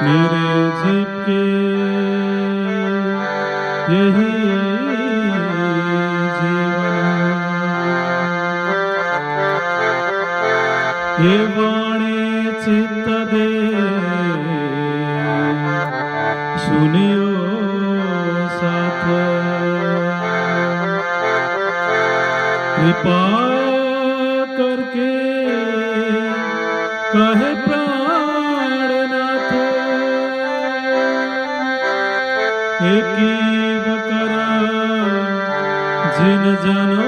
मेरे जीव के यही जीवन ये वाणी चित्त दे सुनियो साथ कृपा करके कहे प्राणनाथ एकीव करा जिन जनो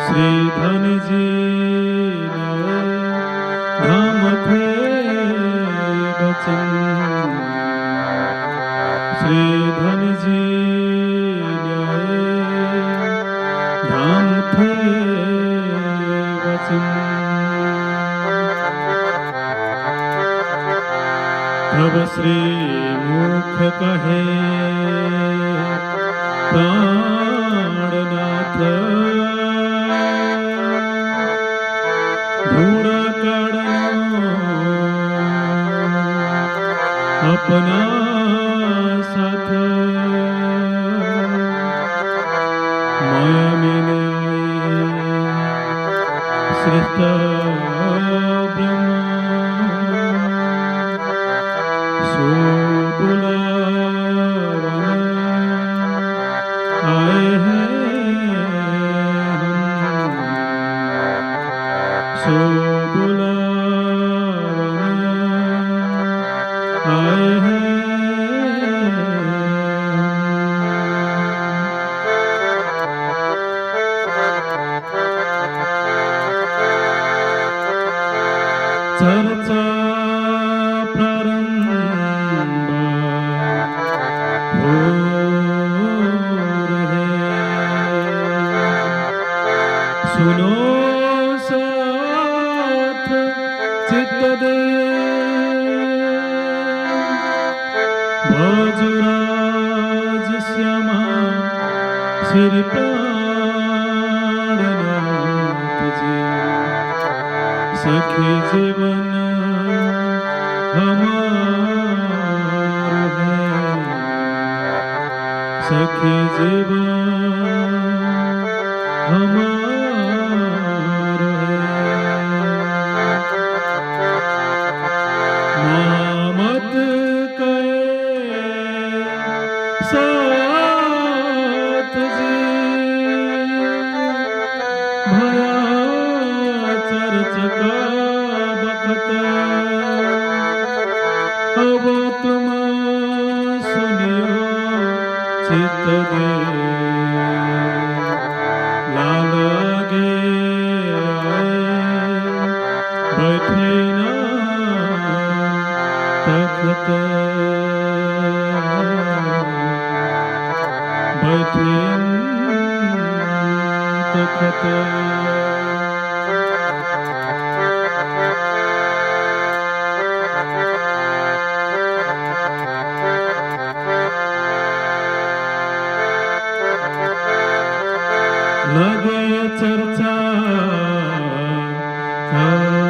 श्री धन जी धाम थे बचन श्री धन जी धाम थे बचन तब श्री मुख कहे प्राणनाथ धूड़ काढ़नो अपना साथ माया मिले श्रेष्ठ ब्रह्म सो बुलावन आए हैं हम सो बुलावन आए हैं चर्चा प्रारंभ हो रहे सुनो साथ चित्त दे भोजराज श्यामा श्री प्राणनाथ जी सखी जीवन हमार है सखी जीवन हमार है नामत कहे साथ जी भया चर्च का बखत अब तुम सुनियो चित्त दे लाल आगे आए बैठे ना तखत बैठे तखत लगे चर्चा करने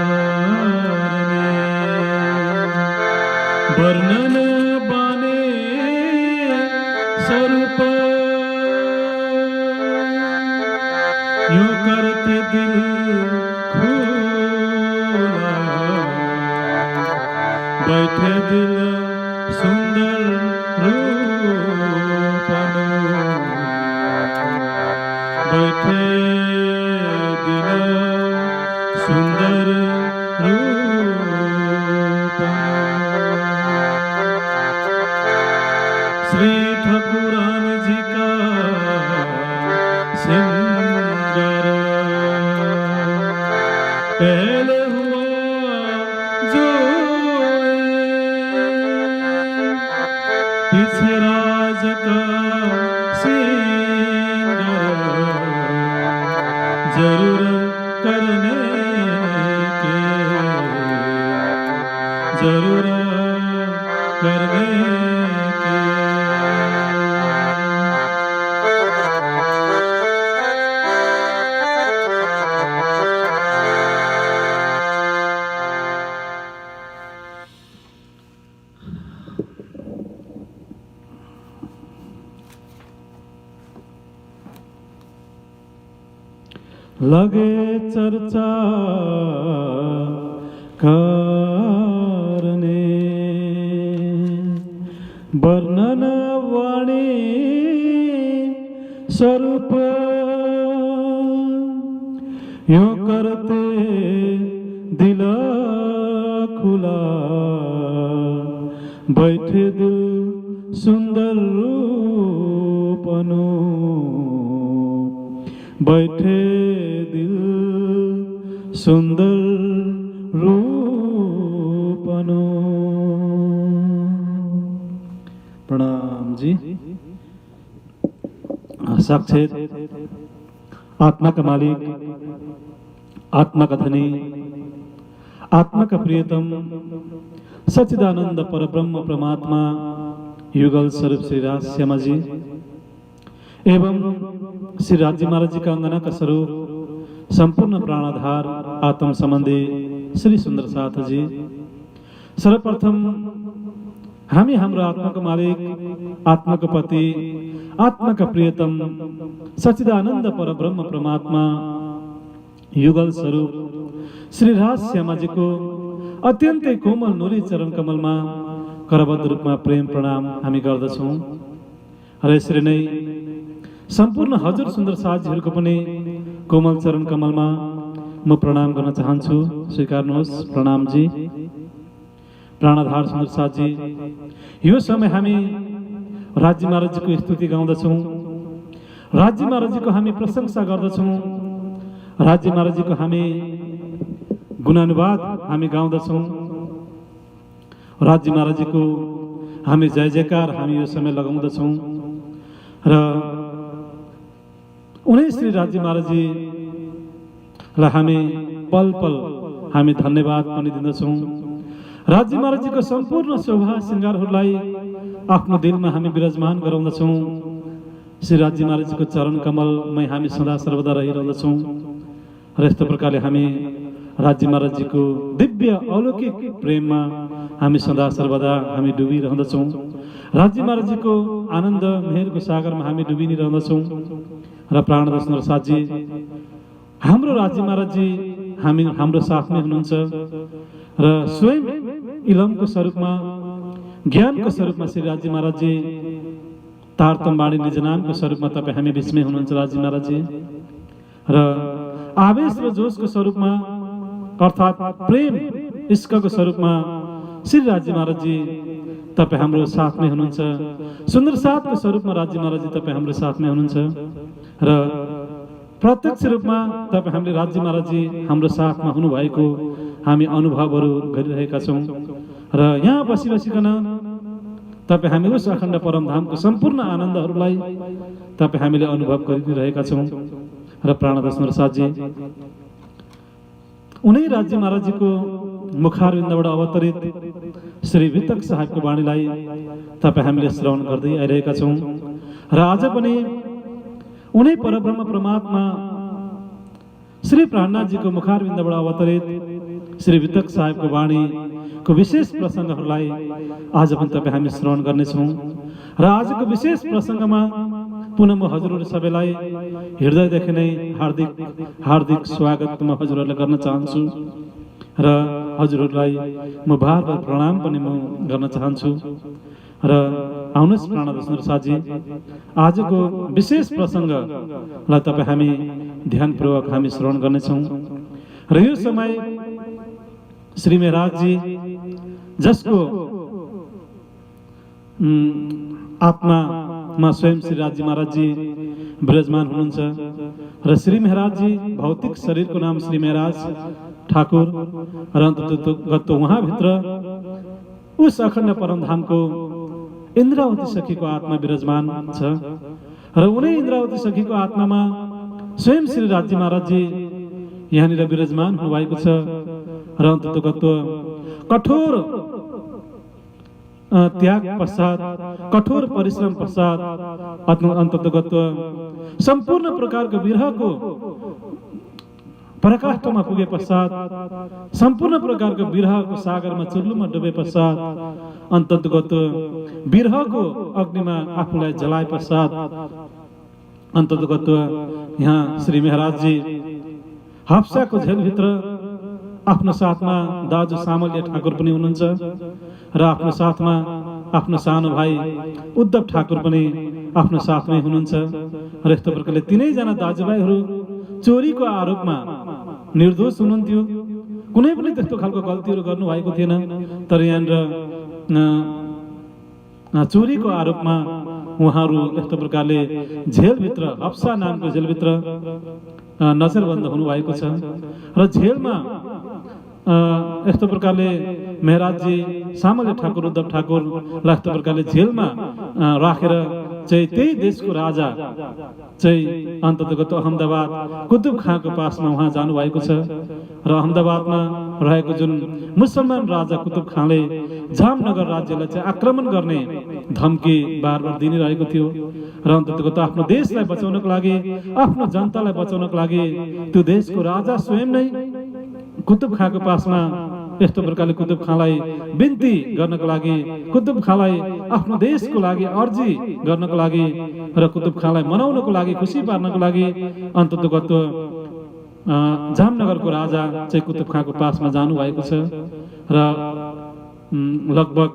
वर्णन बाने स्वरूप यूं करते दिल खुला बैठे दिल सुंदर रूपनो बैठे दिल सुंदर रूप श्री ठाकुरान जी का सिंगर पहले हुआ जो पीछे राज का जरूर करने के जरूर करने के लगे चर्चा करने वर्णन वाणी स्वरूप यो करते दिल खुला बैठे दिल सुंदर रूपनो बैठे दिल सुंदर रूपनो। प्रणाम जी। साक्षात आत्मा का मालिक, आत्मा का धनी, आत्मा का प्रियतम सच्चिदानंद परब्रह्म परमात्मा युगल स्वरूप श्री राज श्यामा जी एवं श्री राज्य महाराज जी का अंगना का स्वरूप संपूर्ण प्राणाधार आत्म संबंधी श्री सुंदर साथ जी, सर्वप्रथम हामी हाम्रो आत्मा का मालिक, आत्मा का पति, आत्मा का प्रियतम सच्चिदानंद परब्रह्म परमात्मा युगल स्वरूप श्री राज श्यामा जी को अत्यन्तै कोमल नुरी चरण कमलमा करबद्ध रूपमा प्रेम प्रणाम हामी गर्दछौँ र यसरी नै सम्पूर्ण हजुर सुन्दर साथीहरूको पनि कोमल चरण कमलमा म प्रणाम गर्न चाहन्छु। स्वीकार्नुहोस्। प्रणाम जी। प्राणाधार सुन्दर साथी, यो समय हामी राज्य महाराजजीको स्तुति गाउँदछौँ, राज्य महाराजजीको हामी प्रशंसा गर्दछौँ, राज्य महाराजजीको हामी गुणानुवाद हामी गाउँदछौँ, राज्य महाराजजीको हामी जय जयकार हामी यो समय लगाउँदछौँ र उनै श्री राज्य महाराजजीलाई हामी पल पल हामी धन्यवाद पनि दिँदछौँ। राज्य महाराजजीको सम्पूर्ण शोभा श्रृङ्गारहरूलाई आफ्नो दिलमा हामी विराजमान गराउँदछौँ। श्री राज्य महाराजजीको चरण कमलमै हामी सदा सर्वदा रहिरहँदछौँ र यस्तो प्रकारले हामी राज्य महाराजजीको दिव्य अलौकिक प्रेममा हामी सदा सर्वदा हामी डुबिरहँदछौँ। राज्य महाराजजीको आनन्द मेहरको सागरमा हामी डुबि नै रहँदछौँ र प्राणदर्शन साथी, हाम्रो राज्य महाराजजी हाम्रो साथमै हुनुहुन्छ र स्वयं इलमको स्वरूपमा, ज्ञानको स्वरूपमा श्री राज्य महाराजजी, तारतम वाणी निज नामको स्वरूपमा तपाईँ हामी बिचमै हुनुहुन्छ राज्य महाराजजी र आवेश र जोशको स्वरूपमा अर्थात् प्रेम इश्कको स्वरूपमा श्री राज्य महाराजजी तपाईँ हाम्रो साथमै हुनुहुन्छ। सुन्दर साथको स्वरूपमा राज्य महाराजजी तपाईँ हाम्रो साथमै हुनुहुन्छ र प्रत्यक्ष रूपमा तपाईँ हामीले राज्य महाराजजी हाम्रो साथमा हुनुभएको हामी अनुभवहरू गरिरहेका छौँ र यहाँ बसी बसिकन तपाईँ हामी उस अखण्ड परमधामको सम्पूर्ण आनन्दहरूलाई तपाईँ हामीले अनुभव गरिरहेका छौँ र प्राणदर्शन साथी, उनै राज्य महाराजजीको मुखारविन्दबाट अवतरित श्री वितक साहेबको वाणीलाई तपाईँ हामीले श्रवण गर्दै आइरहेका छौँ र आज पनि उनै परब्रह्म परमात्मा श्री प्राणनाथजीको मुखारविन्दबाट अवतरित श्री वितक साहेबको वाणीको विशेष प्रसङ्गहरूलाई आज पनि तपाईँ हामी श्रवण गर्नेछौँ र आजको विशेष प्रसङ्गमा पुनः म हजुरहरू सबैलाई हृदयदेखि नै हार्दिक हार्दिक स्वागत म हजुरहरूलाई गर्न चाहन्छु र हजुरहरूलाई म बार बार प्रणाम पनि म गर्न चाहन्छु र आउनुहोस् प्राणदर्शन साथी, आजको विशेष प्रसङ्गलाई तपाईँ हामी ध्यानपूर्वक हामी श्रवण गर्नेछौँ र यो समय श्री महाराजजी जसको आत्मामा स्वयं श्री राज्य महाराजजी विराजमान हुनुहुन्छ र श्री महाराजजी भौतिक शरीरको नाम श्री महाराज ठाकुर र अन्तर्गत उहाँभित्र उस अखण्ड परमधामको इन्द्रावती सखीको आत्मा विराजमान छ र उनै इन्द्रावती सखीको आत्मामा स्वयं श्री राज्य महाराजजी यहाँनिर विराजमान हुनुभएको छ र अन्तर्गत कठोर त्याग पश्चात, कठोर परिश्रम पश्चात, अन्तर्गत सम्पूर्ण प्रकारको विरहको पराकाष्ठमा पुगे पश्चात, सम्पूर्ण प्रकारको विरहको सागरमा चुल्लुमा डुबे पश्चात, अन्तर्गत विरहको अग्निमा आफूलाई जलाए पश्चात, अन्तर्गत यहाँ श्री महाराजजी हप्साको झेलभित्र आफ्नो साथमा दाजु सामल्य ठाकुर पनि हुनुहुन्छ र आफ्नो साथमा आफ्नो सानो भाइ उद्धव ठाकुर पनि आफ्नो साथमै हुनुहुन्छ र यस्तो प्रकारले तीनैजना दाजुभाइहरू चोरीको आरोपमा निर्दोष हुनुहुन्थ्यो। कुनै पनि त्यस्तो खालको गल्तीहरू गर्नुभएको थिएन, तर यहाँनिर चोरीको आरोपमा उहाँहरू यस्तो प्रकारले जेलभित्र, हप्सा नामको जेलभित्र नजरबन्द हुनुभएको छ र जेलमा यस्तो प्रकारले मेहराजी सामल्य ठाकुर, उद्धव ठाकुरलाई यस्तो प्रकारले जेलमा राखेर चाहिँ त्यही देशको राजा चाहिँ अन्ततगत अहमदाबाद कुतुब खाँको पासमा उहाँ जानुभएको छ र अहमदाबादमा रहेको जुन मुसलमान राजा कुतुब खाँले जामनगर राज्यलाई चाहिँ आक्रमण गर्ने धम्की बार बार दिइरहेको थियो र अन्ततगत आफ्नो देशलाई बचाउनको लागि, आफ्नो जनतालाई बचाउनको लागि त्यो देशको राजा स्वयं नै कुतुब खाँको पासमा यस्तो प्रकारले कुतुब खाँलाई बिन्ती गर्नको लागि, कुतुब खाँलाई आफ्नो देशको लागि अर्जी गर्नको लागि र कुतुब खाँलाई मनाउनको लागि, खुसी पार्नको लागि अन्ततगत जामनगरको राजा चाहिँ कुतुब खाँको पासमा जानुभएको छ र लगभग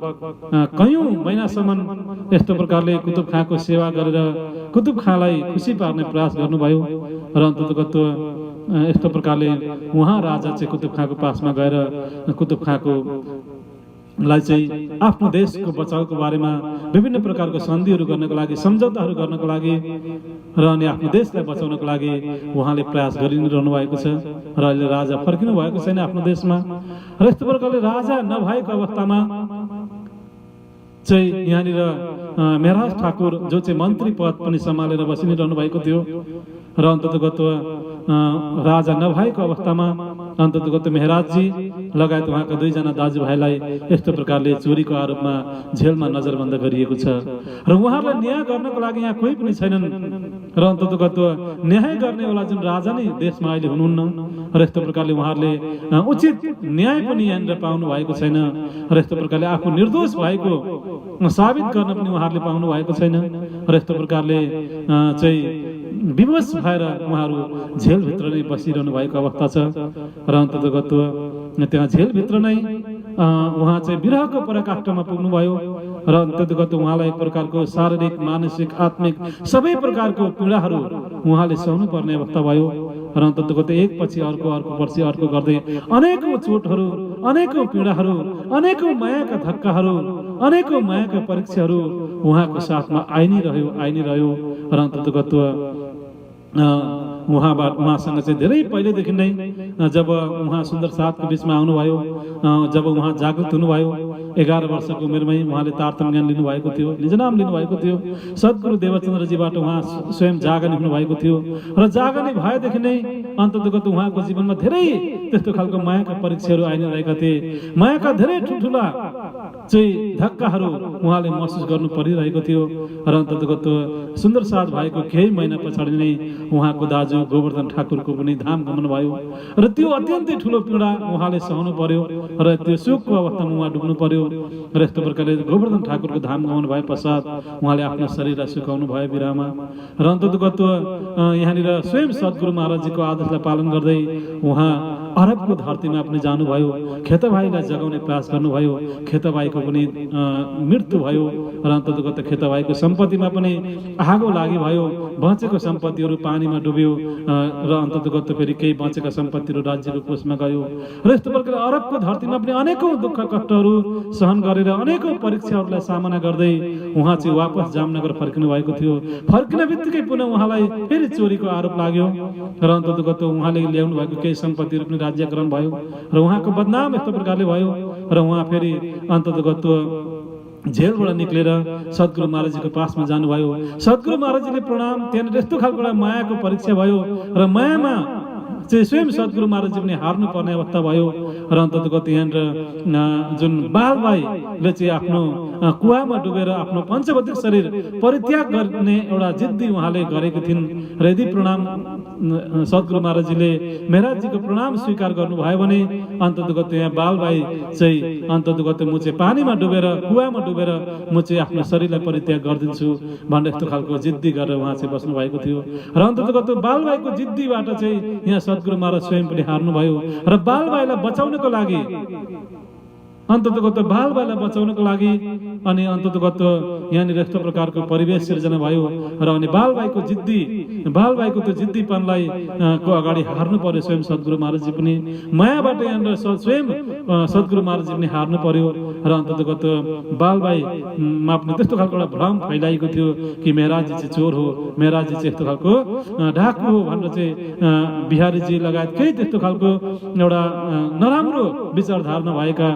कयौं महिनासम्म यस्तो प्रकारले कुतुब खाँको सेवा गरेर कुतुब खाँलाई खुसी पार्ने प्रयास गर्नुभयो र अन्ततगत यस्तो प्रकारले उहाँ राजा चाहिँ कुतुब खाँको पासमा गएर कुतुब खाँको लाई चाहिँ आफ्नो देशको बचाउको बारेमा विभिन्न प्रकारको सन्धिहरू गर्नको लागि, सम्झौताहरू गर्नको लागि र अनि आफ्नो देशलाई बचाउनको लागि उहाँले प्रयास गरिरहनु भएको छ र अहिले राजा फर्किनु भएको छैन आफ्नो देशमा र यस्तो प्रकारले राजा नभएको अवस्थामा चाहिँ यहाँनिर मेहराज ठाकुर जो चाहिँ मन्त्री पद पनि सम्हालेर बसिरहनु भएको थियो र अन्ततगत राजा नभएको अवस्थामा अन्ततगत मेहराजी लगायत उहाँका दुईजना दाजुभाइलाई यस्तो प्रकारले चोरीको आरोपमा जेलमा नजरबन्द गरिएको छ र उहाँलाई न्याय गर्नको लागि यहाँ कोही पनि छैनन् र अन्ततगत न्याय गर्नेवाला जुन राजा नै देशमा अहिले हुनुहुन्न र यस्तो प्रकारले उहाँहरूले उचित न्याय पनि यहाँनिर पाउनु भएको छैन र यस्तो प्रकारले आफू निर्दोष भएको साबित गर्न पनि उहाँहरूले पाउनु भएको छैन र यस्तो प्रकारले चाहिँ विवश भएर उहाँहरू जेलभित्र नै बसिरहनु भएको अवस्था छ र अन्ततगत त्यहाँ जेलभित्र नै उहाँ चाहिँ विरहको पराकाष्ठमा पुग्नुभयो र अन्ततगत उहाँलाई एक प्रकारको शारीरिक, मानसिक, आत्मिक सबै प्रकारको पीडाहरू उहाँले सहनु पर्ने अवस्था भयो र अन्ततगत एक पछि अर्को, अर्को पछि अर्को गर्दै अनेकौं चोटहरू, अनेकौं पीडाहरू, अनेकौं मायाका धक्काहरू, अनेकौं मायाका परीक्षाहरू उहाँको साथमा आइ नै रह्यो र अन्ततगत उहाँसँग चाहिँ धेरै पहिलेदेखि नै जब उहाँ सुन्दर साथको बिचमा आउनुभयो, जब उहाँ जागृत हुनुभयो, 11 वर्षको उमेरमै उहाँले तारतम्य ज्ञान लिनुभएको थियो, निजनाम लिनुभएको थियो। सद्गुरु देवचन्द्रजीबाट उहाँ स्वयं जागने हुनुभएको थियो र जागने भएदेखि नै अन्ततगत उहाँको जीवनमा धेरै त्यस्तो खालको मायाका परीक्षाहरू आइ नै रहेका थिए। मायाका धेरै ठुल्ठुला चाहिँ धक्काहरू उहाँले महसुस गर्नु परिरहेको थियो र अन्ततगत सुन्दर साथ भएको केही महिना पछाडि नै उहाँको दाजु गोवर्धन ठाकुरको पनि धाम गमन भयो र त्यो अत्यन्तै ठुलो पीडा उहाँले सहनु पर्यो र त्यो शोकको अवस्थामा उहाँ डुब्नु पर्यो र यस्तो प्रकारले गोवर्धन ठाकुरको धाम गमन भए पश्चात उहाँले आफ्नो शरीरलाई सुकाउनु भयो बिरामा र अन्ततगत यहाँनिर स्वयं सद्गुरु महाराजजीको आदेशलाई पालन गर्दै उहाँ अरबको धरतीमा पनि जानुभयो, खेतभाइलाई जगाउने प्रयास गर्नुभयो, खेतभाइको पनि मृत्यु भयो र अन्ततगत खेतभाइको सम्पत्तिमा पनि आगो लागि भयो, बचेको सम्पत्तिहरू पानीमा डुब्यो र अन्ततगत फेरि केही बचेका सम्पत्तिहरू राज्यको कोषमा गयो र यस्तो प्रकारले अरबको धरतीमा पनि अनेकौं दुःख कष्टहरू सहन गरेर अनेकौं परीक्षाहरूलाई सामना गर्दै उहाँ चाहिँ वापस जामनगर फर्किनु भएको थियो। फर्किन बित्तिकै पुनः उहाँलाई फेरि चोरीको आरोप लाग्यो र अन्ततगत उहाँले ल्याउनु भएको केही सम्पत्तिहरू पनि राज्यकरण भयो र उहाँको बदनाम यस्तो प्रकारले भयो र उहाँ फेरि अन्ततगत जेलबाट निक्लेर सद्गुरु महाराजजीको पासमा जानुभयो। सद्गुरु महाराजजीले प्रणाम, त्यहाँनिर यस्तो खालको एउटा मायाको परीक्षा भयो र मायामा चाहिँ स्वयं सद्गुरु महाराजजी पनि हार्नु पर्ने अवस्था भयो र अन्ततगत यहाँनिर जुन बालबाईले चाहिँ आफ्नो कुवामा डुबेर आफ्नो पञ्चभौतिक शरीर परित्याग गर्ने एउटा जिद्दी उहाँले गरेको थिइन् र यदि प्रणाम सद्गुरु महाराजजीले मेहराजजीको प्रणाम स्वीकार गर्नुभयो भने अन्ततगत यहाँ बालभाइ चाहिँ अन्ततगत म चाहिँ पानीमा डुबेर कुवामा डुबेर म चाहिँ आफ्नो शरीरलाई परित्याग गरिदिन्छु भन्ने यस्तो खालको जिद्दी गरेर उहाँ चाहिँ बस्नु भएको थियो। र अन्ततगत बालभाइको जिद्दीबाट चाहिँ यहाँ सद्गुरु महाराज स्वयं पनि हार्नुभयो र बालभाइलाई बचाउनको लागि अन्ततगत बालभाइलाई बचाउनको लागि अनि अन्ततगत यहाँनिर यस्तो प्रकारको परिवेश सिर्जना भयो र अनि बालभाइको त्यो जिद्दीपनलाई को अगाडि हार्नु पर्यो स्वयं सद्गुरु महाराजजी पनि मायाबाट यहाँनिर स्वयं सद्गुरु महाराजजी पनि हार्नु पर्यो र अन्ततगत बालभाइमा पनि त्यस्तो खालको एउटा भ्रम फैलाएको थियो कि मेहराजजी चाहिँ चोर हो, मेहराजजी चाहिँ यस्तो खालको डाकु हो भनेर चाहिँ बिहारीजी लगायत केही त्यस्तो खालको एउटा नराम्रो विचार धारणा भएका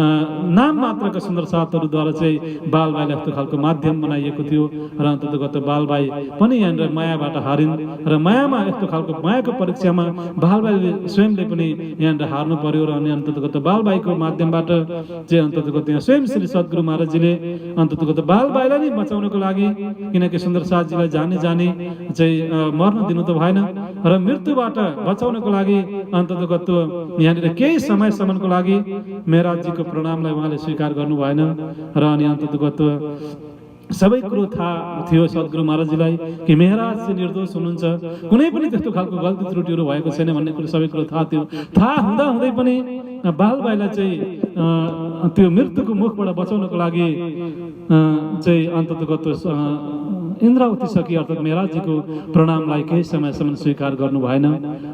नाम मात्रका सुन्दर साथहरूद्वारा चाहिँ बालभाइलाई यस्तो खालको माध्यम बनाइएको थियो र अन्ततगत बालभाइ पनि यहाँनिर मायाबाट हारिन् र मायामा यस्तो खालको मायाको परीक्षामा बालभाइले स्वयंले पनि यहाँनिर हार्नु पर्यो र अनि अन्ततगत बालभाइको माध्यमबाट चाहिँ अन्ततगत यहाँ स्वयं श्री सद्गुरु महाराजजीले अन्ततगत बालभाइलाई नै बचाउनको लागि किनकि सुन्दर साथजीलाई जाने चाहिँ मर्न दिनु त भएन र मृत्युबाट बचाउनको लागि अन्ततगत यहाँनिर केही समयसम्मको लागि मेहराजजीको प्रणामलाई उहाँले स्वीकार गर्नु भएन र अनि अन्ततगत सबै कुरो थाहा थियो सद्गुरु महाराजजीलाई कि मेहराज चाहिँ निर्दोष हुनुहुन्छ, कुनै पनि त्यस्तो खालको गल्ती त्रुटिहरू भएको छैन भन्ने कुरो सबै कुरो थाहा थियो। थाहा हुँदै पनि बालभाइलाई चाहिँ त्यो मृत्युको मुखबाट बचाउनको लागि चाहिँ अन्ततगत इन्द्रावती सखी अर्थात् मेहराजजीको प्रणामलाई केही समयसम्म स्वीकार गर्नु भएन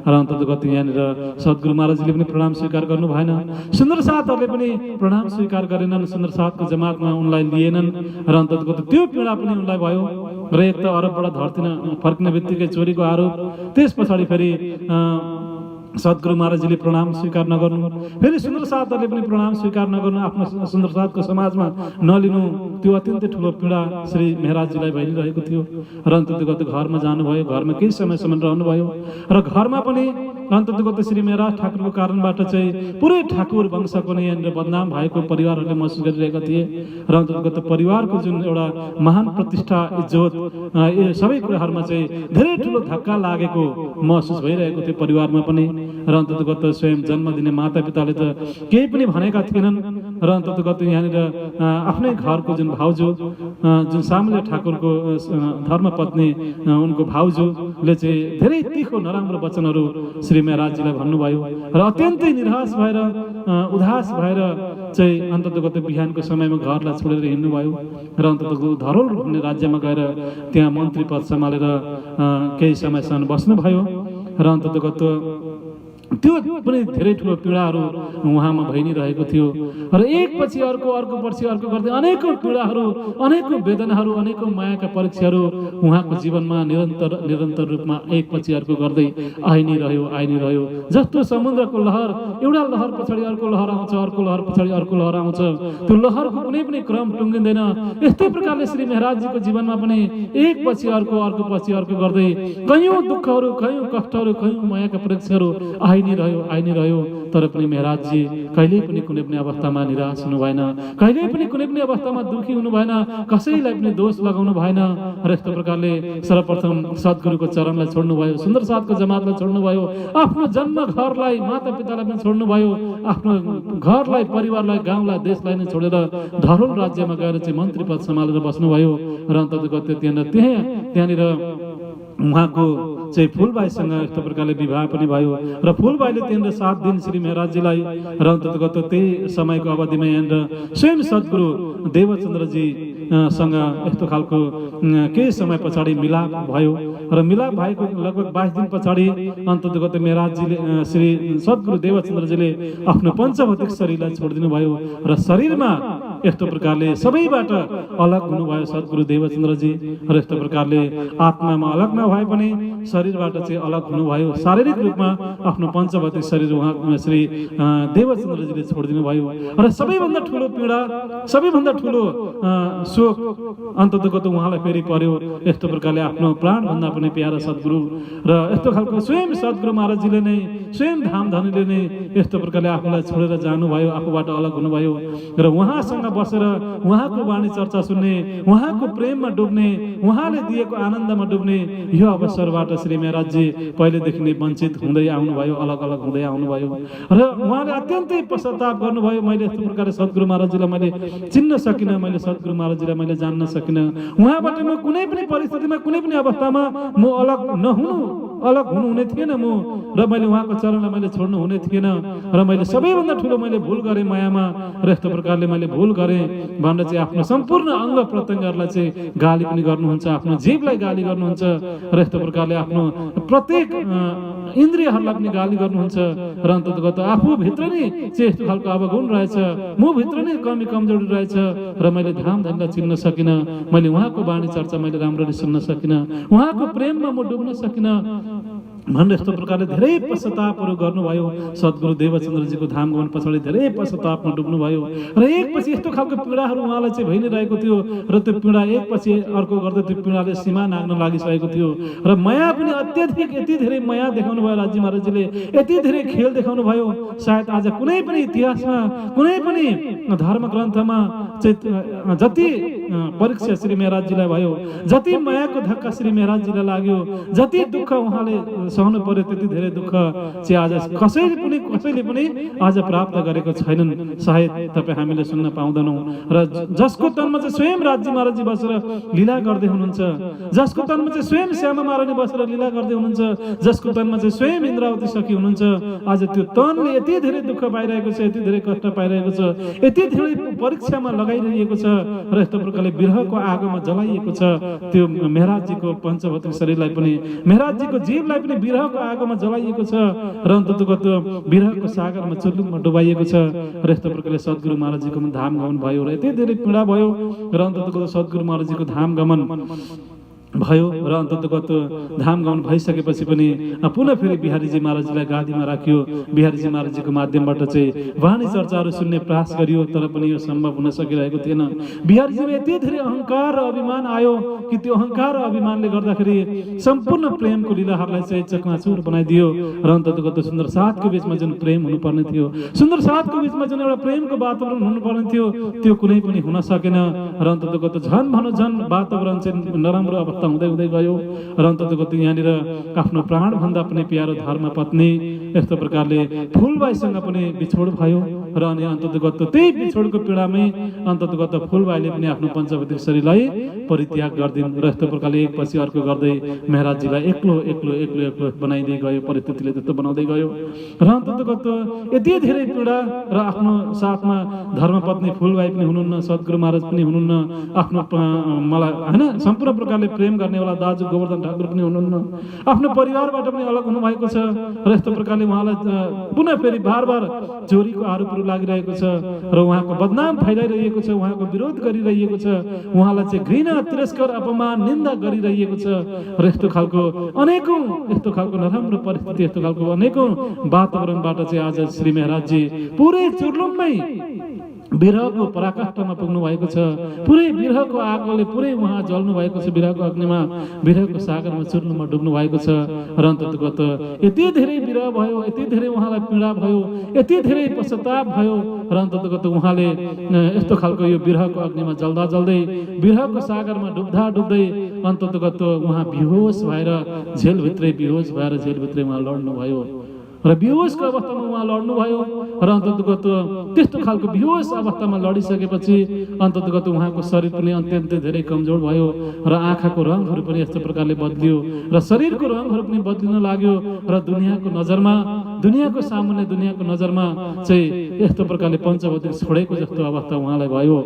र अन्ततगत यहाँनिर सद्गुरु महाराजजीले पनि प्रणाम स्वीकार गर्नु भएन। सुन्दर साथहरूले पनि प्रणाम स्वीकार गरेनन्, सुन्दर साथको जमातमा उनलाई लिएनन् र अन्ततगत त्यो पीडा पनि उनलाई भयो र एक त अरबबाट धरतीमा फर्किने बित्तिकै चोरीको आरोप, त्यस पछाडि फेरि सद्गुरु महाराजजीले प्रणाम स्वीकार नगर्नु, फेरि सुन्दर साथहरूले पनि प्रणाम स्वीकार नगर्नु, आफ्नो सुन्दर साथको समाजमा नलिनु, त्यो अत्यन्तै ठुलो पीडा श्री मेहराजजीलाई भइरहेको थियो र अन्ततगत घरमा जानुभयो, घरमा केही समयसम्म रहनुभयो र घरमा पनि अन्ततगत श्री मेहराज ठाकुरको कारणबाट चाहिँ पुरै ठाकुर वंशको नै यहाँनिर बदनाम भएको परिवारहरूले महसुस गरिरहेका थिए र अन्ततगत परिवारको जुन एउटा महान प्रतिष्ठा इज्जत यो सबै कुराहरूमा चाहिँ धेरै ठुलो धक्का लागेको महसुस भइरहेको थियो परिवारमा पनि र अन्ततगत स्वयं जन्म दिने माता पिताले त केही पनि भनेका थिएनन् र अन्ततगत यहाँनिर आफ्नै घरको जुन भाउजू जुन सामले ठाकुरको धर्मपत्नी उनको भाउजूले चाहिँ धेरै तीखो नराम्रो वचनहरू श्री मेहराजजीलाई भन्नुभयो र अत्यन्तै निराश भएर उदास भएर चाहिँ अन्ततगत बिहानको समयमा घरलाई छोडेर हिँड्नुभयो र अन्ततगत धरोल भन्ने राज्यमा गएर त्यहाँ मन्त्री पद सम्हालेर केही समयसम्म बस्नुभयो र अन्ततगत त्यो पनि धेरै ठुलो पीडाहरू उहाँमा भइ नै रहेको थियो र एकपछि अर्को गर्दै अनेकौं पीडाहरू, अनेकौं वेदनाहरू, अनेकौं मायाका परीक्षाहरू उहाँको जीवनमा निरन्तर रूपमा एकपछि अर्को गर्दै आइ नै रह्यो। जस्तो समुद्रको लहर, एउटा लहर पछाडि अर्को लहर आउँछ, अर्को लहर पछाडि अर्को लहर आउँछ, त्यो लहरको कुनै पनि क्रम टुङ्गिँदैन, यस्तै प्रकारले श्री मेहराजजीको जीवनमा पनि एकपछि अर्को गर्दै कयौं दुःखहरू, कयौं कष्टहरू, कयौं मायाका परीक्षाहरू आइ नै रह्यो। तर पनि मेहराजजी कहिल्यै पनि कुनै पनि अवस्थामा निराश हुनु भएन, कहिल्यै पनि कुनै पनि अवस्थामा दुखी हुनु भएन, कसैलाई पनि दोष लगाउनु भएन र यस्तो प्रकारले सर्वप्रथम सद्गुरुको चरणलाई छोड्नु भयो, सुन्दर साथको जमातलाई छोड्नु भयो, आफ्नो जन्म घरलाई, माता पितालाई पनि छोड्नु भयो, आफ्नो घरलाई, परिवारलाई, गाउँलाई, देशलाई नै छोडेर धरोल राज्यमा गएर चाहिँ मन्त्री पद सम्हालेर बस्नुभयो र अन्ततगत त्यहाँनिर उहाँको चाहिँ फुलबाईसँग यस्तो प्रकारले विवाह पनि भयो र फुलबाईले त्यहाँनिर 7 दिन श्री मेहराजजीलाई र अन्ततगत त्यही समयको अवधिमा यहाँनिर स्वयं सद्गुरु देवचन्द्रजी सँग यस्तो खालको केही समय पछाडि मिलाप भयो र मिलाप भएको लगभग 22 दिन पछाडि अन्ततगत मेहराजजीले श्री सद्गुरु देवचन्द्रजीले आफ्नो पञ्चभौतिक शरीरलाई छोडिदिनु भयो र शरीरमा यस्तो प्रकारले सबैबाट अलग हुनुभयो सद्गुरु देवचन्द्रजी र यस्तो प्रकारले आत्मामा अलग नभए पनि शरीरबाट चाहिँ अलग हुनुभयो। शारीरिक रूपमा आफ्नो पञ्चभौतिक शरीर उहाँ श्री देवचन्द्रजीले छोडिदिनु भयो र सबैभन्दा ठुलो पीडा, सबैभन्दा ठुलो शोक अन्ततगत उहाँलाई फेरि पर्यो। यस्तो प्रकारले आफ्नो प्राणभन्दा पनि प्यारा सद्गुरु र यस्तो खालको स्वयं सद्गुरु महाराजजीले नै, स्वयं धामधनीले नै यस्तो प्रकारले आफूलाई छोडेर जानुभयो, आफूबाट अलग हुनुभयो र उहाँसँग बसेर उहाँको वाणी चर्चा सुन्ने, उहाँको प्रेममा डुब्ने, उहाँले दिएको आनन्दमा डुब्ने यो अवसरबाट श्री महाराजजी पहिलेदेखि नै वञ्चित हुँदै आउनुभयो, अलग अलग हुँदै आउनुभयो र उहाँले अत्यन्तै पश्चाताप गर्नुभयो। मैले यस्तो प्रकारले सद्गुरु महाराजजीलाई मैले चिन्न सकिनँ, मैले सद्गुरु महाराजजीलाई मैले जान्न सकिनँ। उहाँबाट म कुनै पनि परिस्थितिमा, कुनै पनि अवस्थामा म अलग हुनु हुने थिएन म, र मैले उहाँको चरणलाई मैले छोड्नु हुने थिएन, र मैले सबैभन्दा ठुलो मैले भुल गरेँ मायामा, र यस्तो प्रकारले मैले भुल गरेँ भनेर चाहिँ आफ्नो सम्पूर्ण अङ्ग प्रत्यङ्गहरूलाई चाहिँ गाली पनि गर्नुहुन्छ, आफ्नो जीवलाई गाली गर्नुहुन्छ, र यस्तो प्रकारले आफ्नो प्रत्येक इन्द्रियहरूलाई पनि गाली गर्नुहुन्छ, र अन्ततगत आफूभित्र नै चाहिँ यस्तो खालको अवगुण रहेछ, मभित्र नै कमी कमजोरी रहेछ, र मैले धाम धन्दा चिन्न सकिनँ, मैले उहाँको वाणी चर्चा मैले राम्ररी सुन्न सकिनँ, उहाँको प्रेममा म डुब्न सकिनँ भनेर यस्तो प्रकारले धेरै पश्चातापहरू गर्नुभयो। सद्गुरु देवचन्द्रजीको धाम गमन पछाडि धेरै पश्चातापमा डुब्नुभयो, र एकपछि यस्तो खालको पीडाहरू उहाँलाई चाहिँ भइ नै रहेको थियो, र त्यो पीडा एकपछि अर्को गर्दै त्यो पीडाले सीमा नाग्न लागिसकेको थियो, र माया पनि अत्यधिक यति धेरै माया देखाउनु भयो राजी महाराजजीले, यति धेरै खेल देखाउनु भयो। सायद आज कुनै पनि इतिहासमा, कुनै पनि धर्म ग्रन्थमा चाहिँ जति परीक्षा श्री महाराजजीलाई भयो, जति मायाको धक्का श्री महाराजजीलाई लाग्यो, जति दुःख उहाँले सहनु पर्यो, त्यति धेरै दुःख चाहिँ आज कसैले पनि आज प्राप्त गरेको छैनन्। सायद तपाईँ हामीले सुन्न पाउँदैनौँ। र जसको तनमा चाहिँ स्वयं राजी महाराजजी बसेर लीला गर्दै हुनुहुन्छ, जसको तनमा चाहिँ स्वयं श्यामा महारानी बसेर लीला गर्दै हुनुहुन्छ, जसको तनमा चाहिँ स्वयं इन्द्रावती सखी हुनुहुन्छ, आज त्यो तनले यति धेरै दुःख पाइरहेको छ, यति धेरै कष्ट पाइरहेको छ, यति धेरै परीक्षामा लगाइरहेको छ, र यस्तो प्रकारले विरहको आगोमा जलाइएको छ। त्यो महाराजजीको पञ्चभौतिक शरीरलाई पनि, महाराजजीको जीवलाई पनि विरहको आगोमा जलाइएको छ, र अन्ततगत विरहको सागरमा चुल्लुमा डुबाइएको छ। र यस्तो प्रकारले सद्गुरु महाराजजीको धाम गमन भयो, र यति धेरै पीडा भयो, र अन्ततगत सद्गुरु महाराजजीको धाम गमन भयो, र अन्ततगत धाम गमन भइसकेपछि पनि पुनः फेरि बिहारीजी महाराजजीलाई गादीमा राखियो। बिहारीजी महाराजजीको माध्यमबाट चाहिँ वाणी चर्चाहरू सुन्ने प्रयास गरियो, तर पनि यो सम्भव हुन सकिरहेको थिएन। बिहारीजीमा यति धेरै अहङ्कार र अभिमान आयो कि त्यो अहङ्कार र अभिमानले गर्दाखेरि सम्पूर्ण प्रेमको लीलाहरूलाई चाहिँ चकनाचुर बनाइदियो, र अन्ततगत सुन्दर साथको बिचमा जुन प्रेम हुनुपर्ने थियो, सुन्दर साथको बिचमा जुन एउटा प्रेमको वातावरण हुनुपर्ने थियो, त्यो कुनै पनि हुन सकेन, र अन्ततगत झन् वातावरण चाहिँ नराम्रो अवस्था हुँदै गयो, र अन्ततगत यहाँनिर आफ्नो प्राणभन्दा पनि प्यारो धर्म पत्नी यस्तो प्रकारले फुलबाईसँग पनि बिछोड भयो, र अनि अन्ततगत त्यही बिछोडको पीडामै अन्ततगत फुलबाईले पनि आफ्नो पञ्चभौतिक शरीरलाई परित्याग गरिदिन्, र यस्तो प्रकारले एकपछि अर्को गर्दै महाराजजीलाई एक्लो बनाइदिए गयो, परिस्थितिले त्यस्तो बनाउँदै गयो, र अन्ततगत यति धेरै पीडा, र आफ्नो साथमा धर्मपत्नी फुलबाई पनि हुनुहुन्न, सद्गुरु महाराज पनि हुनुहुन्न, आफ्नो मलाई होइन सम्पूर्ण प्रकारले प्रेम गर्नेवाला दाजु गोवर्धन ठाकुर पनि हुनुहुन्न, आफ्नो परिवारबाट पनि अलग हुनुभएको छ, र यस्तो प्रकारले उहाँलाई पुनः फेरि बार चोरीको आरोपहरू लागिरहेको छ, र उहाँको बदनाम फैलाइरहेको छ, उहाँको विरोध गरिरहेको छ, उहाँलाई चाहिँ घृणा, तिरस्कार, अपमान, निन्दा गरिरहेको छ, र यस्तो खालको अनेकौं यस्तो खालको नराम्रो परिस्थिति, यस्तो खालको अनेकौं वातावरणबाट चाहिँ आज श्री महाराजजी पुरै चुर्लुममै विरहको पराकाष्ठमा पुग्नु भएको छ, पुरै विरहको आगोले पुरै उहाँ जल्नु भएको छ, विरहको अग्निमा, विरहको सागरमा चुर्नुमा डुब्नु भएको छ, र अन्ततगत यति धेरै विरह भयो, यति धेरै उहाँलाई पीडा भयो, यति धेरै पश्चाताप भयो, र अन्ततगत उहाँले यस्तो खालको यो विरहको अग्निमा जल्दै विरहको सागरमा डुब्दै अन्ततगत उहाँ बेहोस भएर जेलभित्रै उहाँ लड्नुभयो, र बेहोसको अवस्थामा उहाँ लड्नुभयो, र अन्ततगत त्यस्तो खालको बेहोस अवस्थामा लडिसकेपछि अन्ततगत उहाँको शरीर पनि अत्यन्तै धेरै कमजोर भयो, र आँखाको रङहरू पनि यस्तो प्रकारले बदलियो, र शरीरको रङहरू पनि बदलिन लाग्यो, र दुनियाँको सामुन्ने दुनियाँको नजरमा चाहिँ यस्तो प्रकारले पञ्चभौतिक छोडेको जस्तो अवस्था उहाँलाई भयो,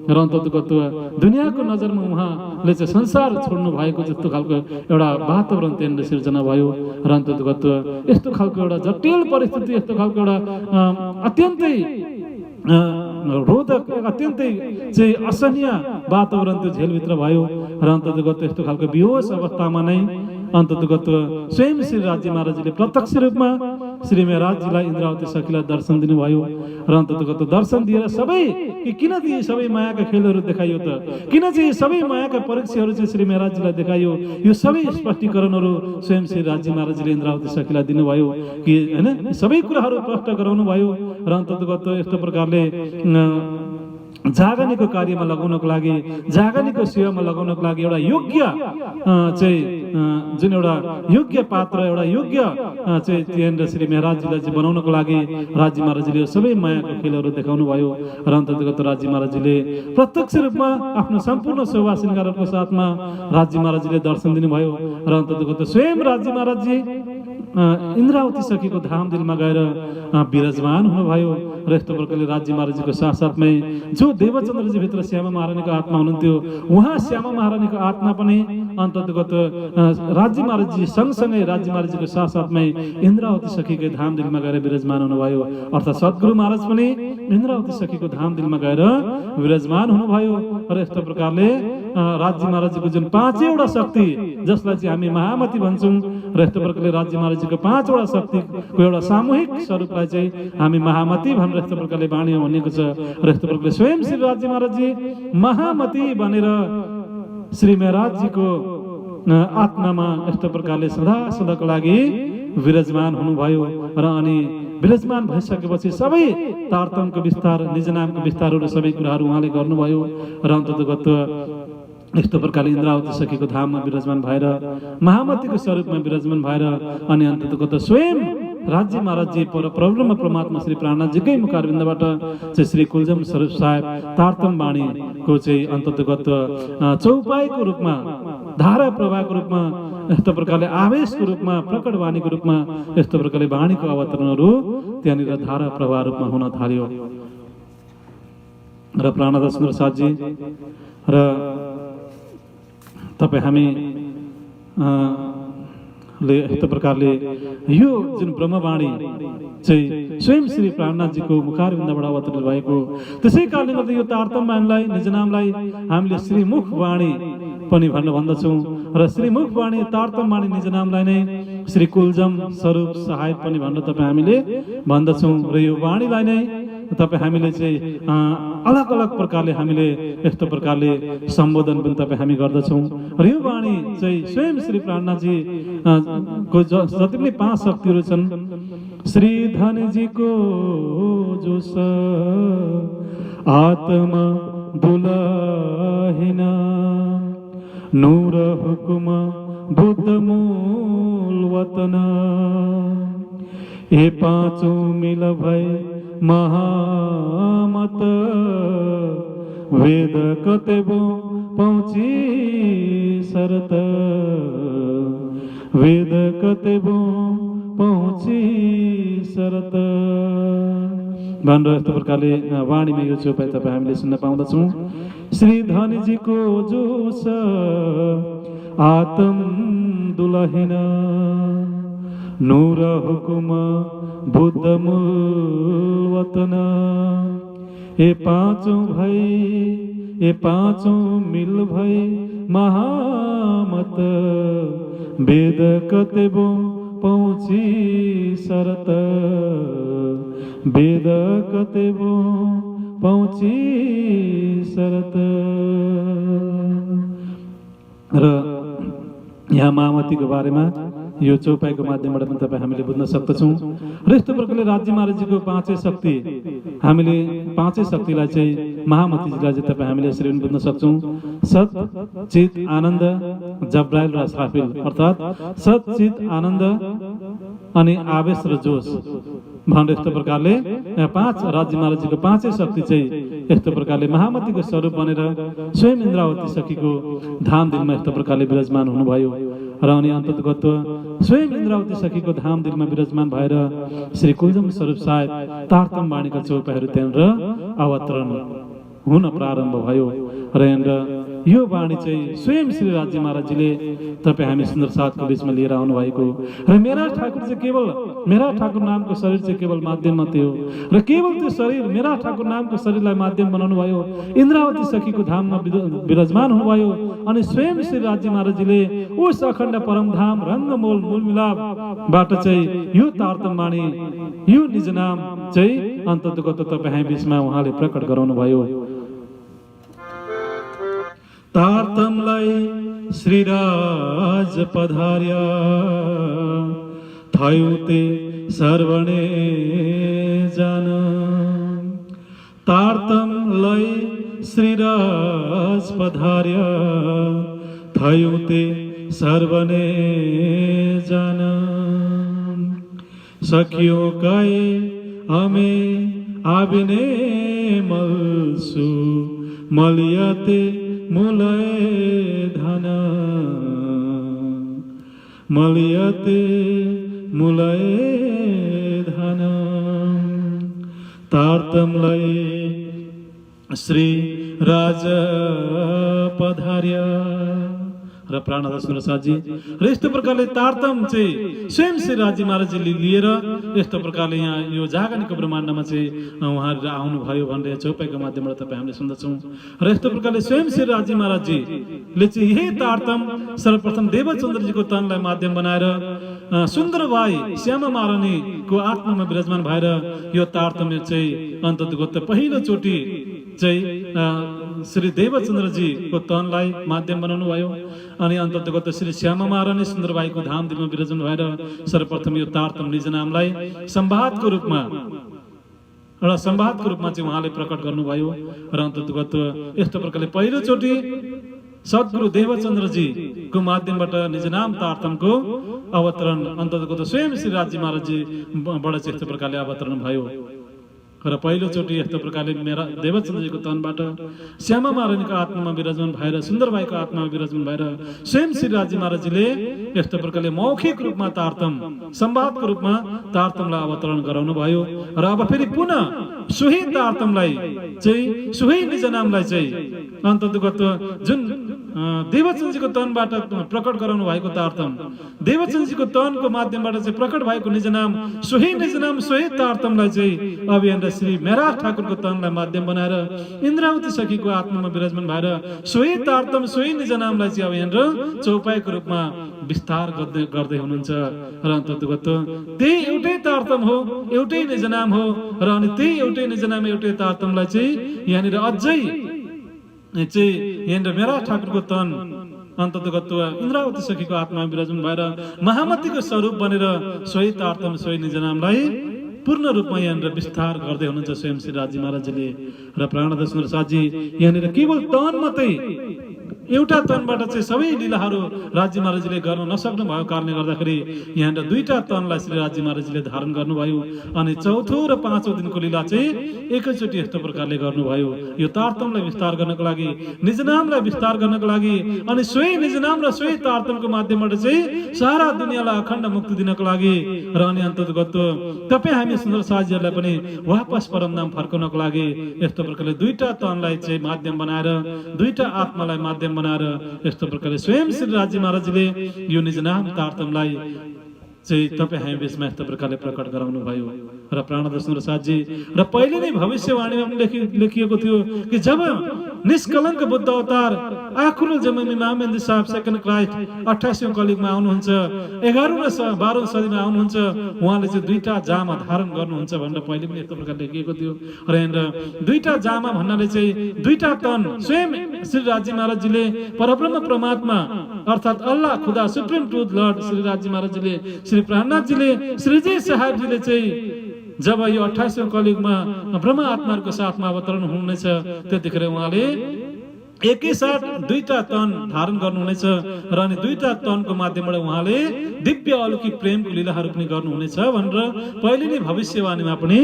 र अन्ततगत दुनियाँको नजरमा उहाँले चाहिँ संसार छोड्नु भएको जस्तो खालको एउटा वातावरण त्यहाँनिर सिर्जना भयो, र अन्ततगत यस्तो खालको एउटा जटिल परिस्थिति, यस्तो खालको एउटा अत्यन्तै रोधक, अत्यन्तै चाहिँ असहनीय वातावरण त्यो झेलभित्र भयो, र अन्ततगत यस्तो खालको बेहोस अवस्थामा नै अन्ततगत स्वयं श्री राजी महाराजले प्रत्यक्ष रूपमा श्री महाराजजीलाई इन्द्रावती सखीलाई दर्शन दिनुभयो, र अन्ततगत दर्शन दिएर किन चाहिँ सबै मायाका खेलहरू देखाइयो त, किन चाहिँ सबै मायाका परीक्षाहरू चाहिँ श्री महाराजजीलाई देखाइयो, यो सबै स्पष्टीकरणहरू स्वयं श्री राजी महाराजले इन्द्रावती सखीलाई दिनुभयो कि होइन, सबै कुराहरू स्पष्ट गराउनु भयो, र अन्ततगत यस्तो प्रकारले जागनीको कार्यमा लगाउनको लागि, जागनीको सेवामा लगाउनको लागि एउटा योग्य चाहिँ जुन एउटा योग्य पात्र, एउटा योग्य चाहिँ त्यहाँनिर श्री मेहराजजीलाई चाहिँ बनाउनको लागि राज्य महाराजजीले सबै मायाको खेलहरू देखाउनु भयो र अन्तर्गत राज्य महाराजजीले प्रत्यक्ष रूपमा आफ्नो सम्पूर्ण सेवा श्रृङ्गारहरूको साथमा राज्य महाराजजीले दर्शन दिनुभयो र अन्तर्गत स्वयं राज्य महाराजजी इन्द्रावती सखीको धाम दिलमा गएर विराजमान हुनुभयो र यस्तो प्रकारले राज्य महाराजजीको साथसाथमै जो देवचन्द्रजी भित्र श्यामा महारानीको आत्मा हुनुहुन्थ्यो उहाँ श्यामा महारानीको आत्मा पनि अन्तर्गत राज्य महाराजजी सँगसँगै राज्य महाराजजीको साथसाथमै इन्द्रावती सखीको धाम दिलमा गएर विराजमान हुनुभयो। अर्थात् सद्गुरु महाराज पनि इन्द्रावती सखीको धाम दिलमा गएर विराजमान हुनुभयो र यस्तो प्रकारले राज्य महाराजजीको जुन पाँचवटा शक्ति जसलाई चाहिँ हामी महामती भन्छौँ र यस्तो प्रकारले राज्य महाराजजीको पाँचवटा शक्तिको एउटा सामूहिक स्वरूपलाई चाहिँ हामी महामती भनेर यस्तो प्रकारले वाणीमा भनिएको छ र यस्तो प्रकारले स्वयं श्री राज्य महाराजजी महामती भनेर श्री मेहराजजीको आत्मामा यस्तो प्रकारले सदा सदाको लागि विराजमान हुनुभयो र अनि विराजमान भइसकेपछि सबै तारतम्यको विस्तार, निज नामको विस्तारहरू सबै कुराहरू उहाँले गर्नुभयो र अन्तर्गत यस्तो प्रकारले इन्द्रावती सखीको धाममा विराजमान भएर महामतीको स्वरूपमा विराजमान भएर अनि अन्तर्गत स्वयं राज्य महाराजजी परब्रह्म परमात्मा श्री प्राणनाथजीकै मुखारविन्दबाट चाहिँ श्री कुलजम स्वरूप साहेब तारतम वाणीको चाहिँ अन्तर्गत चौपाईको रूपमा, धारा प्रवाहको रूपमा, यस्तो प्रकारले आवेशको रूपमा, प्रकट वाणीको रूपमा यस्तो प्रकारले वाणीको अवतरणहरू त्यहाँनिर धारा प्रवाह रूपमा हुन थाल्यो र प्राणनाथ सुन्दर साथजी र तपाईँ हामी यस्तो प्रकारले यो जुन ब्रह्मवाणी चाहिँ स्वयं श्री प्राणनाथजीको मुखारविन्दबाट अवतरण भएको, त्यसै कारणले गर्दा यो तारतम्य वाणीलाई, निज नामलाई हामीले श्रीमुख वाणी पनि भन्दछौँ र श्रीमुख वाणी, तारतम्य वाणी, निज नामलाई नै श्री कुलजम स्वरूप सहायक पनि भनेर तपाईँ हामीले भन्दछौँ र यो वाणीलाई नै तपाईँ हामीले चाहिँ अलग अलग प्रकारले हामीले यस्तो प्रकारले सम्बोधन पनि तपाईँ हामी गर्दछौँ र यो वाणी चाहिँ स्वयं श्री प्राणनाथजी को जति पनि पाँच शक्तिहरू छन्, श्री धनजीको जोस आत्मा दुलहिना नूर हुकुम बुद्ध मूल वतन ए पाँचों मिल भई महामत वेद कतेबो पहुँची शरत वेद कतेबो पहुँची शरत भनेर यस्तो प्रकारले वाणीमा यो चौपाई तपाईँ हामीले सुन्न पाउँदछौँ। श्री धनीजीको जोस आत्म दुलहिन नूर हुकुम बुद्ध मूल वतन ए पाँचों मिल भई महामत वेद कतेबो पहुँची शरत वेद कतेबो पहुँची शरत र यहाँ महामतीको बारेमा यो चौपाईको माध्यमबाट पनि तपाईँ हामीले बुझ्न सक्दछौँ र यस्तो प्रकारले राज्य महाराजजीको पाँचै शक्ति, हामीले पाँचै शक्तिलाई चाहिँ महामतीजीलाई चाहिँ तपाईँ हामीले यसरी पनि बुझ्न सक्छौँ। सत, चित, आनन्द, जब्राइल र अस्राफिल, अर्थात् सत, चित, आनन्द अनि आवेश र जोश भनेर यस्तो प्रकारले पाँच राज्य महाराजजीको पाँचै शक्ति चाहिँ यस्तो प्रकारले महामतीको स्वरूप बनेर स्वयं इन्द्रावती सखीको धाम दिनमा यस्तो प्रकारले विराजमान हुनुभयो र अनि अन्तर्गत स्वयं इन्द्रावती सखीको धाम दिनमा विराजमान भएर श्री कुलजम स्वरूप साहेब तारतम वाणीका चौपाईहरू त्यहाँनिर अवतरण हुन प्रारम्भ भयो र यहाँनिर यो वाणी चाहिँ स्वयं श्री राज्य महाराजजीले तपाईँ हामी सुन्दर साथको बिचमा लिएर आउनु भएको र मेरा ठाकुर चाहिँ केवल मेरा ठाकुर नामको शरीर चाहिँ केवल माध्यम मात्रै हो र केवल त्यो शरीर मेरा ठाकुर नामको शरीरलाई माध्यम बनाउनु भयो, इन्द्रावती सखीको धाममा विराजमान हुनुभयो अनि स्वयं श्री राज्य महाराजजीले उस अखण्ड परमधाम रङ्गमूल मूलमिलापबाट चाहिँ यो तारतम वाणी, यो निज नाम चाहिँ अन्तर्गत तपाईँ हामी बिचमा उहाँले प्रकट गराउनु भयो। तारतमलाई श्रीराज पधार्या थयो ते सर्वणे जान तारतमलाई श्रीराज पधार्य थयौँ ते सर्वने जान सकियो काए हमे आबिने मल्सु मलियाते मुलय धन मलियाते मुलय धन तारतमलय श्री राज पधार्य र प्राणदास सुरसाजी र यस्तो प्रकारले तारतम चाहिँ स्वयं श्री राजी महाराजजीले लिएर यस्तो प्रकारले यहाँ यो जागनिको ब्रह्माण्डमा चाहिँ उहाँहरू आउनुभयो भनेर चौपाईको माध्यमबाट तपाईँ हामीले सुन्दछौँ र यस्तो प्रकारले स्वयं श्री राजी महाराजजीले चाहिँ यही तारतम सर्वप्रथम देवचन्द्रजीको तनलाई माध्यम बनाएर सुन्दर भाइ श्यामा महारानीको आत्मामा विराजमान भएर यो तारतम्य चाहिँ अन्ततगत पहिलोचोटि चाहिँ श्री देवचन्द्रजीको तनलाई माध्यम बनाउनु भयो अनि अन्ततगत श्री श्यामा महारानी सुन्दरबाईको धामधुममा विराजमान भएर सर्वप्रथम यो तारतम निज नामलाई संवादको रूपमा एउटा संवादको रूपमा चाहिँ उहाँले प्रकट गर्नुभयो र अन्ततगत यस्तो प्रकारले पहिलोचोटि सद्गुरु देवचन्द्रजीको माध्यमबाट निज नाम तारतमको अवतरण अन्ततगत स्वयं श्री राजी महाराजजीबाट चाहिँ यस्तो प्रकारले अवतरण भयो र पहिलोचोटि यस्तो प्रकारले मेरा देवचन्द्रजीको तनबाट श्यामा महारानीको आत्मामा विराजमान भएर सुन्दरबाईको आत्मामा विराजमान भएर स्वयं श्री राजी महाराजजीले यस्तो प्रकारले मौखिक रूपमा तारतम संवादको रूपमा तारतमलाई अवतरण गराउनु भयो र अब फेरि पुनः सोही तारतमलाई चाहिँ सोही निज नामलाई चाहिँ अन्ततगत जुन देवचन्द्रजीको तनबाट प्रकट गराउनु भएको तारतम देवचन्द्रजीको तनको माध्यमबाट चाहिँ प्रकट भएको निज नाम सोही तारतमलाई चाहिँ अब यहाँ श्री मेरा ठाकुरको तनलाई माध्यम बनाएर इन्द्रावती सखीको आत्मामा विराजमान भएर सोही तारतम सोही निज नामलाई चाहिँ अब यहाँ चौपाईको रूपमा विस्तार गर्दै हुनुहुन्छ र अन्ततगत त्यही एउटै तारतम हो एउटै निज नाम हो र अनि त्यही एउटै निज नाम एउटै तारतमलाई चाहिँ यहाँनिर अझै चाहिँ यहाँनिर मेरा ठाकुरको तन अन्ततगत इन्द्रावती सखीको आत्मा विराजमान भएर महामतीको स्वरूप बनेर सोही तारतम सोही निज नामलाई पूर्ण रूपमा यहाँनिर विस्तार गर्दै हुनुहुन्छ स्वयं श्री राजी महाराजजीले र प्राणदास सुरसाजी यहाँनिर केवल तन मात्रै एउटा तनबाट चाहिँ सबै लीलाहरू राजी महाराजजीले गर्न नसक्नु भएको कारणले गर्दाखेरि यहाँनिर दुईटा तनलाई श्री राजी महाराजजीले धारण गर्नुभयो अनि चौथो र पाँचौं दिनको लीला चाहिँ एकैचोटि यस्तो प्रकारले गर्नुभयो यो तारतमलाई विस्तार गर्नको लागि निज नामलाई विस्तार गर्नको लागि अनि सोही निज नाम र सोही तारतमको माध्यमबाट चाहिँ सारा दुनियाँलाई अखण्ड मुक्ति दिनको लागि र अनि अन्ततगत तपाईँ हामी सुन्दर साथीहरूलाई पनि वापस परम नाम फर्काउनको लागि यस्तो प्रकारले दुईटा तनलाई चाहिँ माध्यम बनाएर दुईटा आत्मालाई माध्यम बनाएर यस्तो प्रकारले स्वयं श्री राजी महाराजजीले यो निज नाम तारतमलाई चाहिँ तपाईँ हामी बिचमा यस्तो प्रकारले प्रकट गराउनु भयो र प्राणदास सुरसाजी र पहिले नै भविष्यवाणीमा पनि लेखिएको थियो कि जब निष्कलङ्क बुद्ध अवतार आखुरल जमिनी महामेन्द्र साहब सेकेन्ड क्राइस्ट 28औं कलियुगमा आउनुहुन्छ 11औं र 12औं सदीमा आउनुहुन्छ उहाँले चाहिँ दुईटा जामा धारण गर्नुहुन्छ भनेर पहिले पनि यस्तो प्रकारले लेखिएको थियो र यहाँ दुईटा जामा भन्नाले चाहिँ दुईटा तन स्वयं श्री राजी महाराजजीले परब्रह्म परमात्मा अर्थात अल्लाह खुदा सुप्रिम ट्रुथ लर्ड श्री राजी महाराजजीले श्री प्राणनाथजीले श्रीजी साहेबजीले चाहिँ जब यो 28औं कलियुगमा ब्रह्म आत्माहरूको साथमा अवतरण हुनुहुनेछ त्यतिखेर उहाँले एकैसाथ दुईटा तन धारण गर्नुहुनेछ र अनि दुईटा तनको माध्यमबाट उहाँले दिव्य अलौकिक प्रेमको लीलाहरू पनि गर्नुहुनेछ भनेर पहिले नै भविष्यवाणीमा पनि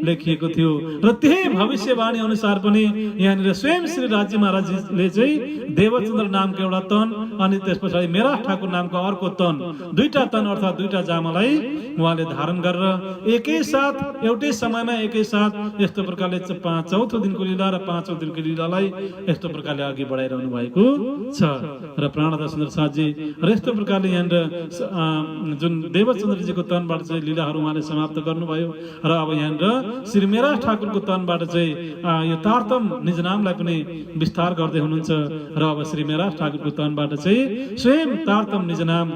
लेखिएको थियो र त्यही भविष्यवाणी अनुसार पनि यहाँनिर स्वयं श्री राजी महाराजले चाहिँ देवचन्द्र नामको एउटा तन अनि त्यस पछाडि मेरा ठाकुर नामको अर्को तन दुईटा तन अर्थात् दुईटा जामालाई उहाँले धारण गरेर एकैसाथ एउटै समयमा एकैसाथ यस्तो प्रकारले चौथो दिनको लीला र पाँचौं दिनको लीलालाई यस्तो प्रकारले अघि बढाइरहनु भएको छ र प्राणदास सुन्दर साथजी र यस्तो प्रकारले यहाँनिर जुन देवचन्द्रजीको तनबाट चाहिँ लीलाहरू उहाँले समाप्त गर्नुभयो र अब यहाँनिर श्री मेरा ठाकुरको तनबाट चाहिँ यो तारतम निज नामलाई पनि विस्तार गर्दै हुनुहुन्छ र अब श्री मेरा ठाकुरको तनबाट चाहिँ स्वयं तारतम निज नाम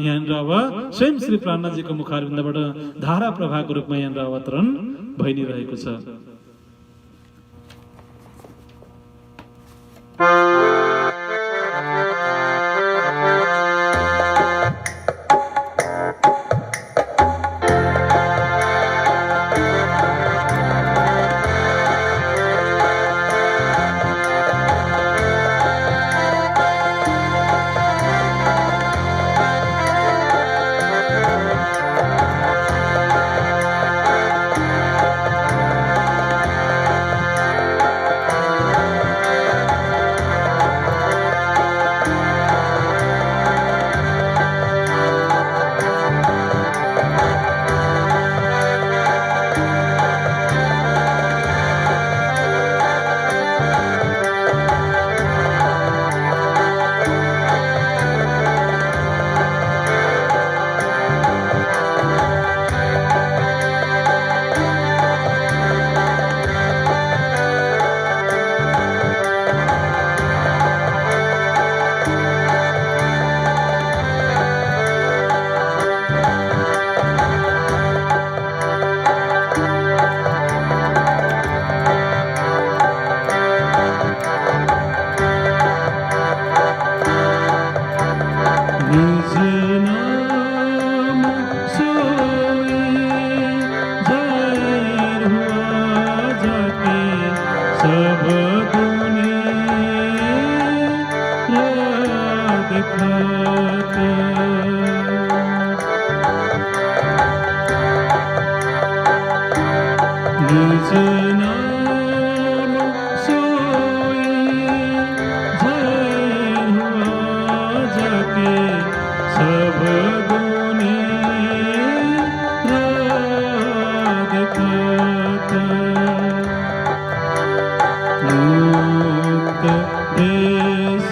यहाँनिर अब स्वयं श्री प्राणनाथजीको मुखारविन्दबाट धारा प्रवाहको रूपमा यहाँनिर अवतरण भइ नै रहेको छ। सब दुनिया दिखाता निज नाम सोई जय हुआ जाके सब दुनिया दिखाता मुक्त देश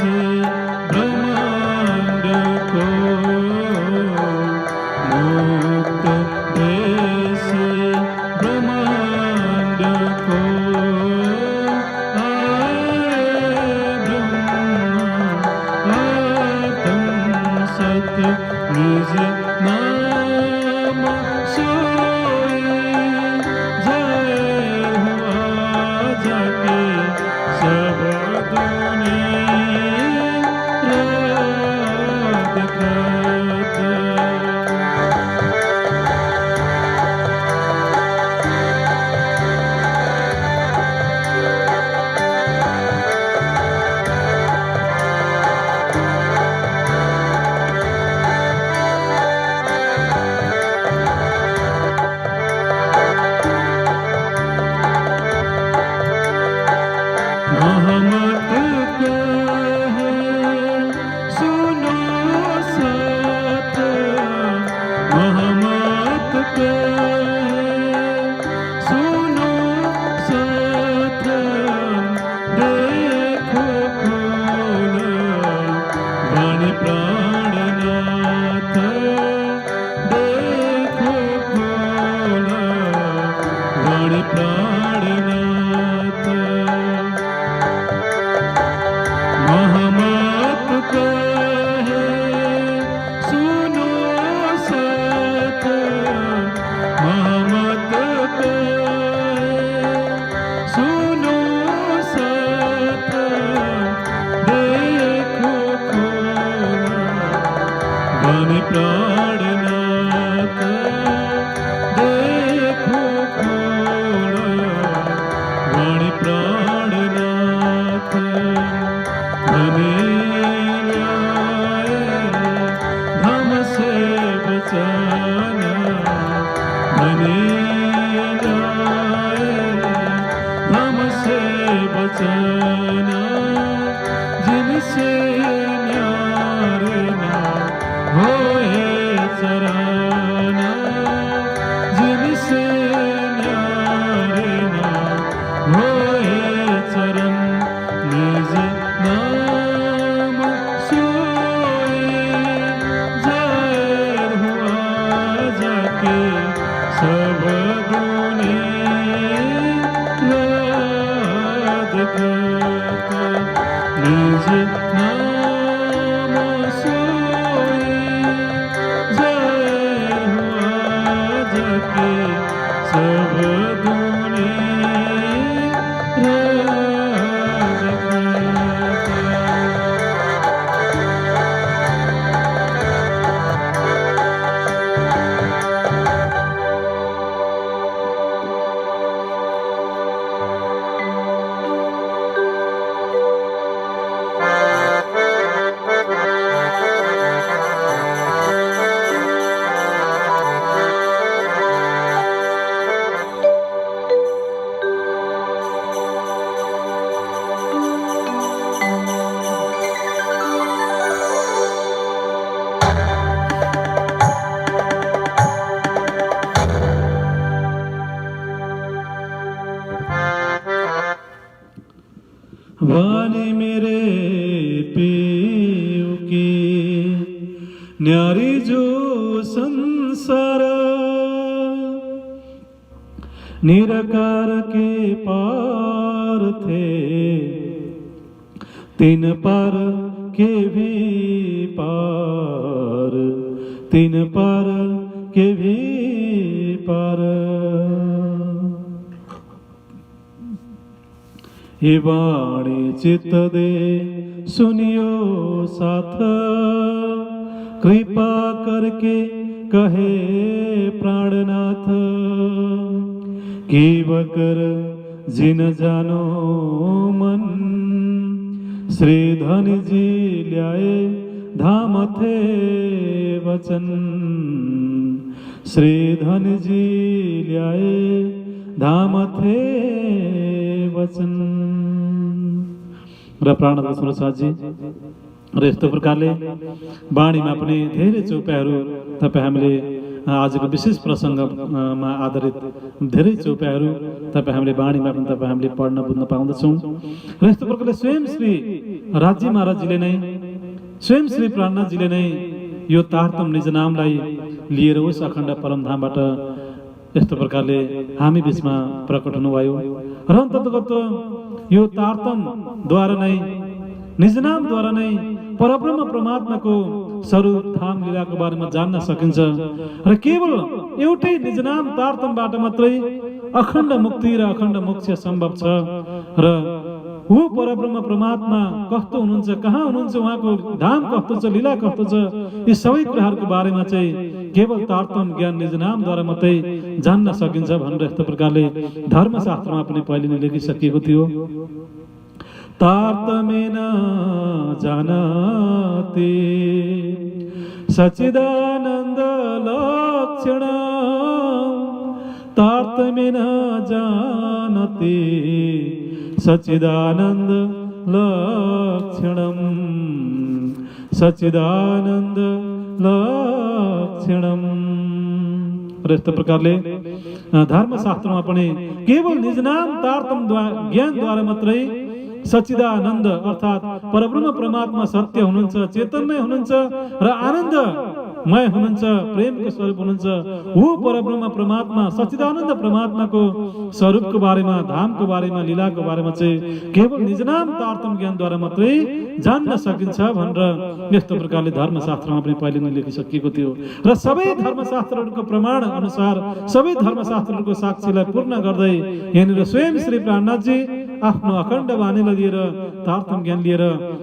ब्रह्मांड को मुक्त देश ब्रह्मांड को सत निज नाम सोई जय हुआ जाके सब दुनिया दिखाता मोहम्मद का है सुनो साथ मोहम्मद का है सुनो साथ देखो खोला वाणी प्राणनाथ देखो खोला वाणी प्राणनाथ मोहम्मद का है सुनो साथ मोहम्मद का है सुनो साथ देखो खोला वाणी प्राणनाथ देखो खोला वाणी प्राणनाथ धम से बचाना बने धम से बचाना जिनसे न्यारे ना होए चराना जिनसे न्यारे ना होए चरण निज नाम सोई जय हुआ जाके सब दुनिया दिखाता निज नाम सोई जय हुआ जाके सब दुनिया वाणी मेरे पीऊ की न्यारी जो संसार निराकार के पार थे तीन पार के भी पार तीन पार के भी पार हे वाणी चित्त दे सुनियो साथ कृपा करके कहे प्राणनाथ की वकर जिन जानो मन। श्री धनी जी ल्याए धाम थे वचन। श्री धनी जी ल्याए धाम थे वचन। र प्राणनाथ सुरसाजी र यस्तो प्रकारले वाणीमा पनि धेरै चौपाइहरू तपाईँ हामीले आजको विशेष प्रसङ्गमा आधारित धेरै चौपाइहरू तपाईँ हामीले वाणीमा पनि तपाईँ हामीले पढ्न बुझ्न पाउँदछौँ। र यस्तो प्रकारले स्वयं श्री राज्य महाराजजीले नै स्वयं श्री प्राणनाथजीले नै यो तारतम निज नामलाई लिएर उस अखण्ड परमधामबाट यस्तो प्रकारले हामी बिचमा प्रकट हुनुभयो। र अन्ततगत यो तारतमद्वारा नै निज नामद्वारा नै परब्रह्म परमात्माको स्वरूप धाम लीलाको बारेमा जान्न सकिन्छ। र केवल एउटै निज नाम तारतमबाट मात्रै अखण्ड मुक्ति र अखण्ड मोक्ष सम्भव छ। र वो परब्रह्म परमात्मा कस्तो हुनुहुन्छ, कहाँ हुनुहुन्छ, उहाँको धाम कस्तो छ, लीला कस्तो छ, यी सबै कुराहरूको बारेमा चाहिँ केवल तारतम ज्ञान निज नामद्वारा मात्रै जान्न सकिन्छ भनेर यस्तो प्रकारले धर्मशास्त्रमा पनि पहिले नै लेखिसकिएको थियो। तारतमेन जानते सच्चिदानन्द लक्षण। तारतमेन जानते सच्चिदानन्द लक्षणम। सच्चिदानन्द लक्षणम। र यस्तो प्रकारले धर्मशास्त्रमा पनि केवल निज नाम तारतम ज्ञानद्वारा मात्रै सच्चिदानन्द अर्थात् परब्रह्म परमात्मा सत्य हुनुहुन्छ, चेतनमय हुनुहुन्छ र आनन्दमय हुनुहुन्छ, प्रेमको स्वरूप हुनुहुन्छ। वो परब्रह्म परमात्मा सच्चिदानन्द परमात्माको स्वरूपको बारेमा, धामको बारेमा, लीलाको बारेमा चाहिँ केवल निज नाम तारतम ज्ञानद्वारा मात्रै जान्न सकिन्छ भनेर यस्तो प्रकारले धर्मशास्त्रमा पनि पहिले नै लेखिसकिएको थियो। र सबै धर्मशास्त्रहरूको प्रमाण अनुसार सबै धर्मशास्त्रहरूको साक्षीलाई पूर्ण गर्दै यहाँनिर स्वयं श्री प्राणनाथजी आफ्नो अखण्ड वाणीलाई लिएर तारतम ज्ञान लिएर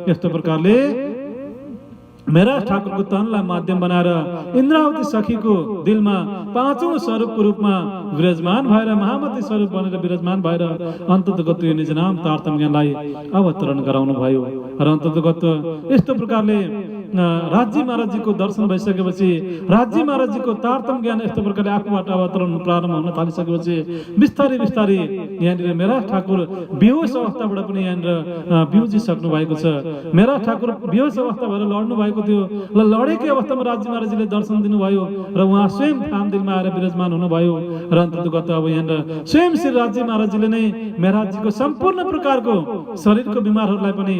यस्तो प्रकारले मेरा ठाकुरको तनलाई माध्यम बनाएर इन्द्रावती सखीको दिलमा पाँचौं स्वरूपको रूपमा विराजमान भएर महामती स्वरूप बनेर विराजमान भएर अन्ततगत यो निज नाम तारतम ज्ञानलाई अवतरण गराउनु भयो। र अन्ततगत यस्तो प्रकारले राज्य महाराजजीको दर्शन भइसकेपछि राज्य महाराजजीको तारतम ज्ञान यस्तो प्रकारले आफूबाट अवतरण प्रारम्भ हुन थालिसकेपछि बिस्तारै बिस्तारै यहाँनिर मेरा ठाकुर बेहोस अवस्थाबाट पनि यहाँनिर बिउजिसक्नु भएको छ। मेरा ठाकुर बेहोस अवस्था भएर लड्नु भएको थियो। ल लडेकै अवस्थामा राज्य महाराजजीले दर्शन दिनुभयो र उहाँ स्वयं धामदिलमा आएर विराजमान हुनुभयो। र अन्ततगत अब यहाँनिर स्वयं श्री राज्य महाराजजीले नै मेराजीको सम्पूर्ण प्रकारको शरीरको बिमारहरूलाई पनि,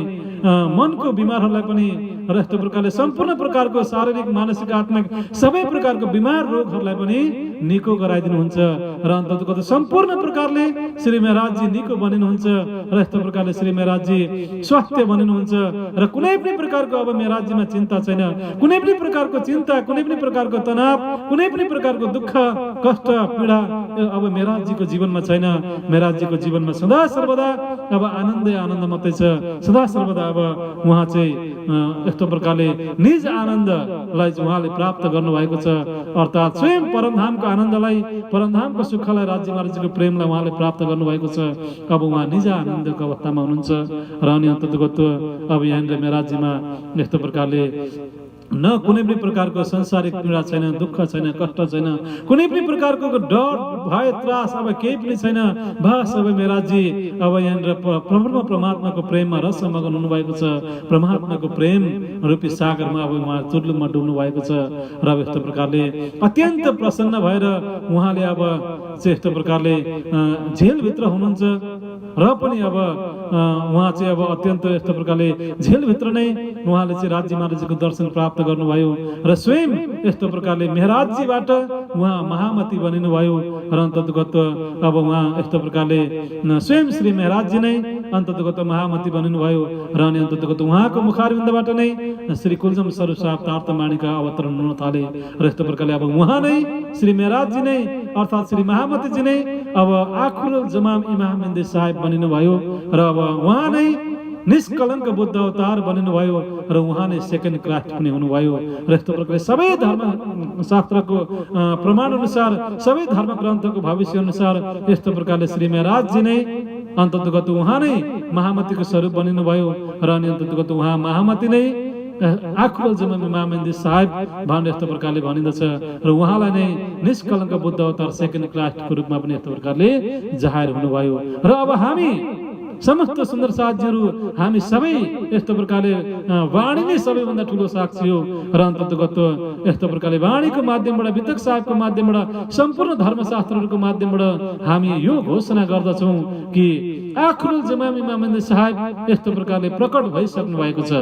मनको बिमारहरूलाई पनि र यस्तो प्रकारले सम्पूर्ण प्रकारको शारीरिक, मानसिक, आत्मिक सबै प्रकारको बिमार रोगहरूलाई पनि निको गराइदिनुहुन्छ। र अन्ततगत सम्पूर्ण प्रकारले श्री मेहराजजी निको बनिनुहुन्छ। र यस्तो प्रकारले श्री मेहराजजी स्वास्थ्य बनिनुहुन्छ। र कुनै पनि प्रकारको अब मेहराजजीमा चिन्ता छैन, कुनै पनि प्रकारको चिन्ता, कुनै पनि प्रकारको तनाव, कुनै पनि प्रकारको दुःख, कष्ट, पीडा अब मेहराजजीको जीवनमा छैन। मेहराजजीको जीवनमा सदा सर्वदा अब आनन्दै आनन्द मात्रै छ। सदा सर्वदा अब उहाँ चाहिँ यस्तो प्रकारले निज आनन्दलाई उहाँले प्राप्त गर्नुभएको छ। अर्थात् स्वयं परमधामको आनन्दलाई, परमधामको सुखलाई, राज्य महाराजजीको प्रेमलाई उहाँले प्राप्त गर्नुभएको छ। अब उहाँ निज आनन्दको अवस्थामा हुनुहुन्छ। र अनि अन्ततगत अब यहाँनिर मेहराजजीमा यस्तो प्रकारले न कुनै पनि प्रकारको संसारिक पीडा छैन, दुःख छैन, कष्ट छैन, कुनै पनि प्रकारको डर, भय, त्रास अब केही पनि छैन। बस अब मेहराजजी अब यहाँनिर परब्रह्म परमात्माको प्रेममा रसमग्न हुनुभएको छ। परमात्माको प्रेम रूपी सागरमा अब उहाँ चुर्लुममा डुब्नु भएको छ। र यस्तो प्रकारले अत्यन्त प्रसन्न भएर उहाँले अब चाहिँ यस्तो प्रकारले झेलभित्र हुनुहुन्छ। र पनि अब उहाँ चाहिँ अब अत्यन्त यस्तो प्रकारले झेलभित्र नै उहाँले चाहिँ राज्य महाराजजीको दर्शन प्राप्त गर्नुभयो। र स्वयं यस्तो प्रकारले मेहराजजीबाट उहाँ महामती बनिनुभयो। र अन्ततगत अब उहाँ यस्तो प्रकारले स्वयं श्री मेहराजजी नै अन्ततगत महामती बनिनुभयो। र अनि अन्ततगत उहाँको मुखारविन्दबाट नै श्री कुलजम स्वरूप साहब तारतमवाणीका अवतरण हुन थाले। र यस्तो प्रकारले अब उहाँ नै श्री मेहराजजी नै अर्थात् श्री महामतीजी नै अब आखुरुल जमाम इमाम इन्दी साहेब बनिनुभयो। र अब उहाँ नै निष्कलङ्क बुद्ध अवतार बनिनुभयो। र उहाँ नै सेकेन्ड क्राफ्ट पनि हुनुभयो। र यस्तो प्रकारले सबै धर्मशास्त्रको प्रमाण अनुसार, सबै धर्म ग्रन्थको भविष्य अनुसार यस्तो प्रकारले श्री मेहराजजी नै अन्ततगत उहाँ नै महामतीको स्वरूप बनिनुभयो र अनि अन्ततगत उहाँ महामती नै आखुरल जमामी महामन्दिर साहेब भनेर यस्तो प्रकारले भनिँदछ र उहाँलाई नै निष्कलङ्क बुद्ध अवतार सेकेन्ड क्लासको रूपमा पनि यस्तो प्रकारले जाहेर हुनुभयो। र अब हामी समस्त सुन्दर साथीहरू हामी सबै यस्तो प्रकारले वाणी नै सबैभन्दा ठुलो साक्षी हो र अन्ततगत यस्तो प्रकारले वाणीको माध्यमबाट वितक साहेबको माध्यमबाट सम्पूर्ण धर्मशास्त्रहरूको माध्यमबाट हामी यो घोषणा गर्दछौँ कि आखुरल जमामी महामन्दिर साहेब यस्तो प्रकारले प्रकट भइसक्नु भएको छ।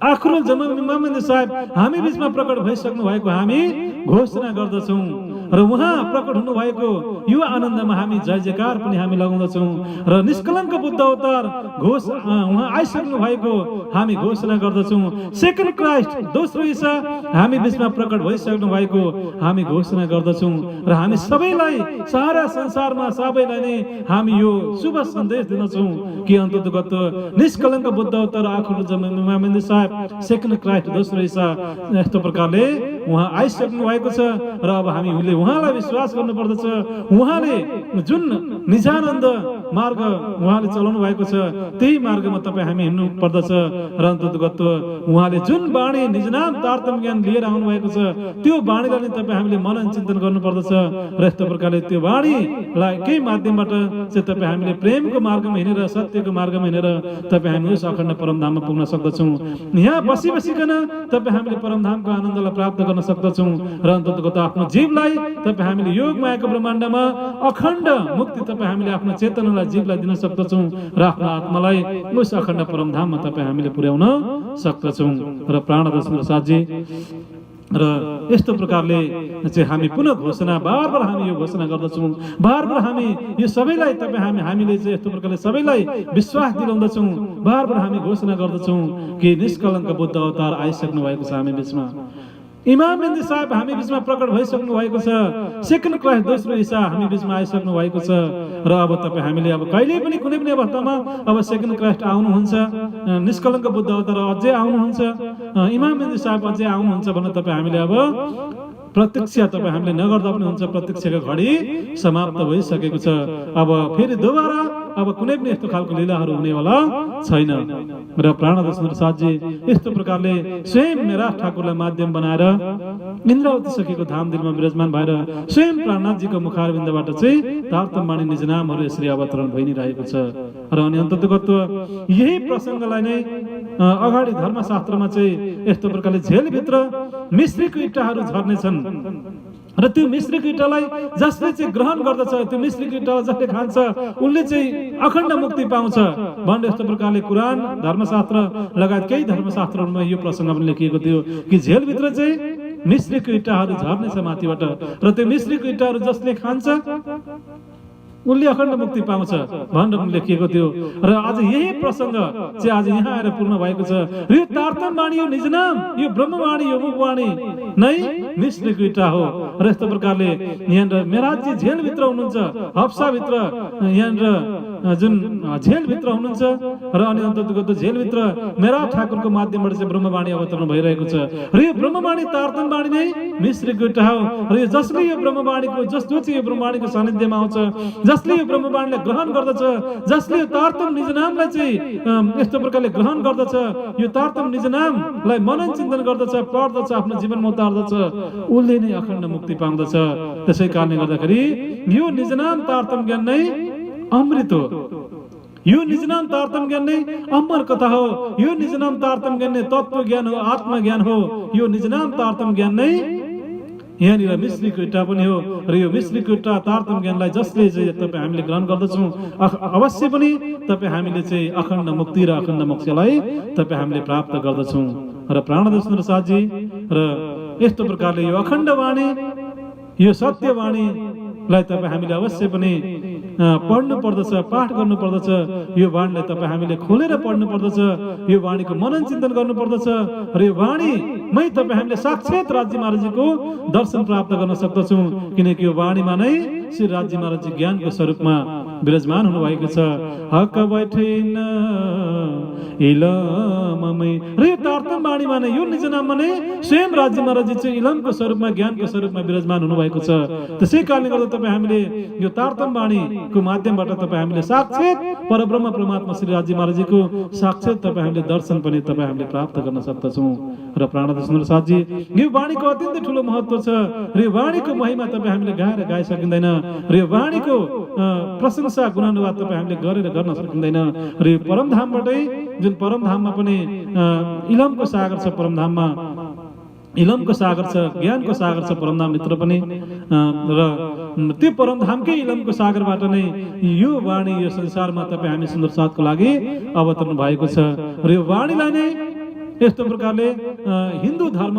आखुरल जमामी महामन्दिर साहेब हामी बीचमा प्रकट भइसक्नु भएको हामी घोषणा गर्दछौँ र उहाँ प्रकट हुनु भएको यो आनन्दमा हामी जय जयकार पनि हामी लगाउँदछौँ र निष्कलङ्क बुद्ध अवतार उहाँ आइसक्नु भएको हामी घोषणा गर्दछौँ। सेकेन्ड क्राइस्ट दोस्रो ईसा हामी बीचमा प्रकट भइसक्नु भएको हामी घोषणा गर्दछौँ र हामी सबैलाई सारा संसारमा सबैलाई नै हामी यो शुभ सन्देश दिनेछौँ कि अन्ततगत निष्कलङ्क बुद्ध अवतार आखुरल जमामी महामन्दिर साहेब सेकेन्ड क्राइस्ट दोस्रो ईसा यस्तो प्रकारले उहाँ आइसक्नु भएको छ र अब हामीले उहाँलाई विश्वास गर्नुपर्दछ। उहाँले जुन निजानन्द मार्ग उहाँले चलाउनु भएको छ त्यही मार्गमा तपाईँ हामी हिँड्नु पर्दछ र अन्ततगत उहाँले जुन वाणी निजनाम तारतम्य ज्ञान लिएर आउनु भएको छ त्यो वाणीलाई नै तपाईँ हामीले मनन चिन्तन गर्नुपर्दछ र यस्तो प्रकारले त्यो वाणीलाई केही माध्यमबाट चाहिँ तपाईँ हामीले प्रेमको मार्गमा हिँडेर सत्यको मार्गमा हिँडेर तपाईँ हामी उस अखण्ड परमधाममा पुग्न सक्दछौँ। यहाँ बसिकन तपाईँ हामीले परमधामको आनन्दलाई प्राप्त गर्न सक्दछौँ र अन्ततगत आफ्नो जीवलाई तपाईँ हामीले योग मायाको ब्रह्माण्डमा अखण्ड मुक्ति तपाईँ हामीले आफ्नो चेतनालाई जीवलाई दिन सक्दछौँ र आफ्नो आत्मालाई उस अखण्ड परमधाममा तपाईँ हामीले पुर्याउन सक्दछौँ। र प्राणदर्शन साथी र यस्तो प्रकारले चाहिँ हामी पुनः घोषणा बार बार हामी यो घोषणा गर्दछौँ, बार बार हामी यो सबैलाई तपाईँ हामीले चाहिँ यस्तो प्रकारले सबैलाई विश्वास दिलाउँदछौँ, बार बार हामी घोषणा गर्दछौँ कि निष्कलङ्क बुद्ध अवतार आइसक्नु भएको छ हामी बीचमा। इमाम मेहदी साहेब हामी बीचमा प्रकट भइसक्नु भएको छ। सेकेन्ड क्लास दोस्रो ईसा हामी बीचमा आइसक्नु भएको छ र अब तपाईँ हामीले अब कहिले पनि कुनै पनि अवस्थामा अब सेकेन्ड क्लास आउनुहुन्छ, निष्कलङ्क बुद्ध अवतार अझै आउनुहुन्छ, इमाम मेहदी साहेब अझै आउनुहुन्छ भनेर तपाईँ हामीले अब प्रत्यक्ष तपाईँ हामीले नगर्दा पनि हुन्छ, प्रत्यक्षको घडी समाप्त भइसकेको छ। अब फेरि दोबारा अब कुनै पनि यस्तो खालको लीलाहरू हुनेवाला छैन। र प्राणदर्शन साथी यस्तो प्रकारले स्वयं मेरा ठाकुरलाई माध्यम बनाएर इन्द्रावती सखीको धामदिलमा विराजमान भएर स्वयं प्राणनाथजीको मुखारविन्दबाट चाहिँ तारतम्यवाणी निज नामहरू यसरी अवतरण भइ नै रहेको छ। र अनि अन्ततगत यही प्रसङ्गलाई नै अगाडि धर्मशास्त्रमा चाहिँ यस्तो प्रकारले झेलभित्र मिश्रीको इँटाहरू झर्नेछन् र त्यो मिश्रीको इँटालाई जसले चाहिँ ग्रहण गर्दछ, त्यो मिश्रीको इँटालाई जसले खान्छ उनले चाहिँ अखण्ड मुक्ति पाउँछ भनेर यस्तो प्रकारले कुरान धर्मशास्त्र लगायत केही धर्मशास्त्रहरूमा यो प्रसङ्ग पनि लेखिएको थियो कि झेलभित्र चाहिँ मिश्रीको इँटाहरू झर्नेछ माथिबाट र त्यो मिश्रीको इँटाहरू जसले खान्छ उनले अखण्ड मुक्ति पाउँछ भनेर पनि लेखिएको थियो। र आज यही प्रसङ्ग चाहिँ आज यहाँ आएर पूर्ण भएको छ। यो तारतम्यवाणी, यो निजनाम, यो ब्रह्मवाणी, यो मुखवाणी नै मिश्रीको इँटा हो। र यस्तो प्रकारले यहाँनिर मेराजी झेलभित्र हुनुहुन्छ, हप्साभित्र यहाँनिर जुन झेलभित्र हुनुहुन्छ र अनि अन्ततगत झेलभित्र मेरा ठाकुरको माध्यमबाट चाहिँ ब्रह्मवाणी अवतरण भइरहेको छ। र यो ब्रह्मवाणी तारतम्यवाणी नै मिश्रीको इँटा हो। र यो जसले यो ब्रह्मवाणीको जो चाहिँ यो ब्रह्मवाणीको सानिध्यमा आउँछ, जसले यो ब्रह्मवाणीलाई ग्रहण गर्दछ, जसले यो तारतम निज नामलाई चाहिँ यस्तो प्रकारले ग्रहण गर्दछ, यो तारतम निज नामलाई मनन चिन्तन गर्दछ, पढ्दछ, आफ्नो जीवनमा उतार्दछ, उसले नै अखण्ड मुक्ति पाउँदछ। त्यसै कारणले गर्दाखेरि यो निज नाम तारतम ज्ञान नै अमृत हो। यो निजनाम तारतम्य ज्ञान नै अमर कथा हो। यो निजनाम तारतम्य ज्ञान नै तत्व ज्ञान हो, आत्मा ज्ञान हो। यो निजनाम तारतम्य ज्ञान नै यहाँनिर मिश्रीको इँटा पनि हो। र यो मिश्रीको इँटा तारतम्य ज्ञानलाई जसले चाहिँ तपाईँ हामीले ग्रहण गर्दछौँ अवश्य पनि तपाईँ हामीले चाहिँ अखण्ड मुक्ति र अखण्ड मोक्षलाई तपाईँ हामीले प्राप्त गर्दछौँ। र प्राणदर्शन साथी र यस्तो प्रकारले यो अखण्ड वाणी, यो सत्यवाणीलाई तपाईँ हामीले अवश्य पनि पढ्नु पर्दछ, पाठ गर्नु पर्दछ। यो वाणीलाई तपाईँ हामीले खोलेर पढ्नु पर्दछ, यो वाणीको मनन चिन्तन गर्नु पर्दछ। र यो वाणीमै तपाईँ हामीले साक्षात राज्य महाराजजीको दर्शन प्राप्त गर्न सक्दछौँ, किनकि यो वाणीमा नै श्री राज्य महाराजजी ज्ञानको स्वरूपमा विराजमान हुनुभएको छ। हक बैठेन इलममै र यो तारतम बाणीमा नै यो निज नाममा नै स्वयं राज्य महाराज चाहिँ इलमको स्वरूपमा ज्ञानको स्वरूपमा विराजमान हुनुभएको छ। त्यसै कारणले गर्दा तपाईँ हामीले यो तारतम बाणीको माध्यमबाट तपाईँ हामीले साक्षात परब्रह्म परमात्मा श्री राज्य महाराजको साक्षात तपाईँ हामीले दर्शन पनि तपाईँ हामीले प्राप्त गर्न सक्दछौँ। र प्राणनाथ सुन्दर साथजी यो वाणीको अत्यन्तै ठुलो महत्त्व छ र यो वाणीको महिमा तपाईँ हामीले गाएर गाइ सकिँदैन र यो वाणीको प्रशंसा गुणानुवाद तपाईँ हामीले गरेर गर्न सकिँदैन र यो परमधामबाटै जुन परमधाममा पनि इलमको सागर छ, परमधाममा इलमको सागर छ, ज्ञानको सागर छ परमधाम भित्र पनि र त्यो परमधामकै इलमको सागरबाट नै यो वाणी यो संसारमा तपाईँ हामी सुन्दर साथको लागि अवतरण भएको छ र यो वाणीलाई नै यस्तो प्रकारले हिन्दू धर्म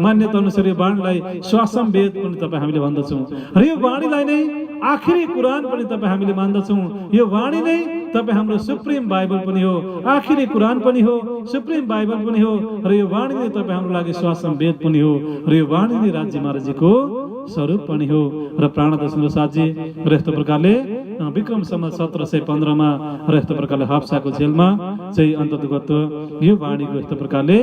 मान्यता अनुसार यो वाणीलाई श्वासम वेद पनि तपाईँ हामीले भन्दछौँ र यो वाणीलाई नै आखिरी कुरान पनि तपाईँ हामीले मान्दछौँ। यो वाणी नै तपाईँ हाम्रो सुप्रिम बाइबल पनि हो, आखिरी कुरान पनि हो, सुप्रिम बाइबल पनि हो र यो वाणी नै तपाईँ हाम्रो लागि श्वासम वेद पनि हो र यो वाणी नै राज्य महाराजको स्वरूप पनि हो। र प्राणनाथ सुन्दर साथजी र यस्तो प्रकारले विक्रम सम्वत 1715 र यस्तो प्रकारले हाप्साको जेलमा चाहिँ अन्तर्गत यो वाणीको यस्तो प्रकारले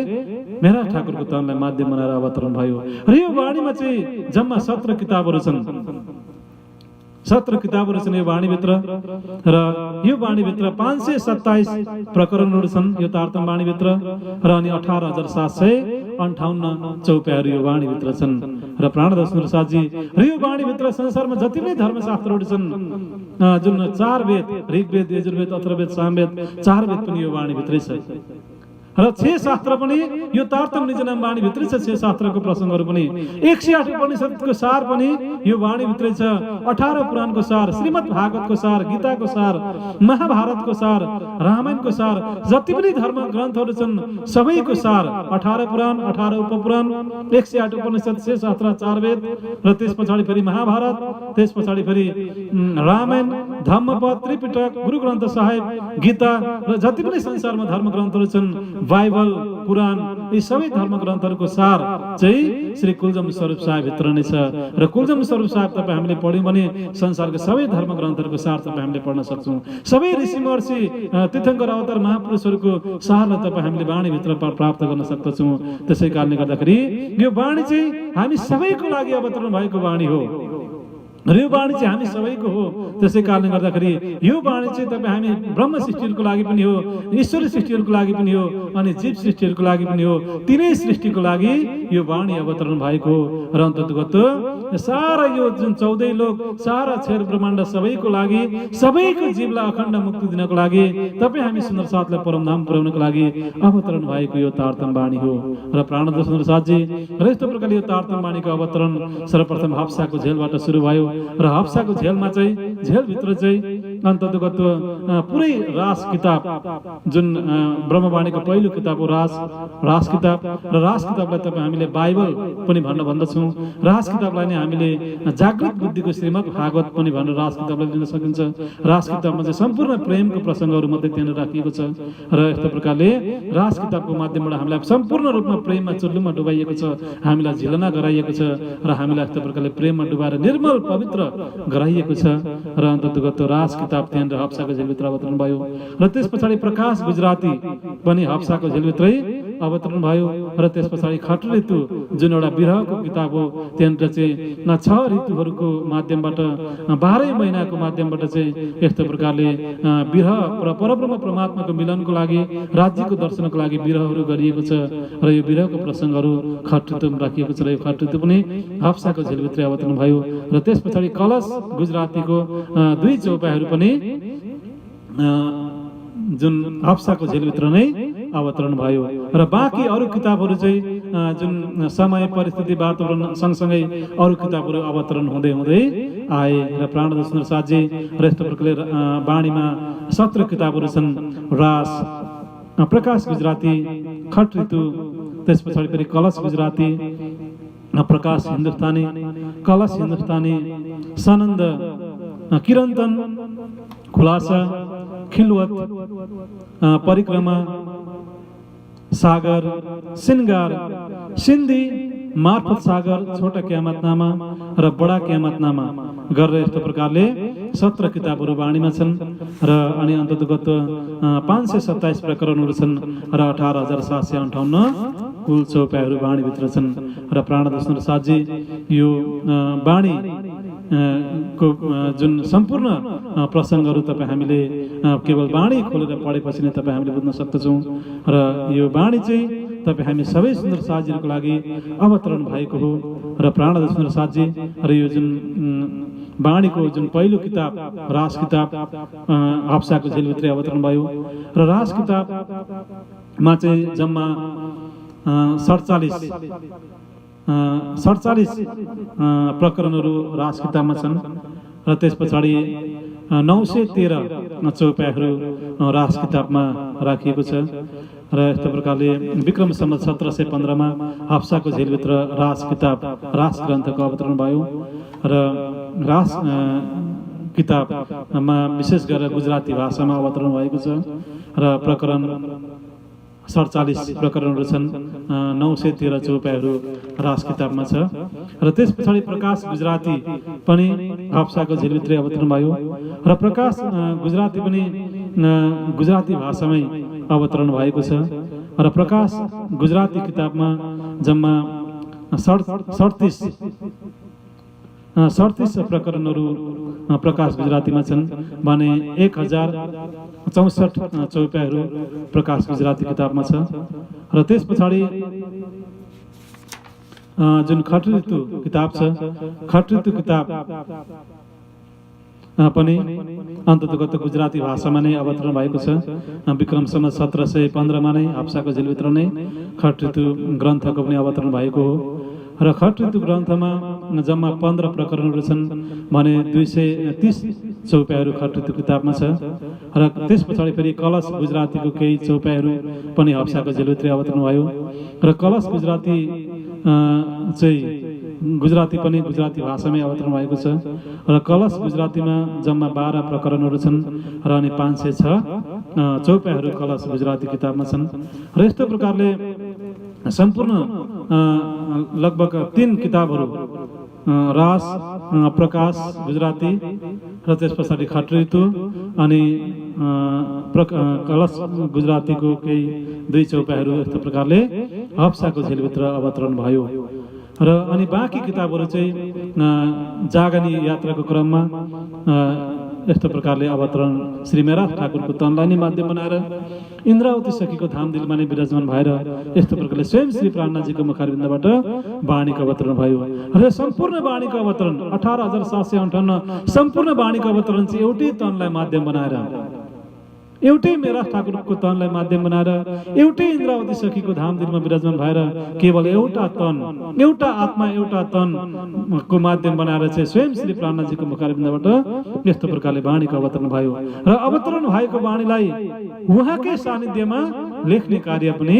मेरा ठाकुरको तनलाई माध्यम बनाएर अवतरण भयो र यो वाणीमा चाहिँ जम्मा 17 किताबहरू छन्। 17 किताबहरू छन् यो वाणीभित्र र यो वाणीभित्र 527 प्रकरणहरू छन् यो तारतम वाणीभित्र र अनि 18,758 चौपाईहरू यो वाणीभित्र छन्। र प्राणनाथ सुन्दर साथजी र यो वाणीभित्र संसारमा जति पनि धर्मशास्त्रहरू छन् जुन 4 वेद ऋग्वेद यजुर्वेद अथर्ववेद सामवेद 4 वेद पनि यो वाणीभित्रै छ र 6 शास्त्र पनि यो तारतम निज नाम वाणी भित्रै छ। 6 शास्त्रको प्रसङ्गहरू पनि 108 उपनिषदको सार पनि यो वाणी भित्रै छ। 18 पुराणको सार, श्रीमद् भागवतको सार, गीताको सार, महाभारतको सार, रामायणको सार, जति पनि धर्म ग्रन्थहरू छन् सबैको सार 18 पुराण, 18 उपपुराण, 108 उपनिषद, 6 शास्त्र, 4 वेद र त्यस पछाडि फेरि महाभारत, त्यस पछाडि फेरि रामायण, धम्मपद, त्रिपिटक, गुरु ग्रन्थ साहेब, गीता र जति पनि संसारमा धर्म ग्रन्थहरू छन् बाइबल, कुरान, यी सबै धर्म ग्रन्थहरूको सार चाहिँ श्री कुलजम स्वरूप साहेब भित्र नै छ र कुलजम स्वरूप साहेब तपाईँ हामीले पढ्यौँ भने संसारका सबै धर्म ग्रन्थहरूको सार तपाईँ हामीले पढ्न सक्छौँ। सबै ऋषि महर्षि तीर्थङ्कर अवतार महापुरुषहरूको सारलाई तपाईँ हामीले वाणीभित्र प्राप्त गर्न सक्दछौँ। त्यसै कारणले गर्दाखेरि यो वाणी चाहिँ हामी सबैको लागि अवतरण भएको वाणी हो र यो वाणी चाहिँ हामी सबैको हो। त्यसै कारणले गर्दाखेरि यो वाणी चाहिँ तपाईँ हामी ब्रह्म सृष्टिहरूको लागि पनि हो, ईश्वरी सृष्टिहरूको लागि पनि हो अनि जीव सृष्टिहरूको लागि पनि हो। तीनै सृष्टिको लागि यो वाणी अवतरण भएको हो र अन्तर्गत सारा यो जुन 14 लोक, सारा क्षेत्र ब्रह्माण्ड सबैको लागि, सबैको जीवलाई अखण्ड मुक्ति दिनको लागि, तपाईँ हामी सुन्दर साथलाई परमधाम पुर्याउनको लागि अवतरण भएको यो तारतम वाणी हो। र प्राणनाथ सुन्दर साथजी र यस्तो प्रकारले यो तारतम वाणीको अवतरण सर्वप्रथम हाप्साको झेलबाट सुरु भयो र हाप्साको झेलमा चाहिँ झेलभित्र चाहिँ अन्तर्गत पुरै रास किताब जुन ब्रह्मवाणीको पहिलो किताब हो रास किताब र रास किताबलाई तपाईँ हामीले बाइबल पनि भन्दछौँ। रास किताबलाई नै हामीले जागृत बुद्धिको श्रीमद् भागवत पनि भनेर रास किताबलाई लिन सकिन्छ। रास किताबमा चाहिँ सम्पूर्ण प्रेमको प्रसङ्गहरू मात्रै त्यहाँ राखिएको छ र यस्तो प्रकारले रास किताबको माध्यमबाट हामीलाई सम्पूर्ण रूपमा प्रेममा चुल्लुमा डुबाइएको छ, हामीलाई झिलना गराइएको छ र हामीलाई यस्तो प्रकारले प्रेममा डुबाएर निर्मल पवित्र गराइएको छ र अन्तर्गत रास किताब त्यहाँनिर हाप्साको झेलभित्र अवतरण भयो र त्यस पछाडि प्रकाश गुजराती पनि हाप्साको झेलभित्रै अवतरण भयो र त्यस पछाडि खट ऋतु जुन एउटा विरहको किताब हो त्यहाँनिर चाहिँ 6 ऋतुहरूको माध्यमबाट 12 महिनाको माध्यमबाट चाहिँ यस्तो प्रकारले विरह र परब्रह्म परमात्माको मिलनको लागि, राज्यको दर्शनको लागि विरहहरू गरिएको छ र यो विरहको प्रसङ्गहरू खट ऋतुमा राखिएको छ र यो खट ऋतु पनि हाप्साको झेलभित्रै अवतरण भयो र त्यस पछाडि कलश गुजरातीको 2 चौपाईहरू पनि जुन हाप्साको झेलभित्र नै अवतरण भयो र बाँकी अरू किताबहरू चाहिँ जुन समय परिस्थिति वातावरण सँगसँगै अरू किताबहरू अवतरण हुँदै हुँदै आए र प्राणनाथ सुन्दर साथजी र यस्तो प्रकारले वाणीमा 17 किताबहरू छन्। रास, प्रकाश गुजराती, खट ऋतु, त्यस पछाडि फेरि कलश गुजराती, प्रकाश हिन्दुस्तानी, कलश हिन्दुस्तानी, सनन्द, किरन्तन, खुलासा, खिलवत, परिक्रमा, सागर, सिंगार, सिन्धी, मार्फत सागर, छोटा क्यामतनामा र बडा क्यामतनामा गरेर यस्तो प्रकारले 17 किताबहरू बाणीमा छन् र अनि अन्ततगत 527 प्रकरणहरू छन् र 18,758 कुल चौपाईहरू बाणीभित्र छन् र प्राणदर्शन साथी यो बाणी को जुन सम्पूर्ण प्रसङ्गहरू तपाईँ हामीले केवल बाणी खोलेर पढेपछि नै तपाईँ हामीले बुझ्न सक्दछौँ र यो बाणी चाहिँ तपाईँ हामी सबै सुन्दर साथीहरूको लागि अवतरण भएको हो र प्राणदर्शन सुन्दर साथी र यो जुन बाणीको जुन पहिलो किताब राज किताब हाप्साको जेलभित्रै अवतरण भयो र राज किताबमा चाहिँ जम्मा 47 प्रकरणहरू राज किताबमा छन् र त्यस पछाडि 913 चौपाईहरू राज किताबमा राखिएको छ र यस्तो प्रकारले विक्रम सम्वत 1715 मा हाप्साको झेलभित्र राज किताब राज ग्रन्थको अवतरण भयो र राज किताबमा विशेष गरेर गुजराती भाषामा अवतरण भएको छ र प्रकरण 47 प्रकरणहरू छन् 913 चौपाईहरू राज किताबमा छ र त्यस पछाडि प्रकाश गुजराती पनि हाप्साको झेलभित्रै अवतरण भयो र प्रकाश गुजराती पनि गुजराती भाषामै अवतरण भएको छ र प्रकाश गुजराती किताबमा जम्मा 37 प्रकरणहरू प्रकाश गुजरातीमा छन् भने 1064 चौपाईहरू प्रकाश गुजराती किताबमा छ र त्यस पछाडि जुन खटऋतु किताब छ खटऋतु किताब पनि अन्ततगत गुजराती भाषामा नै अवतरण भएको छ विक्रम सम्वत 1715 मा नै हाप्साको जेलभित्र नै खटऋतु ग्रन्थको पनि अवतरण भएको हो र खटऋतु ग्रन्थमा जम्मा 15 प्रकरणहरू छन् भने 230 चौपाईहरू खटऋतु किताबमा छ र त्यस पछाडि फेरि कलश गुजरातीको केही चौपाईहरू पनि हाप्साको जेलभित्रै अवतरण भयो र कलश गुजराती चाहिँ गुजराती पनि गुजराती भाषामै अवतरण भएको छ र कलश गुजरातीमा जम्मा 12 प्रकरणहरू छन् र अनि 506 चौपाईहरू कलश गुजराती किताबमा छन् र यस्तो प्रकारले सम्पूर्ण लगभग 3 किताबहरू राज प्रकाश गुजराती र त्यस पछाडि खटऋतु अनि कलश गुजरातीको केही 2 चौपाईहरू यस्तो प्रकारले हाप्साको झेलभित्र अवतरण भयो र अनि बाँकी किताबहरू चाहिँ जागनी यात्राको क्रममा यस्तो प्रकारले अवतरण श्री मेराथ ठाकुरको तनलाई नै माध्यम बनाएर इन्द्रावती सखीको धाम दिलमा नै विराजमान भएर यस्तो प्रकारले स्वयं श्री प्राणनाथजीको मुखारविन्दबाट बाणीको अवतरण भयो र सम्पूर्ण बाणीको अवतरण 18,758 सम्पूर्ण बाणीको अवतरण चाहिँ एउटै तनलाई माध्यम बनाएर एउटै मेराथ ठाकुरको तनलाई माध्यम बनाएर एउटै इन्द्रावती सखीको धाम दिलमा विराजमान भएर केवल एउटा तन एउटा आत्मा एउटा तनको माध्यम बनाएर चाहिँ स्वयं श्री प्राणनाथजीको मुखारविन्दबाट यस्तो प्रकारले बाणीको अवतरण भयो र अवतरण भएको बाणीलाई उहाँकै सानिध्यमा लेख्ने कार्य पनि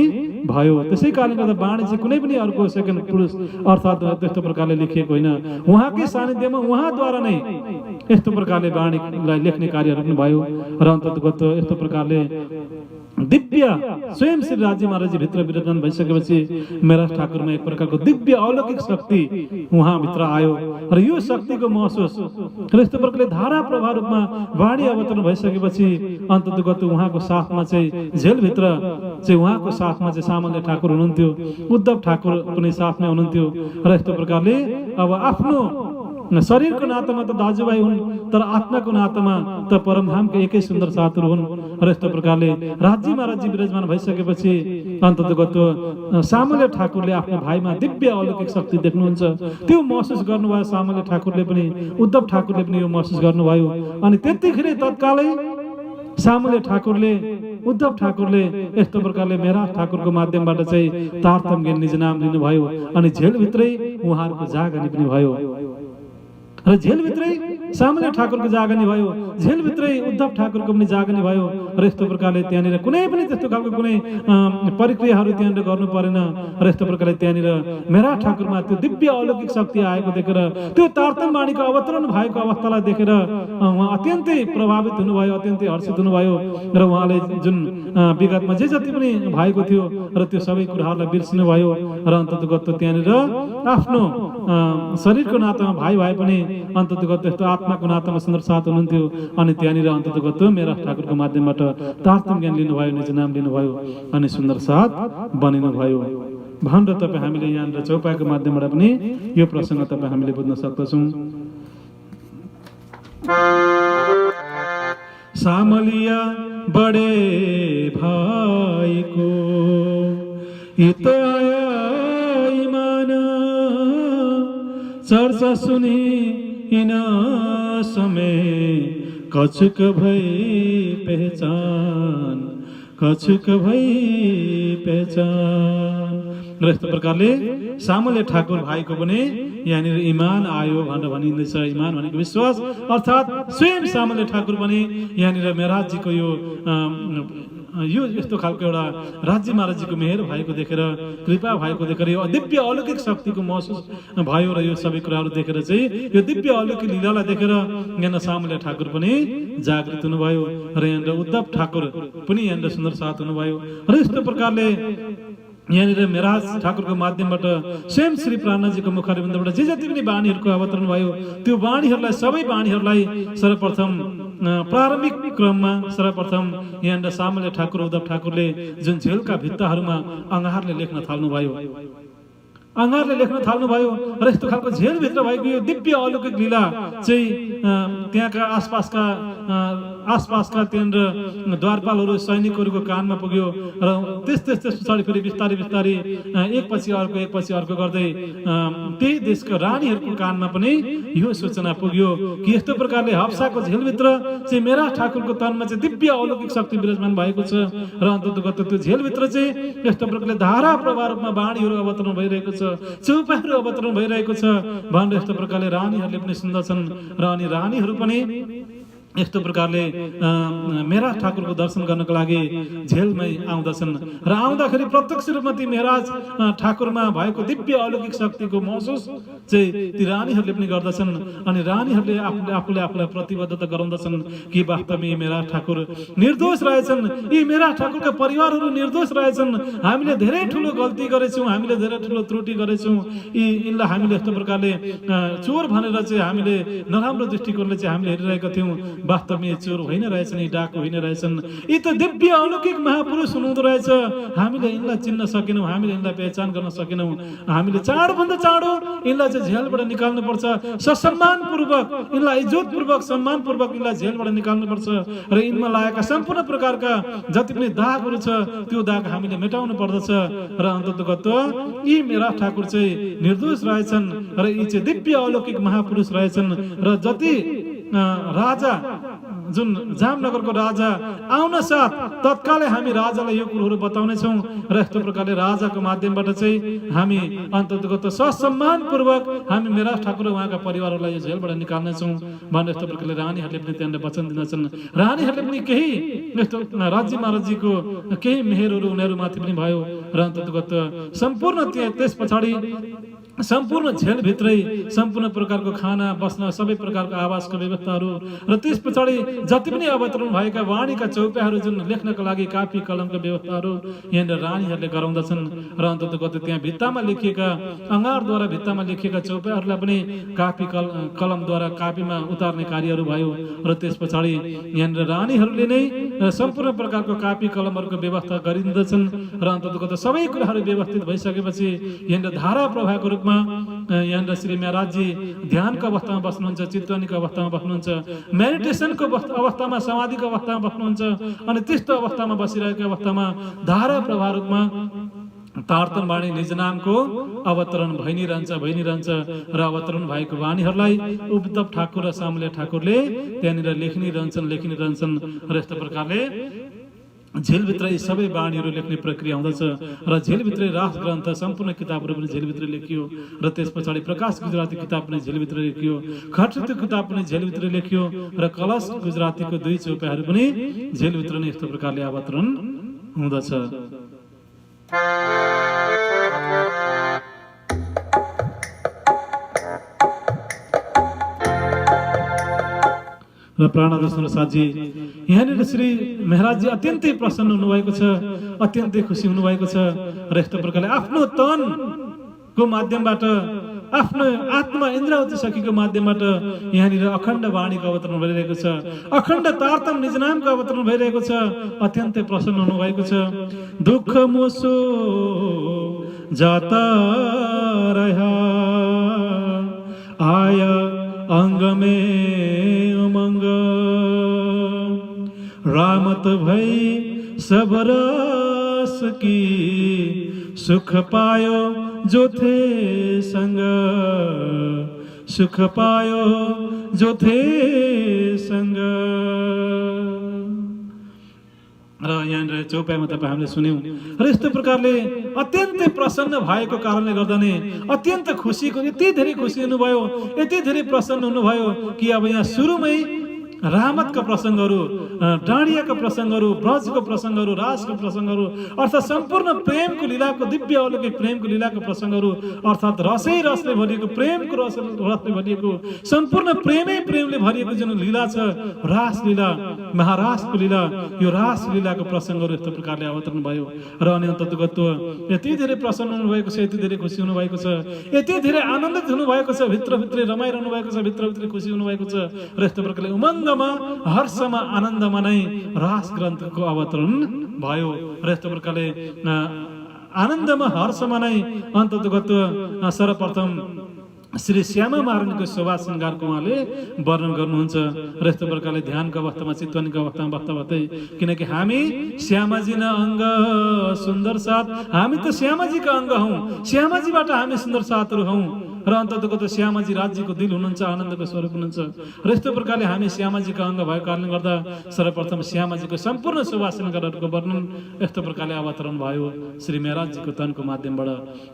भयो। त्यसै कारणले गर्दा बाणी चाहिँ कुनै पनि अर्को सेकेन्ड पुरुष अर्थात् त्यस्तो प्रकारले लेखिएको होइन, उहाँकै सानिध्यमा उहाँद्वारा नै यस्तो प्रकारले बाणीलाई लेख्ने कार्यहरू पनि भयो र अन्ततगत यस्तो प्रकारले दिव्य स्वयं श्री राज्य महाराजी भित्र विराजमान भइसकेपछि मेराथ ठाकुरमा एक प्रकारको दिव्य अलौकिक शक्ति उहाँ भित्र आयो र यो शक्तिको महसुस र यस्तो प्रकारले धारा प्रवाह रूपमा बाणी अवतरण भइसकेपछि अन्ततगत उहाँको साथमा चाहिँ जेलभित्र चाहिँ उहाँको साथमा चाहिँ सामन्य ठाकुर हुनुहुन्थ्यो, उद्धव ठाकुर पनि साथमै हुनुहुन्थ्यो र यस्तो प्रकारले अब आफ्नो शरीरको नातामा त दाजुभाइ हुन् तर आत्माको नातामा त परमधामको एकै सुन्दर साथहरू हुन् र यस्तो प्रकारले राज्य महाराजी विराजमान भइसकेपछि अन्ततगत सामन्य ठाकुरले आफ्नो भाइमा दिव्य अलौकिक शक्ति देख्नुहुन्छ, त्यो महसुस गर्नुभयो। सामन्य ठाकुरले पनि उद्धव ठाकुरले पनि यो महसुस गर्नुभयो अनि त्यतिखेरै तत्कालै सामन्य ठाकुरले उद्धव ठाकुरले यस्तो प्रकारले मेराथ ठाकुरको माध्यमबाट चाहिँ तारतम ज्ञान निज नाम लिनुभयो अनि जेलभित्रै उहाँहरूको जागनी पनि भयो र जेलभित्रै सामन्य ठाकुरको जागनी भयो, जेलभित्रै उद्धव ठाकुरको पनि जागनी भयो र यस्तो प्रकारले त्यहाँनिर कुनै पनि त्यस्तो खालको कुनै प्रक्रियाहरू त्यहाँनिर गर्नु परेन र यस्तो प्रकारले त्यहाँनिर मेराथ ठाकुरमा त्यो दिव्य अलौकिक शक्ति आएको देखेर त्यो तारतम बाणीको अवतरण भएको अवस्थालाई देखेर उहाँ अत्यन्तै प्रभावित हुनुभयो, अत्यन्तै हर्षित हुनुभयो र उहाँले जुन विगतमा जे जति पनि भएको थियो र त्यो सबै कुराहरूलाई बिर्सिनु भयो र अन्ततगत त्यहाँनिर आफ्नो शरीरको नातामा भाइ भए पनि अन्ततगत यस्तो आत्माको नातामा सुन्दर साथ हुनुहुन्थ्यो अनि त्यहाँनिर अन्ततगत मेरा ठाकुरको माध्यमबाट तारतम ज्ञान लिनुभयो, निज नाम लिनुभयो अनि सुन्दर साथ बनिनुभयो भनेर तपाईँ हामीले यहाँनिर चौपाईको माध्यमबाट पनि यो प्रसङ्ग तपाईँ हामीले बुझ्न सक्दछौँ। सामलिया बडे भाइको हित आया इमान चर्चा सुनि इन समय कछुक भई पहचान, कछुक भई पहचान। र यस्तो प्रकारले सामले ठाकुर भाइको पनि यहाँनिर इमान आयो भनेर भनिँदैछ। इमान भनेको विश्वास, अर्थात् स्वयं सामले ठाकुर पनि यहाँनिर मेहराजजीको यो यस्तो खालको एउटा राज्य महाराजजीको मेहर भएको देखेर, कृपा भएको देखेर, यो दिव्य अलौकिक शक्तिको महसुस भयो र यो सबै कुराहरू देखेर चाहिँ यो दिव्य अलौकिक लीलालाई देखेर यहाँ सामले ठाकुर पनि जागृत हुनुभयो र यहाँनिर उद्धव ठाकुर पनि यहाँनिर सुन्दर साथ हुनुभयो। र यस्तो प्रकारले यहाँनिर मेहराज ठाकुरको माध्यमबाट स्वयं श्री प्राणजीको मुखारविन्दबाट जे जति पनि वाणीहरूको अवतरण भयो त्यो वाणीहरूलाई, सबै वाणीहरूलाई सर्वप्रथम प्रारम्भिक क्रममा सर्वप्रथम यहाँनिर सामले ठाकुर उद्धव ठाकुरले जुन झेलका भित्ताहरूमा अङ्गारले लेख्न थाल्नुभयो, अङ्गारले लेख्न थाल्नुभयो र यस्तो खालको झेलभित्र भएको यो दिव्य अलौकिक लीला चाहिँ त्यहाँका आसपासका त्यहाँनिर द्वारपालहरू, सैनिकहरूको कानमा पुग्यो र त्यस पछाडि फेरि बिस्तारै बिस्तारै एकपछि अर्को गर्दै त्यही देशको रानीहरूको कानमा पनि यो सूचना पुग्यो कि यस्तो प्रकारले हप्साको झेलभित्र चाहिँ मेरा ठाकुरको तनमा चाहिँ दिव्य अलौकिक शक्ति विराजमान भएको छ र अन्ततगत त्यो झेलभित्र चाहिँ यस्तो प्रकारले धारा प्रवाह रूपमा वाणीहरू अवतरण भइरहेको छ, चौपाईहरू अवतरण भइरहेको छ भनेर यस्तो प्रकारले रानीहरूले पनि सुन्दछन् र अनि रानीहरू पनि यस्तो प्रकारले मेरा ठाकुरको दर्शन गर्नको लागि झेलमै आउँदछन् र आउँदाखेरि प्रत्यक्ष रूपमा ती मेहराज ठाकुरमा भएको दिव्य अलौकिक शक्तिको महसुस चाहिँ ती रानीहरूले पनि गर्दछन् अनि रानीहरूले आफूले आफूलाई प्रतिबद्धता गराउँदछन् कि वास्तवमै मेरा ठाकुर निर्दोष रहेछन्, यी मेरा ठाकुरका परिवारहरू निर्दोष रहेछन्, हामीले धेरै ठुलो गल्ती गरेछौँ, हामीले धेरै ठुलो त्रुटि गरेछौँ, यिनलाई हामीले यस्तो प्रकारले चोर भनेर चाहिँ हामीले नराम्रो दृष्टिकोणले चाहिँ हामीले हेरिरहेका थियौँ, वास्तवमा चोर होइन रहेछन्, डाकु होइन रहेछन्, यी त दिव्य अलौकिक महापुरुष हुनुहुँदो रहेछ। हामीले यिनलाई चिन्न सकेनौँ, हामीले यिनलाई पहिचान गर्न सकेनौँ, हामीले चाँडोभन्दा चाँडो यिनलाई चाहिँ झेलबाट निकाल्नुपर्छ, ससम्मानपूर्वक यिनलाई इज्जतपूर्वक सम्मानपूर्वक यिनलाई झेलबाट निकाल्नुपर्छ र यिनमा लागेका सम्पूर्ण प्रकारका जति पनि दागहरू छ त्यो दाग हामीले मेटाउनु पर्दछ र अन्ततगत यी मेरा ठाकुर चाहिँ निर्दोष रहेछन् र यी चाहिँ दिव्य अलौकिक महापुरुष रहेछन् र जति राजा जुन जामनगरको राजा आउन साथ तत्कालै हामी राजालाई यो कुरोहरू बताउनेछौँ र यस्तो प्रकारले राजाको माध्यमबाट चाहिँ हामी अन्ततगत ससम्मानपूर्वक हामी मेरा ठाकुर उहाँका परिवारहरूलाई यो झेलबाट निकाल्नेछौँ भनेर यस्तो प्रकारले रानीहरूले पनि त्यहाँनिर वचन दिँदछन्। रानीहरूले पनि केही यस्तो राज्य महाराजजीको केही मेहरहरू उनीहरूमाथि पनि भयो र अन्ततगत सम्पूर्ण त्यस पछाडि सम्पूर्ण झेलभित्रै सम्पूर्ण प्रकारको खाना बस्न सबै प्रकारको आवासको व्यवस्थाहरू र त्यस पछाडि जति पनि अवतरण भएका वाणीका चौपाईहरू जुन लेख्नको लागि कापी कलमका व्यवस्थाहरू यहाँनिर रानीहरूले गराउँदछन् र अन्ततगत त्यहाँ भित्तामा लेखिएका अङ्गारद्वारा भित्तामा लेखिएका चौपाईहरूलाई पनि कापी कलमद्वारा कापीमा उतार्ने कार्यहरू भयो र त्यस पछाडि यहाँनिर रानीहरूले नै सम्पूर्ण प्रकारको कापी कलमहरूको व्यवस्था गरिदिँदछन् र अन्ततगत सबै कुराहरू व्यवस्थित भइसकेपछि यहाँनिर धारा प्रवाहको रूपमा यहाँनिर श्री महाराजजी ध्यानको अवस्थामा बस्नुहुन्छ, चिन्तनको अवस्थामा बस्नुहुन्छ, मेडिटेसनको अवस्थामा, समाधिको अवस्थामा बस्नुहुन्छ अनि त्यस्तो अवस्थामा बसिरहेको अवस्थामा धारा प्रवाह रूपमा तारतम वाणी निज नामको अवतरण भइ नै रहन्छ र अवतरण भएको वाणीहरूलाई उद्धव ठाकुर र सामले ठाकुरले त्यहाँनिर लेखिरहन्छन् र यस्तो प्रकारले झेलभित्र यी सबै वाणीहरू लेख्ने प्रक्रिया हुँदछ र झेलभित्रै रास ग्रन्थ सम्पूर्ण किताबहरू पनि झेलभित्र लेखियो र त्यस पछाडि प्रकाश गुजराती किताब पनि झेलभित्र लेखियो, खटृत्य किताब पनि झेलभित्र लेखियो र कलश गुजरातीको 2 चौपाईहरू पनि झेलभित्र नै यस्तो प्रकारले अवतरण हुँदछ। र प्राणदर्शन साथी यहाँनिर श्री महाराजजी अत्यन्तै प्रसन्न हुनुभएको छ, अत्यन्तै खुसी हुनुभएको छ र यस्तो प्रकारले आफ्नो तनको माध्यमबाट आफ्नो आत्मा इन्द्रावती सखीको माध्यमबाट यहाँनिर अखण्ड वाणीको अवतरण भइरहेको छ, अखण्ड तारतम निजनामको अवतरण भइरहेको छ। अत्यन्तै प्रसन्न हुनुभएको छ। दुःख मोसो जाता रहा आया अंग में उमंग, रामत भई सब रस की, सुख पायो जो थे संग, सुख पायो जो थे संग। र यहाँनिर चौपाईमा तपाईँ हामीले सुन्यौँ र यस्तो प्रकारले अत्यन्तै प्रसन्न भएको कारणले गर्दा नै अत्यन्त खुसीको यति धेरै खुसी हुनुभयो, यति धेरै प्रसन्न हुनुभयो कि अब यहाँ सुरुमै रामतका प्रसङ्गहरू, डाँडियाका प्रसङ्गहरू, ब्रजको प्रसङ्गहरू, रासको प्रसङ्गहरू अर्थात् सम्पूर्ण प्रेमको लीलाको, दिव्य अलौकिक प्रेमको लीलाको प्रसङ्गहरू अर्थात् रसै रसले भरिएको, प्रेमको रसले भरिएको, सम्पूर्ण प्रेमले भरिएको जुन लीला छ, रास लीला, महारासको लीला, यो रास लीलाको प्रसङ्गहरू यस्तो प्रकारले अवतरण भयो। र अनि अन्ततगत्व यति धेरै प्रसन्न हुनुभएको छ, यति धेरै खुसी हुनुभएको छ, यति धेरै आनन्दित हुनुभएको छ, भित्रभित्रै रमाइरहनु भएको छ, भित्रभित्रै खुसी हुनुभएको छ। र यस्तो प्रकारले उमङ्ग हर्षमा आनन्दमा नै रास ग्रन्थको अवतरण भयो। र यस्तो प्रकारले आनन्दमा हर्षमा नै अन्ततगत्व सर्वप्रथम श्री श्यामा महारानीको शोभा श्रृङ्गारको उहाँले वर्णन गर्नुहुन्छ। र यस्तो प्रकारले ध्यानको अवस्थामा, चितवनीको अवस्थामा बस्दा बस्दै, किनकि हामी श्यामाजी न अङ्ग सुन्दर साथ, हामी त श्यामाजीका अङ्ग हौँ, श्यामाजीबाट हामी सुन्दर साथहरू हौँ। र अन्ततगत श्यामाजी राज्यको दिल हुनुहुन्छ, आनन्दको स्वरूप हुनुहुन्छ। र यस्तो प्रकारले हामी श्यामाजीका अङ्ग भएको कारणले गर्दा सर्वप्रथम श्यामाजीको सम्पूर्ण शोभा श्रृङ्गारहरूको वर्णन यस्तो प्रकारले अवतरण भयो श्री मेहराजजीको तनको माध्यमबाट।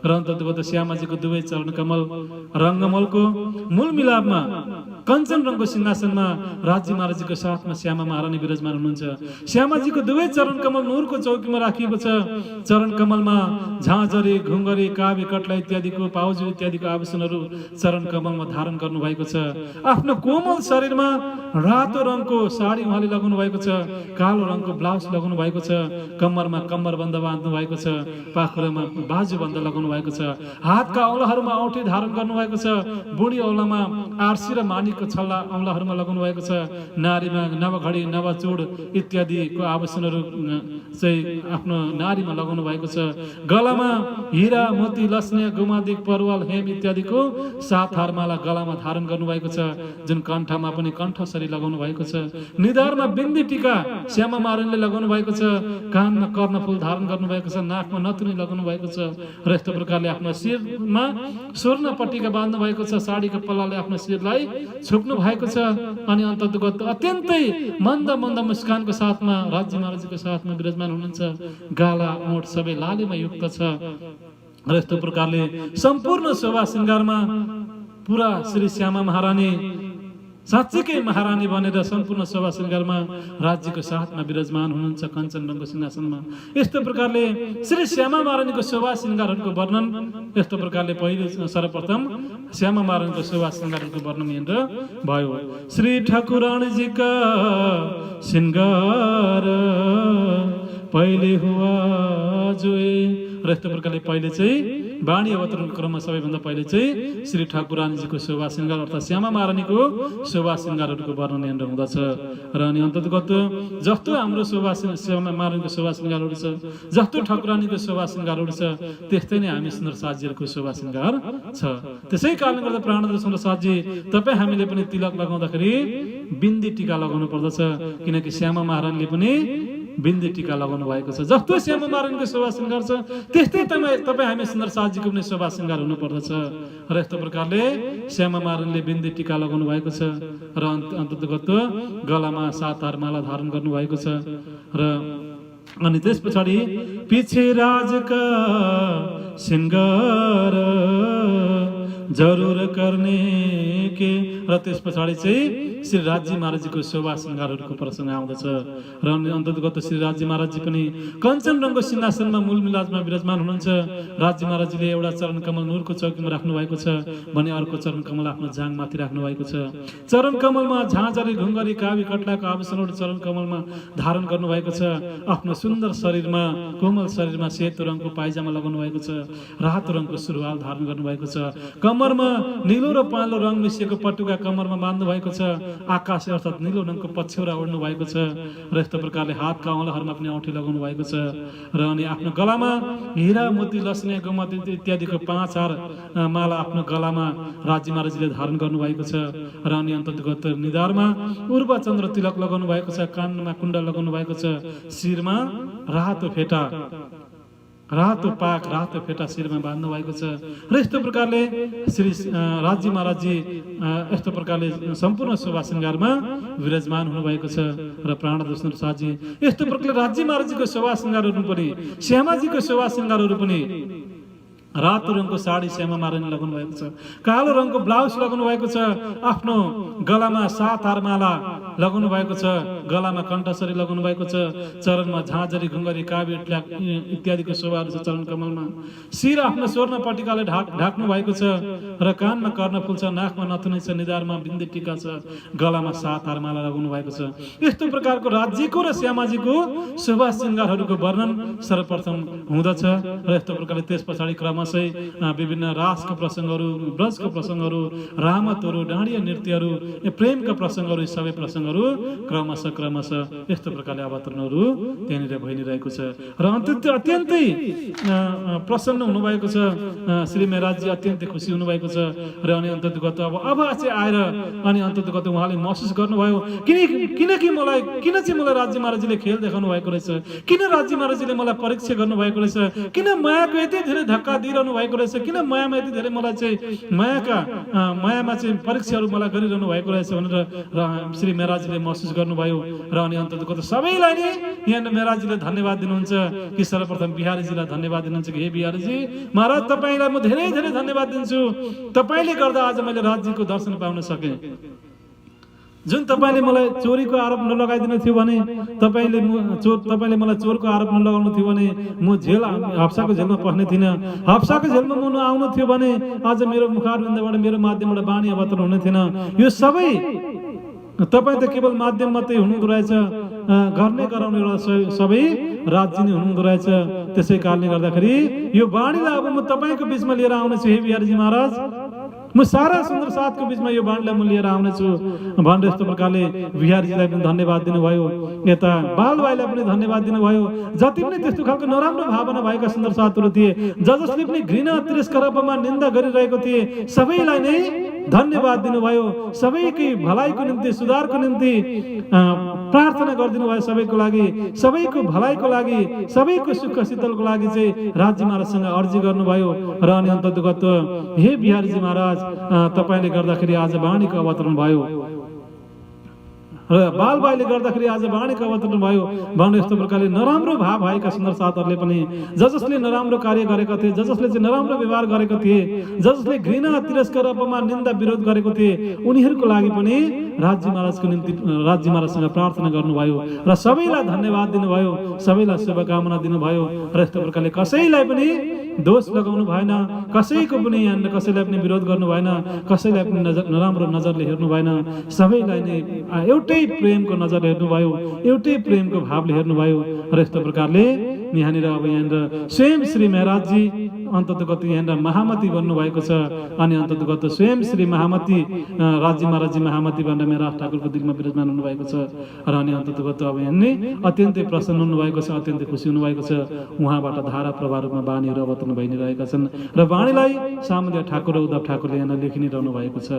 र अन्ततगत श्यामाजीको दुवै चरण कमल रङ्गमलको मूल मिलापमा कञ्चन रङको सिंहासनमा राज्य महाराजीको साथमा श्यामा महारानी विराजमान हुनुहुन्छ। श्यामाजीको दुवै चरण कमल नुरको चौकीमा राखिएको छ। चरण कमलमा झाँझरी, घुङ्गरी, काव्य कटला इत्यादिको, पाउजु इत्यादिको आभूषणहरू चरण कमलमा धारण गर्नु भएको छ। आफ्नो कोमल शरीरमा रातो रङको साडी उहाँले लगाउनु भएको छ, कालो रङको ब्लाउज लगाउनु भएको छ, कम्मरमा कम्मरबन्द बाँध्नु भएको छ, पाखुरामा बाजुबन्द लगाउनु भएको छ, हातका औँलाहरूमा औँठी धारण गर्नु भएको छ, बुढी औँलामा आर्सी र मानिकको छल्ला औँलाहरूमा लगाउनु भएको छ, नारीमा नवघडी, नवचूड इत्यादिको आभूषणहरू चाहिँ आफ्नो नारीमा लगाउनु भएको छ। गलामा हिरा, मोती, लस्ने, गुमादिक, परवाल, हेम इत्यादिको 7 हारमाला गलामा धारण गर्नुभएको छ, जुन कण्ठमा पनि कण्ठसरी लगाउनु भएको छ। निधारमा बिन्दी टीका श्यामा महारानीले लगाउनु भएको छ, कानमा कर्णफुल धारण गर्नुभएको छ, नाकमा नथुनी लगाउनु भएको छ। र यस्तो प्रकारले आफ्नो शिरमा स्वर्ण पट्टिका बाँध्नु भएको छ, साडीको पल्लाले आफ्नो शिरलाई छोप्नु भएको छ। अनि अन्ततगत अत्यन्तै मन्द मन्द मुस्कानको साथमा राज्य महाराजको साथमा विराजमान हुनुहुन्छ। गाला ओठ सबै लालीमा युक्त छ। र यस्तो प्रकारले सम्पूर्ण शोभा श्रृङ्गारमा पुरा श्री श्यामा महारानी साँच्चीकै महारानी बनेर सम्पूर्ण शोभा श्रृङ्गारमा राज्यको साथमा विराजमान हुनुहुन्छ कञ्चन रङको सिंहासनमा। यस्तो प्रकारले श्री श्यामा महारानीको शोभा श्रृङ्गारहरूको वर्णन यस्तो प्रकारले पहिले सर्वप्रथम श्यामा महारानीको शोभा श्रृङ्गारहरूको वर्णन यहाँनिर भयो। श्री ठाकुरानीजीका श्रृङ्गार पहिले हुआ जोए। र यस्तो प्रकारले पहिले चाहिँ वाणी अवतरणको क्रममा सबैभन्दा पहिले चाहिँ श्री ठाकुरानीजीको शोभा श्रृङ्गार अर्थात् श्यामा महारानीको शोभा श्रृङ्गारहरूको वर्णन यहाँनिर हुँदछ। र अनि अन्ततगत जस्तो हाम्रो श्यामा महारानीको शोभा श्रृङ्गारहरू छ, जस्तो ठाकुरानीको शोभा श्रृङ्गारहरू छ, त्यस्तै नै हामी सुन्दर साथजीहरूको शोभा श्रृङ्गार छ। त्यसै कारणले गर्दा प्राणदर सुन्दर साथजी, तपाईँ हामीले पनि तिलक लगाउँदाखेरि बिन्दी टीका लगाउनु पर्दछ, किनकि श्यामा महारानीले पनि बिन्दी टीका लगाउनु भएको छ। जस्तो श्यामा महारानीको शोभा श्रृङ्गार छ, त्यस्तै तपाईँ हामी सुन्दर साथजीको पनि शोभा श्रृङ्गार हुनुपर्दछ। र यस्तो प्रकारले श्यामा महारानीले बिन्दी टीका लगाउनु भएको छ। र अन्ततगत गलामा 7 हार माला धारण गर्नु भएको छ। र अनि त्यस पछाडि पिछे राजका श्रृङ्गार जरुर गर्ने के। र त्यस पछाडि चाहिँ श्री राज्य महाराजजीको शोभा श्रृङ्गारहरूको प्रसङ्ग आउँदछ। र अन्तर्गत श्री राज्य महाराजजी पनि कञ्चन रङको सिंहासनमा मूल मिलाजमा विराजमान हुनुहुन्छ। राज्य महाराजजीले एउटा चरण कमल नुरको चौकीमा राख्नु भएको छ भने अर्को चरण कमल आफ्नो जाङमाथि राख्नु भएको छ। चरण कमलमा झाँझरी, घुङ्गरी, कावी कटलाको आभूषणहरू चरण कमलमा धारण गर्नु भएको छ। आफ्नो सुन्दर शरीरमा, कोमल शरीरमा सेतो रङको पाइजामा लगाउनु भएको छ। रातो रङको सुरुवाल धारण गर्नु भएको छ। कमरमा नीलो र पहेँलो रङ मिसिएको पटुका कमरमा बाँध्नु भएको छ। आकाश अर्थात् नीलो रङको पछ्यौरा ओढ्नु भएको छ र यस्तो प्रकारले हातका औँलाहरूमा पनि औँठी लगाउनु भएको छ र अनि आफ्नो गलामा हिरा मोती लसने गोमती इत्यादिको 5 हार माला आफ्नो गलामा राज्य महाराजले धारण गर्नु भएको छ र अनि अन्तर्गत निधारमा पूर्व चन्द्र तिलक लगाउनु भएको छ, कानमा कुण्डल लगाउनु भएको छ, शिरमा रातो फेटा रातो पाक रातो फेटा शिरमा बाँध्नु भएको छ र यस्तो प्रकारले श्री राज्य महाराजजी यस्तो प्रकारले सम्पूर्ण शोभा श्रृङ्गारमा विराजमान हुनुभएको छ र प्राणदोषण साजी यस्तो प्रकारले राज्य महाराजजीको शोभा श्रृङ्गारहरू पनि श्यामाजीको शोभा श्रृङ्गारहरू पनि रातो रङको साडी श्यामा महाराजले लगाउनु भएको छ, कालो रङको ब्लाउज लगाउनु भएको छ, आफ्नो गलामा 7 हार माला लगाउनु भएको छ, गलामा कण्ठसरी लगाउनु भएको छ, चरणमा झाँझरी घुङ्गरी काव्य इत्यादिको शोभाहरू छ चरण कमलमा, शिर आफ्नो स्वर्ण पट्टिकाले ढाक्नु भएको छ र कानमा कर्णफुल छ, नाकमा नथुनी छ, निधारमा बिन्दी टीका छ, गलामा 7 हार माला लगाउनु भएको छ। यस्तो प्रकारको राज्यको र श्यामाजीको शोभा श्रृङ्गारहरूको वर्णन सर्वप्रथम हुँदछ र यस्तो प्रकारले त्यस पछाडि क्रमशः विभिन्न रासका प्रसङ्गहरू, ब्रजको प्रसङ्गहरू, रामतहरू, डाँडिया नृत्यहरू, प्रेमका प्रसङ्गहरू, सबै प्रसङ्गहरू क्रमशः यस्तो प्रकारले अवतरणहरू त्यहाँनिर भइ नै रहेको छ र अत्यन्तै प्रसन्न हुनुभएको छ श्री महाराजजी, अत्यन्तै खुसी हुनुभएको छ र अनि अन्तर्गत अब चाहिँ आएर अनि अन्तर्गत उहाँले महसुस गर्नुभयो किन चाहिँ मलाई राज्य महाराजजीले खेल देखाउनु भएको रहेछ, किन राज्य महाराजजीले मलाई परीक्षा गर्नुभएको रहेछ, किन मायाको यति धेरै धक्का दिइरहनु भएको रहेछ, किन मायामा यति धेरै मलाई चाहिँ मायामा चाहिँ परीक्षाहरू मलाई गरिरहनु भएको रहेछ भनेर श्री महाराजजीले महसुस गर्नुभयो र अनि अन्तर्गत सबैलाई नै यहाँ महाराजजीले धन्यवाद दिनुहुन्छ कि सर्वप्रथम बिहारीजीलाई धन्यवाद दिनुहुन्छ कि हे बिहारीजी महाराज तपाईँलाई म धेरै धेरै धन्यवाद दिन्छु, तपाईँले गर्दा आज मैले राज्यको दर्शन पाउन सकेँ। जुन तपाईँले मलाई चोरीको आरोप नलगाइदिनु थियो भने, तपाईँले मलाई चोरको आरोप नलगाउनु थियो भने म हप्साको जेलमा पर्ने थिइनँ, हप्साको जेलमा म आउनु थियो भने आज मेरो मुखारविन्दबाट मेरो माध्यमबाट बाणी अवतरण हुने थिएन। यो सबै तपाईँ त केवल माध्यम मात्रै हुनुहुँदो रहेछ, गर्ने गराउने सबै राज्य नै हुनुहुँदो रहेछ। त्यसै कारणले गर्दाखेरि यो बाणीलाई अब म तपाईँको बिचमा लिएर आउनेछु हे बिहारीजी महाराज, म सारा सुन्दर साथको बिचमा यो बाणीलाई म लिएर आउनेछु भनेर यस्तो प्रकारले बिहारीजीलाई पनि धन्यवाद दिनुभयो, यता बालभाइलाई पनि धन्यवाद दिनुभयो। जति पनि त्यस्तो खालको नराम्रो भावना भएका सुन्दर साथहरू थिए, जसले पनि घृणा तिरस्कार अपमान निन्दा गरिरहेको थिए, सबैलाई नै धन्यवाद दिनुभयो। सबैकै भलाइको निम्ति, सुधारको निम्ति प्रार्थना गरिदिनु भयो, सबैको लागि, सबैको भलाइको लागि, सबैको सुख शीतलको लागि चाहिँ राज्य महाराजसँग अर्जी गर्नुभयो र अनि अन्तर्गत हे बिहारीजी महाराज तपाईँले गर्दाखेरि आज वाणीको अवतरण भयो र बालभाइले गर्दाखेरि आज वाणीको अवतरण भयो भनेर यस्तो प्रकारले नराम्रो भाव भएका सुन्दर साथहरूले पनि, जसले नराम्रो कार्य गरेका थिए, जसले चाहिँ नराम्रो व्यवहार गरेका थिए, जसले घृणा तिरस्कार अपमान निन्दा विरोध गरेको थिए, उनीहरूको लागि पनि राज्य महाराजको निम्ति राज्य महाराजसँग प्रार्थना गर्नुभयो र सबैलाई धन्यवाद दिनुभयो, सबैलाई शुभकामना दिनुभयो र यस्तो प्रकारले कसैलाई पनि दोष लगाउनु भएन, कसैको पनि यहाँ कसैलाई पनि विरोध गर्नु भएन, कसैलाई पनि नराम्रो नजरले हेर्नु भएन, सबैलाई नै एउटै प्रेमको नजरले हेर्नुभयो, एउटै प्रेमको भावले हेर्नुभयो र यस्तो प्रकारले यहाँनिर अब यहाँनिर स्वयं श्री महाराजजी अन्तर्गत यहाँनिर महामती बन्नुभएको छ अनि अन्तर्गत स्वयं श्री महामती राज्य महाराजजी महामती भनेर मेरा ठाकुरको दिलमा विराजमान हुनुभएको छ र अनि अन्तर्गत अब यहाँ अत्यन्तै प्रसन्न हुनुभएको छ, अत्यन्तै खुसी हुनुभएको छ। उहाँबाट धारा प्रवाह रूपमा बाणीहरू अवतरण भइ नै रहेका छन् र बाणीलाई सामुदिया ठाकुर र उद्धव ठाकुरले यहाँ लेखि नै रहनु भएको छ।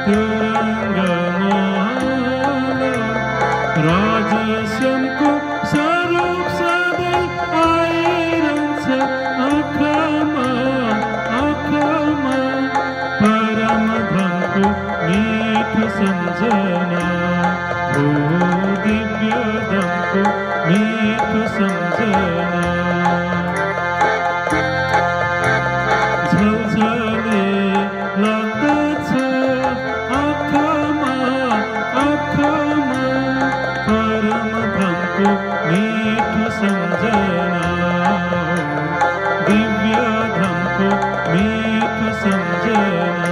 त्यो रङ्गमाला राजश्यामको स्वरूप सधैँ आइरहन्छ आँखामा आँखामा परम धनको मीठो सम्झना हो दिव्य धनको मीठो सम्झना झलझले लाग्दछ आँखामा आँखामा परम धनको मीठो सम्झना दिव्य धनको मीठो सम्झना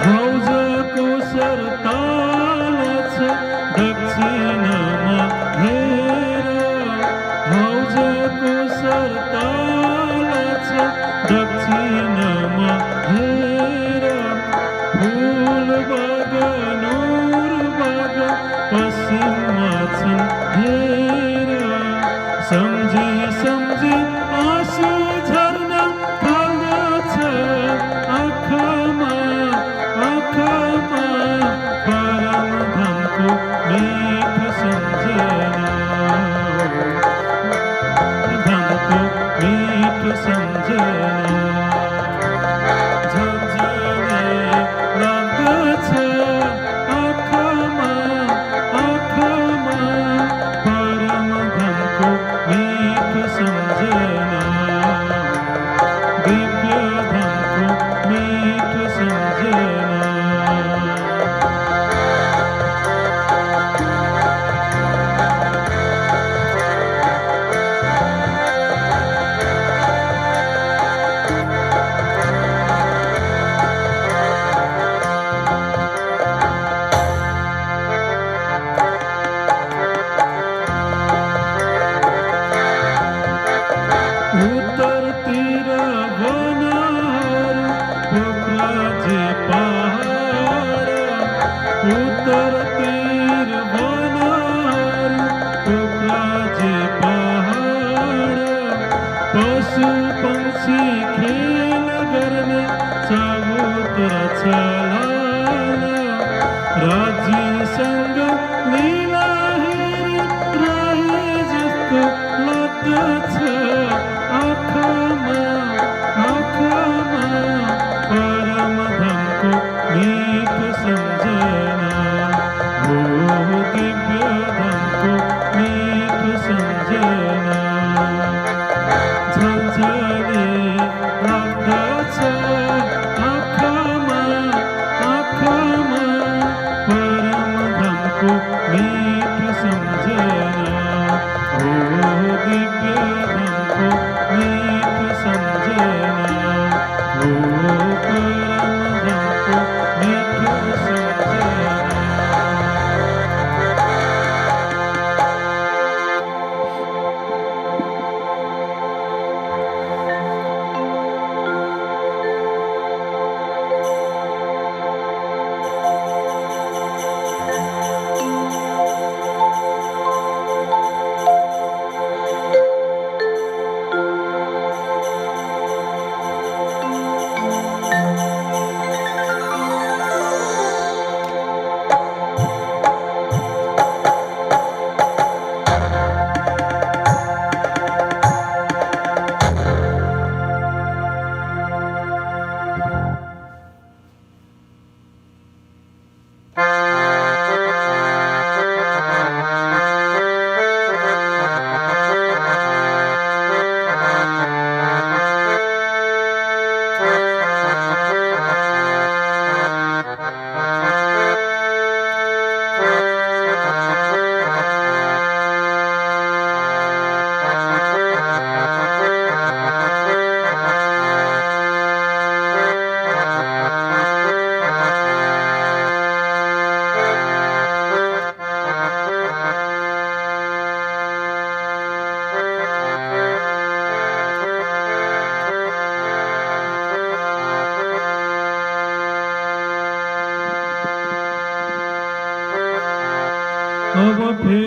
हौजको सरताल छ दक्षिणमा हेर हौजको सरताल छ दक्षिणमा हेर फुल बाग नूर बाग पश्चिममा छन् हेर सम्झी सम्झी आँसु झर्न थाल्दछ आँखामा आँखामा परम धनको मीठो सम्झना धनको मीठो सम्झना झलझले लाग्दछ आँखामा आँखामा परम धनको मीठो सम्झना दिव्य धनको मीठो सम्झना उत्तरतिर वनहरू पोखराजी पहाड उत्तरतिर वनहरू पोखराजी पहाड पशु पंक्षी खेल गर्ने चबुतर छलाला राज्यसँग लीला हेरी रहे जस्तो लाग्दछ आँखामा आँखामा परम धनको मीठो सम्झना हो दिव्य धनको मीठो सम्झना झलझले लाग्दछ आँखामा आँखामा परम धनको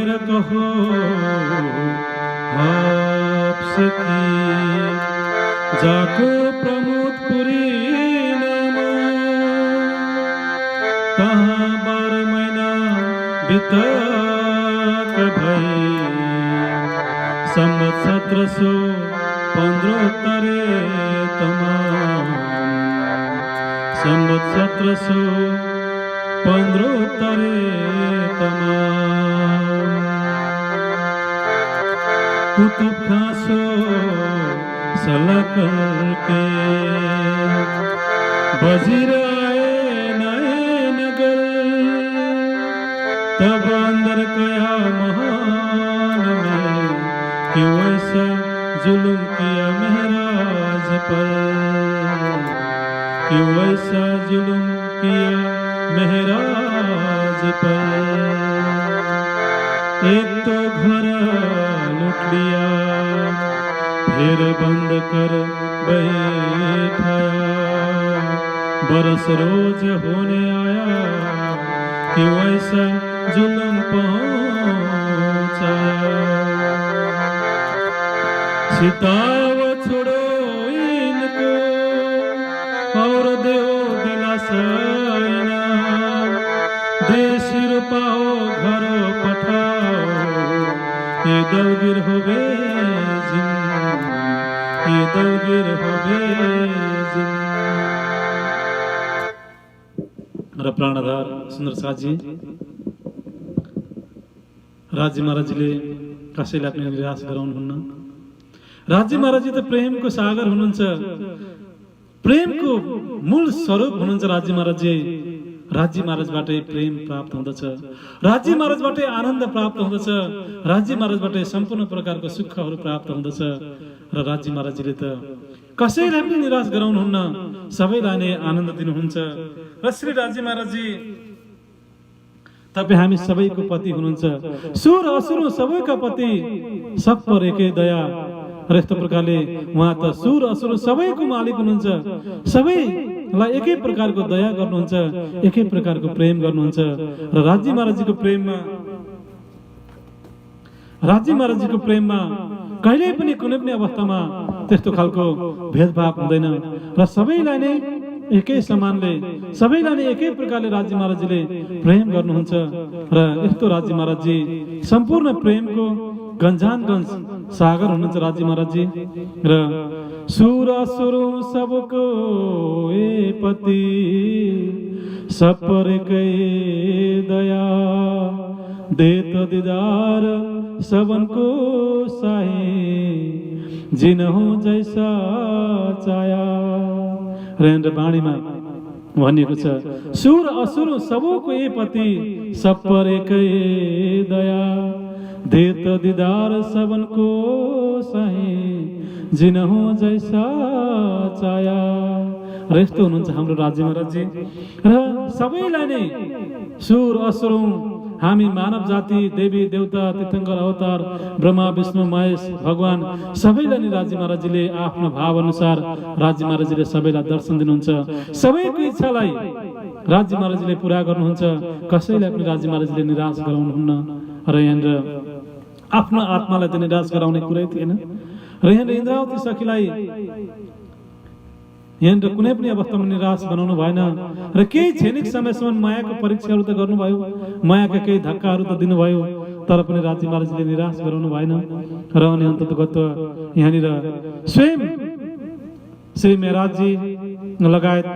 कर कहो आपसे की जाको प्रमोदपुरी नाम तहाँ 12 महीना बितक भई संवत 1715 तरे तमाम संवत 1715 तरे तमाम कुतुब खासो सलकल के वजीर आए नए नगर तब अंदर कया महान में कि वैसा जुल्म किया महराज पर कि वैसा जुल्म किया महराज पर एक तो घर लूट लिया फिर बंद कर बैठाया बरस रोज होने आया कि वैसा जुल्म पहुंचाया सिताव छोड़ो इनको और दो दिलासा देश रुपाओ घरो पठाओ ये दलगिर होवे ये दलगिर होवे र प्राणधार सुन्दर साजी राज्य महाराजले कसैलाई पनि निराश गराउनुहुन्न राज्य महाराज त प्रेमको सागर हुनुहुन्छ प्रेमको मूल स्वरूप हुनुहुन्छ राज्य महाराज राज्य महाराजबाटै प्रेम प्राप्त हुँदछ राज्य महाराजबाटै आनन्द प्राप्त हुँदछ राज्य महाराजबाटै सम्पूर्ण प्रकारको सुखहरू प्राप्त हुँदछ र राज्य महाराजले त कसैलाई पनि निराश गराउनुहुन्न सबैलाई नै आनन्द दिनुहुन्छ र श्री राज्य महाराजजी तपाईँ हामी सबैको पति हुनुहुन्छ सुर असुर सबैका पति सब पर एकै दया र यस्तो प्रकारले उहाँ त सुर असुर सबैको मालिक हुनुहुन्छ सबैलाई एकै प्रकारको दया गर्नुहुन्छ एकै प्रकारको प्रेम गर्नुहुन्छ र राज्य महाराजजीको प्रेममा कहिल्यै पनि कुनै पनि अवस्थामा त्यस्तो खालको भेदभाव हुँदैन र सबैलाई नै एकै समानले सबैलाई नै एकै प्रकारले राज्य महाराजजीले प्रेम गर्नुहुन्छ र यस्तो राज्य महाराजजी सम्पूर्ण प्रेमको गंजानगंज सागर हुनुहुन्छ राज्य महाराजजी र सुर असुर सबको ए पति सब पर एकै दया देत दीदार सबनको साही जिनहु जैसा चाया रेन्द्र बाणीमा भनिएको छ सुर असुर सबको ए पति सब पर एकै दया देत दीदार सबनको सही जिनहु जैसा चाया र यस्तो हुनुहुन्छ हाम्रो राज्य महाराजजी र सबैलाई नै सुर असुर हामी मानव जाति देवी देवता तीर्थंकर अवतार ब्रह्मा विष्णु महेश भगवान सबैलाई नै राज्य महाराजजीले आफ्नो भाव अनुसार राज्य महाराजजीले सबैलाई दर्शन दिनुहुन्छ सबैको इच्छालाई राज्य महाराजजीले पूरा गर्नुहुन्छ कसैलाई पनि राज्य महाराजजीले निराश गराउनुहुन्न र यहाँनिर आफ्नो आत्मालाई त निराश गराउने कुरै थिएन र यहाँनिर इन्द्रावती सखीलाई यहाँनिर कुनै पनि अवस्थामा निराश बनाउनु भएन र केही क्षणिक समयसम्म मायाको परीक्षाहरू त गर्नुभयो मायाका केही धक्काहरू त दिनुभयो तर पनि राज्य महाराजले निराश गराउनु भएन र अनि अन्ततगत यहाँनिर स्वयं श्री मेहराजजी लगायत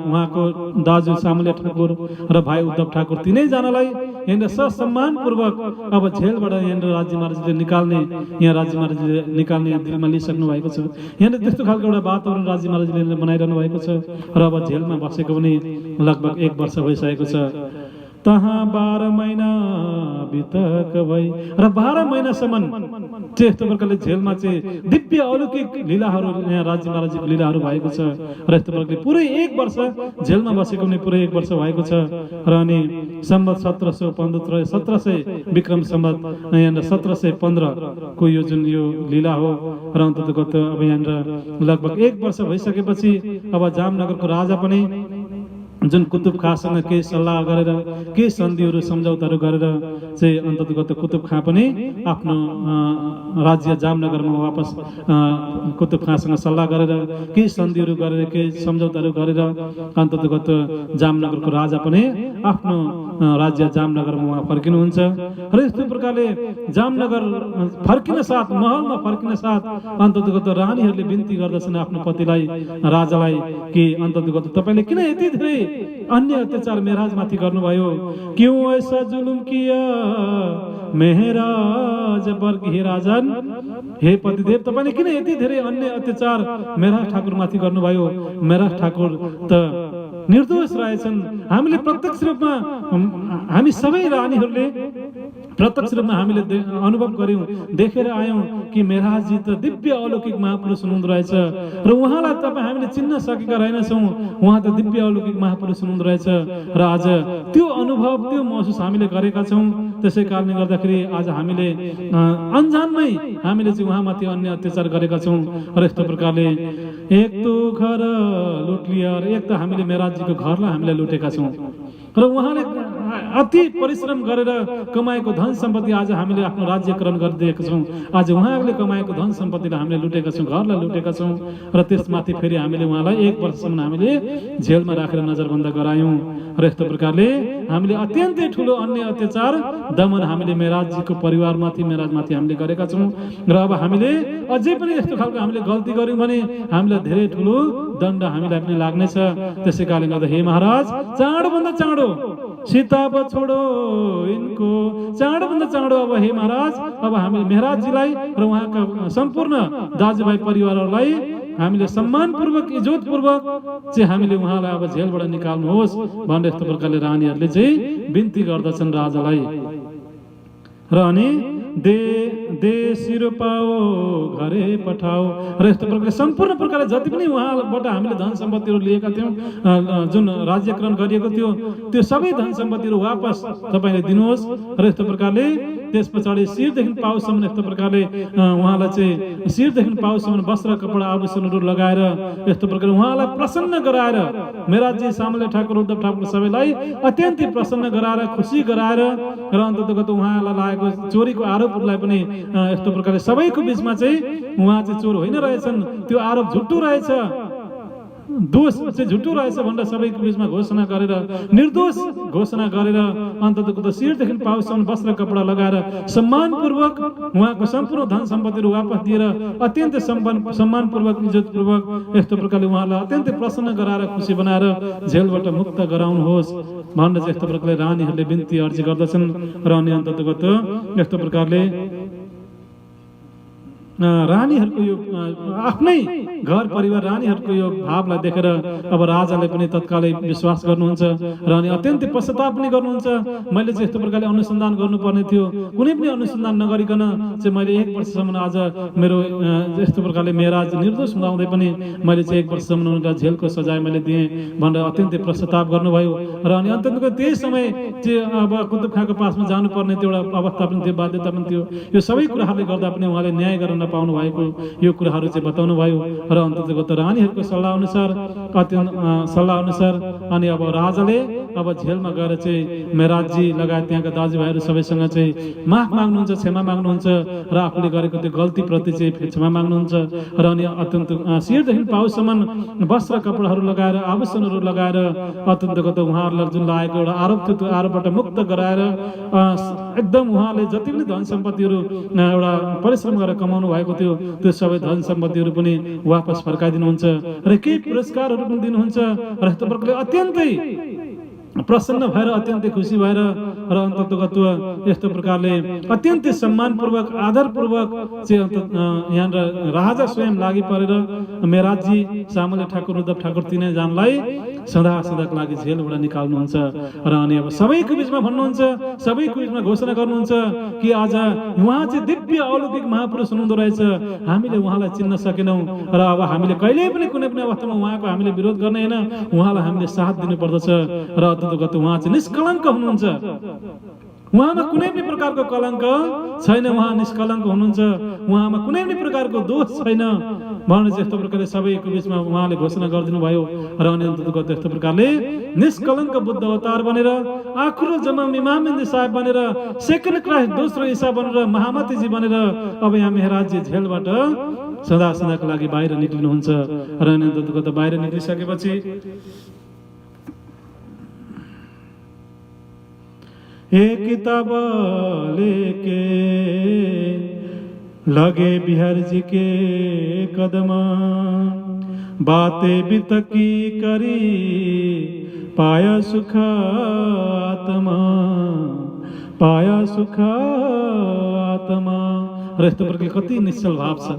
उहाँको दाजु सामुलिया ठाकुर र भाइ उद्धव ठाकुर तीनैजनालाई यहाँनिर ससम्मान पूर्वक अब जेलबाट यहाँनिर राज्य महाराजले निकाल्ने यहाँ राज्य महाराजले निकाल्ने दिलमा लिइसक्नु भएको छ यहाँनिर त्यस्तो खालको एउटा वातावरण राज्य महाराजले बनाइरहनु भएको छ र अब जेलमा बसेको पनि लगभग 1 वर्ष भइसकेको छ तहाँ 12 महिना बितक भई र 12 महिनासम्म त्यस्तो प्रकारले जेलमा चाहिँ दिव्य अलौकिक लीलाहरू यहाँ राज्य महाराजको लीलाहरू भएको छ र यस्तो प्रकारले पुरै 1 वर्ष जेलमा बसेको पनि पुरै 1 वर्ष भएको छ र अनि सम्वत 1715 विक्रम सम्वत यहाँ 1715 को यो जुन यो लीला हो र अन्ततगत अब यहाँ लगभग 1 वर्ष भइसकेपछि अब जामनगरको राजा पनि जुन कुतुब खासँग केही सल्लाह गरेर केही सन्धिहरू सम्झौताहरू गरेर चाहिँ अन्ततगत कुतुब खाँ पनि आफ्नो राज्य जामनगरमा वापस कुतुब खाँसँग सल्लाह गरेर केही सन्धिहरू गरेर केही सम्झौताहरू गरेर अन्ततगत जामनगरको राजा पनि आफ्नो राज्य जामनगरमा उहाँ फर्किनुहुन्छ र यस्तो प्रकारले जामनगर फर्किन साथ महलमा फर्किन साथ अन्ततगत रानीहरूले बिन्ती गर्दछन् आफ्नो पतिलाई राजालाई कि अन्ततगत तपाईले किन यति धेरै अन्य अत्याचार मेराजमाथि गर्नुभयो क्यों ऐसा जुलुम किया मेहराज वर्ग हे राजन हे पतिदेव तपाईले किन यति धेरै अन्य अत्याचार मेराज ठाकुरमाथि गर्नुभयो मेराज ठाकुर त निर्दोष रहेछन् हामीले प्रत्यक्ष रूपमा हामी सबै रानीहरूले प्रत्यक्ष रूपमा हामीले अनुभव गर्यौं देखेर आयौं कि मेराजजी त दिव्य अलौकिक महापुरुष हुनुहुँदो रहेछ र उहाँलाई तपाईँ हामीले चिन्न सकेका रहेनछौँ उहाँ त दिव्य अलौकिक महापुरुष हुनुहुँदो रहेछ र आज त्यो अनुभव त्यो महसुस हामीले गरेका छौं त्यसै कारणले गर्दाखेरि आज हामीले अनजानमै हामीले चाहिँ उहाँमाथि अन्य अत्याचार गरेका छौं र यस्तो प्रकारले एक तो घर लुट लिया र एक त हामीले मेराजजीको घरलाई हामीले लुटेका छौं र उहाँले अति परिश्रम गरेर कमाएको धन सम्पत्ति आज हामीले आफ्नो राज्यकरण गरिदिएका छौं आज उहाँले कमाएको धन सम्पत्तिलाई हामीले लुटेका छौं घरलाई लुटेका छौं र त्यसमाथि फेरि हामीले उहाँलाई 1 वर्षसम्म हामीले जेलमा राखेर नजरबन्द गरायौं र यस्तो प्रकारले हामीले अत्यन्तै ठूलो अन्य अत्याचार दमन हामीले मेराजजीको परिवारमाथि मेराजमाथि हामीले गरेका छौं र अब हामीले अझै पनि यस्तो खालको हामीले गल्ती गर्यौं भने हामीलाई धेरै ठूलो दण्ड हामीलाई पनि लाग्नेछ त्यसै कारणले गर्दा हे महाराज चाँडोभन्दा चाँडो सीताब छोडो इनको चाँडोभन्दा चाँडो अब हे महाराज अब हामी मेहराजजीलाई र उहाँका सम्पूर्ण दाजुभाइ परिवारहरूलाई हामीले सम्मानपूर्वक इज्जतपूर्वक चाहिँ हामीले उहाँलाई अब जेलबाट निकाल्नुहोस् भनेर यस्तो प्रकारले रानीहरूले चाहिँ बिन्ती गर्दछन् राजालाई र अनि दे सिरो पाओ घरे पठाओ र यस्तो प्रकारले सम्पूर्ण प्रकारले जति पनि उहाँबाट हामीले धन सम्पत्तिहरू लिएका थियौं जुन राज्यकरण गरिएको थियो त्यो सबै धन सम्पत्तिहरू वापस तपाईले दिनुहोस् र यस्तो प्रकारले त्यसपछि शिरदेखि पाउसम्म यस्तो प्रकारले उहाँलाई चाहिँ शिरदेखि पाउसम्म वस्त्र कपडा आभूषणहरू लगाएर यस्तो प्रकारले उहाँलाई प्रसन्न गराएर मेराजजी सामले ठाकुर उद्धव ठाकुर सबैलाई अत्यन्तै प्रसन्न गराएर खुसी गराएर र अन्ततगत उहाँलाई लागेको चोरीको आरोपहरूलाई पनि यस्तो प्रकारले सबैको बीचमा चाहिँ उहाँ चाहिँ चोर होइन रहेछन् त्यो आरोप झुट्टो रहेछ दोष चाहिँ झुट्टो रहेछ भनेर सबैको बीचमा घोषणा गरेर निर्दोष घोषणा गरेर अन्ततगत शिरदेखि पाउसम्म वस्त्र कपडा लगाएर सम्मानपूर्वक उहाँको सम्पूर्ण धन सम्पत्तिहरू वापस दिएर अत्यन्तै सम्मानपूर्वक इज्जतपूर्वक यस्तो प्रकारले उहाँलाई अत्यन्तै प्रसन्न गराएर खुसी बनाएर जेलबाट मुक्त गराउनुहोस् भनेर चाहिँ यस्तो प्रकारले रानीहरूले बिन्ती अर्जी गर्दछन् र अनि अन्ततगत यस्तो प्रकारले रानीहरूको यो आफ्नै घर परिवार रानीहरूको यो भावलाई देखेर अब राजाले पनि तत्कालै विश्वास गर्नुहुन्छ र अनि अत्यन्तै पश्चाताप पनि गर्नुहुन्छ मैले चाहिँ यस्तो प्रकारले अनुसन्धान गर्नुपर्ने थियो कुनै पनि अनुसन्धान नगरिकन चाहिँ मैले 1 वर्षसम्म आज मेरो यस्तो प्रकारले मेराज निर्दोष हुँदाहुँदै पनि मैले चाहिँ 1 वर्षसम्म उनलाई जेलको सजाय मैले दिएँ भनेर अत्यन्तै पश्चाताप गर्नुभयो र अनि अन्ततको त्यही समय चाहिँ अब कुतुब खाँको पासमा जानुपर्ने त्यो एउटा अवस्था पनि थियो बाध्यता पनि थियो यो सबै कुराहरूले गर्दा पनि उहाँले न्याय गर्न पाउनु भएको यो कुराहरू चाहिँ बताउनु भयो र अन्ततगत रानीहरूको सल्लाह अनुसार अनि अब राजाले अब जेलमा गएर चाहिँ मेराजजी लगायत त्यहाँका दाजुभाइहरू सबैसँग चाहिँ माफ माग्नुहुन्छ क्षमा माग्नुहुन्छ र आफूले गरेको त्यो गल्तीप्रति चाहिँ क्षमा माग्नुहुन्छ र अनि अत्यन्त शिरदेखि पाउसम्म वस्त्र कपडाहरू लगाएर आभूषणहरू लगाएर अत्यन्तगत उहाँहरूलाई जुन लागेको एउटा आरोप थियो त्यो आरोपबाट मुक्त गराएर एकदम उहाँले जति पनि धन सम्पत्तिहरू एउटा परिश्रम गरेर कमाउनु भएको थियो त्यो सबै धन सम्पत्तिहरू पनि वापस फर्काइदिनुहुन्छ र केही पुरस्कारहरू पनि दिनुहुन्छ र यस्तो प्रकारले अत्यन्तै प्रसन्न भएर अत्यन्तै खुसी भएर र अन्ततगत यस्तो प्रकारले अत्यन्तै सम्मानपूर्वक आदरपूर्वक चाहिँ यहाँनिर राजा स्वयं लागि परेर मेराजजी सामले ठाकुर उद्धव ठाकुर तिनैजनालाई सदा सदाको लागि जेलबाट निकाल्नुहुन्छ र अनि अब सबैको बीचमा भन्नुहुन्छ सबैको बीचमा घोषणा गर्नुहुन्छ कि आज उहाँ चाहिँ दिव्य अलौकिक महापुरुष हुनुहुँदो रहेछ हामीले उहाँलाई चिन्न सकेनौं र अब हामीले कहिल्यै पनि कुनै पनि अवस्थामा उहाँको हामीले विरोध गर्ने हैन उहाँलाई हामीले साथ दिनु पर्दछ र अन्ततगत उहाँ चाहिँ निष्कलङ्क हुनुहुन्छ उहाँमा कुनै पनि प्रकारको कलङ्क छैन, उहाँ निष्कलङ्क हुनुहुन्छ, उहाँमा कुनै पनि प्रकारको दोष छैन भनेर चाहिँ यस्तो प्रकारले सबैको बिचमा उहाँले घोषणा गरिदिनु भयो। र अनि अन्ततको यस्तो प्रकारले निष्कलङ्क बुद्ध अवतार बनेर, आखिर जम्मा इमाम साहेब बनेर, सेकेन्ड क्राइस्ट दोस्रो ईसा बनेर, महामतीजी बनेर अब यहाँ मेहराजी झेलबाट सदा सदाको लागि बाहिर निक्लिनुहुन्छ। र अनि अन्ततको त बाहिर निक्लिसकेपछि एक किताब लेके लगे बिहारी जी के कदम, बातें बितकी करी पाया सुख आत्मा, पाया सुख आत्मा। र यस्तो प्रकारले कति निश्चल भाव छ,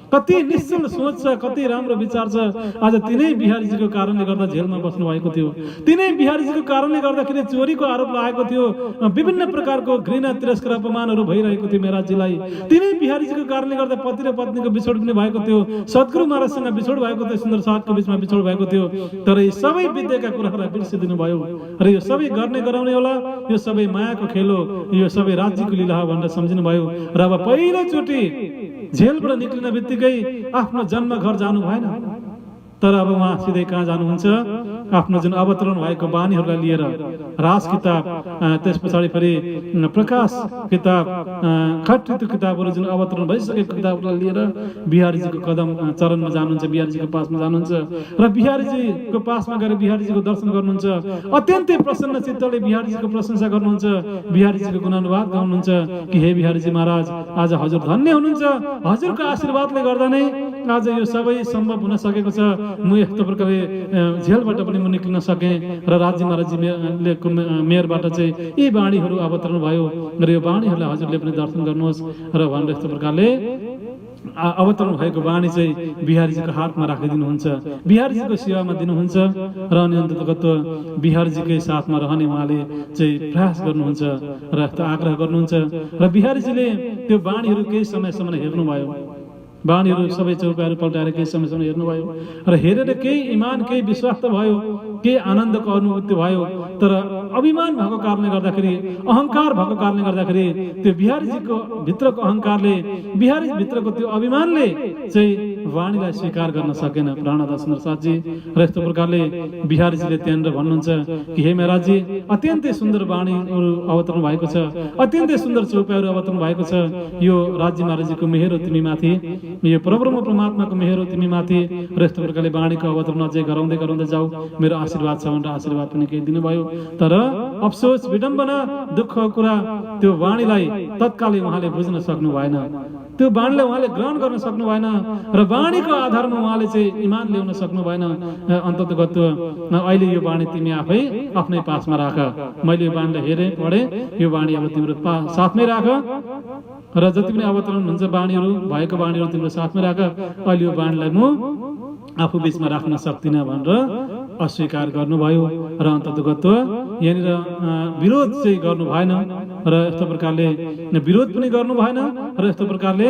कति निश्चल सोच छ, कति राम्रो विचार छ। आज तिनै बिहारीजीको कारणले गर्दा जेलमा बस्नु भएको थियो, तिनै बिहारीजीको कारणले गर्दाखेरि चोरीको आरोप लागेको थियो, विभिन्न प्रकारको घृणा तिरस्कार अपमानहरू भइरहेको थियो मेहराजीलाई। तिनै बिहारीजीको कारणले गर्दा पति र पत्नीको बिछोड पनि भएको थियो, सद्गुरु महाराजसँग बिछोड भएको थियो, सुन्दर साथको बिचमा बिछोड भएको थियो। तर यी सबै विद्याका कुराहरूलाई बिर्सिदिनु भयो र यो सबै गर्ने गराउने होला, यो सबै मायाको खेल हो, यो सबै राज्यको लीला हो भनेर सम्झिनु भयो। र अब पहिलोचोटि जेलबाट निक्लिन बित्तिकै आफ्नो जन्म घर जानु भएन, तर अब उहाँ सिधै कहाँ जानुहुन्छ? आफ्नो जुन अवतरण भएको बानीहरूलाई लिएर राज किताब, त्यस पछाडि फेरि प्रकाश किताब, खट्टितो किताबहरू जुन अवतरण भइसकेको किताबहरूलाई लिएर बिहारीजीको कदम चरणमा जानुहुन्छ, बिहारीजीको पासमा जानुहुन्छ र बिहारीजीको पासमा गएर बिहारीजीको दर्शन गर्नुहुन्छ। अत्यन्तै प्रसन्न चित्तले बिहारीजीको प्रशंसा गर्नुहुन्छ, बिहारीजीको गुणानुवाद गाउनुहुन्छ कि हे बिहारीजी महाराज, आज हजुर धन्य हुनुहुन्छ, हजुरको आशीर्वादले गर्दा नै आज यो सबै सम्भव हुन सकेको छ। म यस्तो प्रकारले जेलबाट पनि म निक्लिन सकेँ र राज्य महाराजजीले मेयरबाट चाहिँ यी बाणीहरू अवतरण भयो र यो बाणीहरूलाई हजुरले पनि दर्शन गर्नुहोस् र भनेर यस्तो प्रकारले अवतरण भएको बाणी चाहिँ बिहारीजीको हातमा राखिदिनुहुन्छ, बिहारीजीको सेवामा दिनुहुन्छ र अनि अन्ततगत बिहारीजीकै साथमा रहने उहाँले चाहिँ प्रयास गर्नुहुन्छ र यस्तो आग्रह गर्नुहुन्छ। र बिहारीजीले त्यो बाणीहरू केही समयसम्म हेर्नुभयो, बाणीहरू सबै चौपाहरू पल्टाएर केही समयसम्म हेर्नुभयो र हेरेर केही इमान, केही विश्वास त भयो, केही आनन्दको अनुभूति भयो। तर अभिमान भएको कारणले गर्दाखेरि, अहङ्कार भएको कारणले गर्दाखेरि त्यो बिहारीजीको भित्रको अहङ्कारले, बिहारी भित्रको त्यो अभिमानले चाहिँ वाणीलाई स्वीकार गर्न सकेन प्राणदास सुन्दर साथजी। र यस्तो प्रकारले बिहारीजीले त्यहाँनिर भन्नुहुन्छ कि हे महाराजजी, अत्यन्तै सुन्दर बाणीहरू अवतरण भएको छ, अत्यन्तै सुन्दर चौपाहरू अवतरण भएको छ, यो राज्य महाराजजीको मेहर हो तिमीमाथि, यो परब्रह्म परमात्माको मेहर हो तिमीमाथि। र यस्तो प्रकारले बाणीको अवतरण अझै गराउँदै गराउँदै जाऊ, मेरो आशीर्वाद छ भनेर आशीर्वाद पनि केही दिनुभयो। तर अफसोस, विडम्बना, दुःखको कुरा, त्यो वाणीलाई तत्कालै उहाँले बुझ्न सक्नु भएन, त्यो बाणीलाई उहाँले ग्रहण गर्न सक्नु भएन र बाणीको आधारमा उहाँले चाहिँ इमान ल्याउन सक्नु भएन। अन्ततगत अहिले यो बाणी तिमी आफै आफ्नै पासमा राख, मैले यो बाणीलाई हेरेँ, पढेँ, यो बाणी अब तिम्रो साथमै राख र जति पनि अवतरण हुन्छ बाणीहरू भएको बाणीहरू तिम्रो साथमै राख, अहिले यो बाणीलाई म आफू बिचमा राख्न सक्दिनँ भनेर अस्वीकार गर्नुभयो। र अन्ततगत यहाँनिर विरोध चाहिँ गर्नु भएन र यस्तो प्रकारले विरोध पनि गर्नु भएन र यस्तो प्रकारले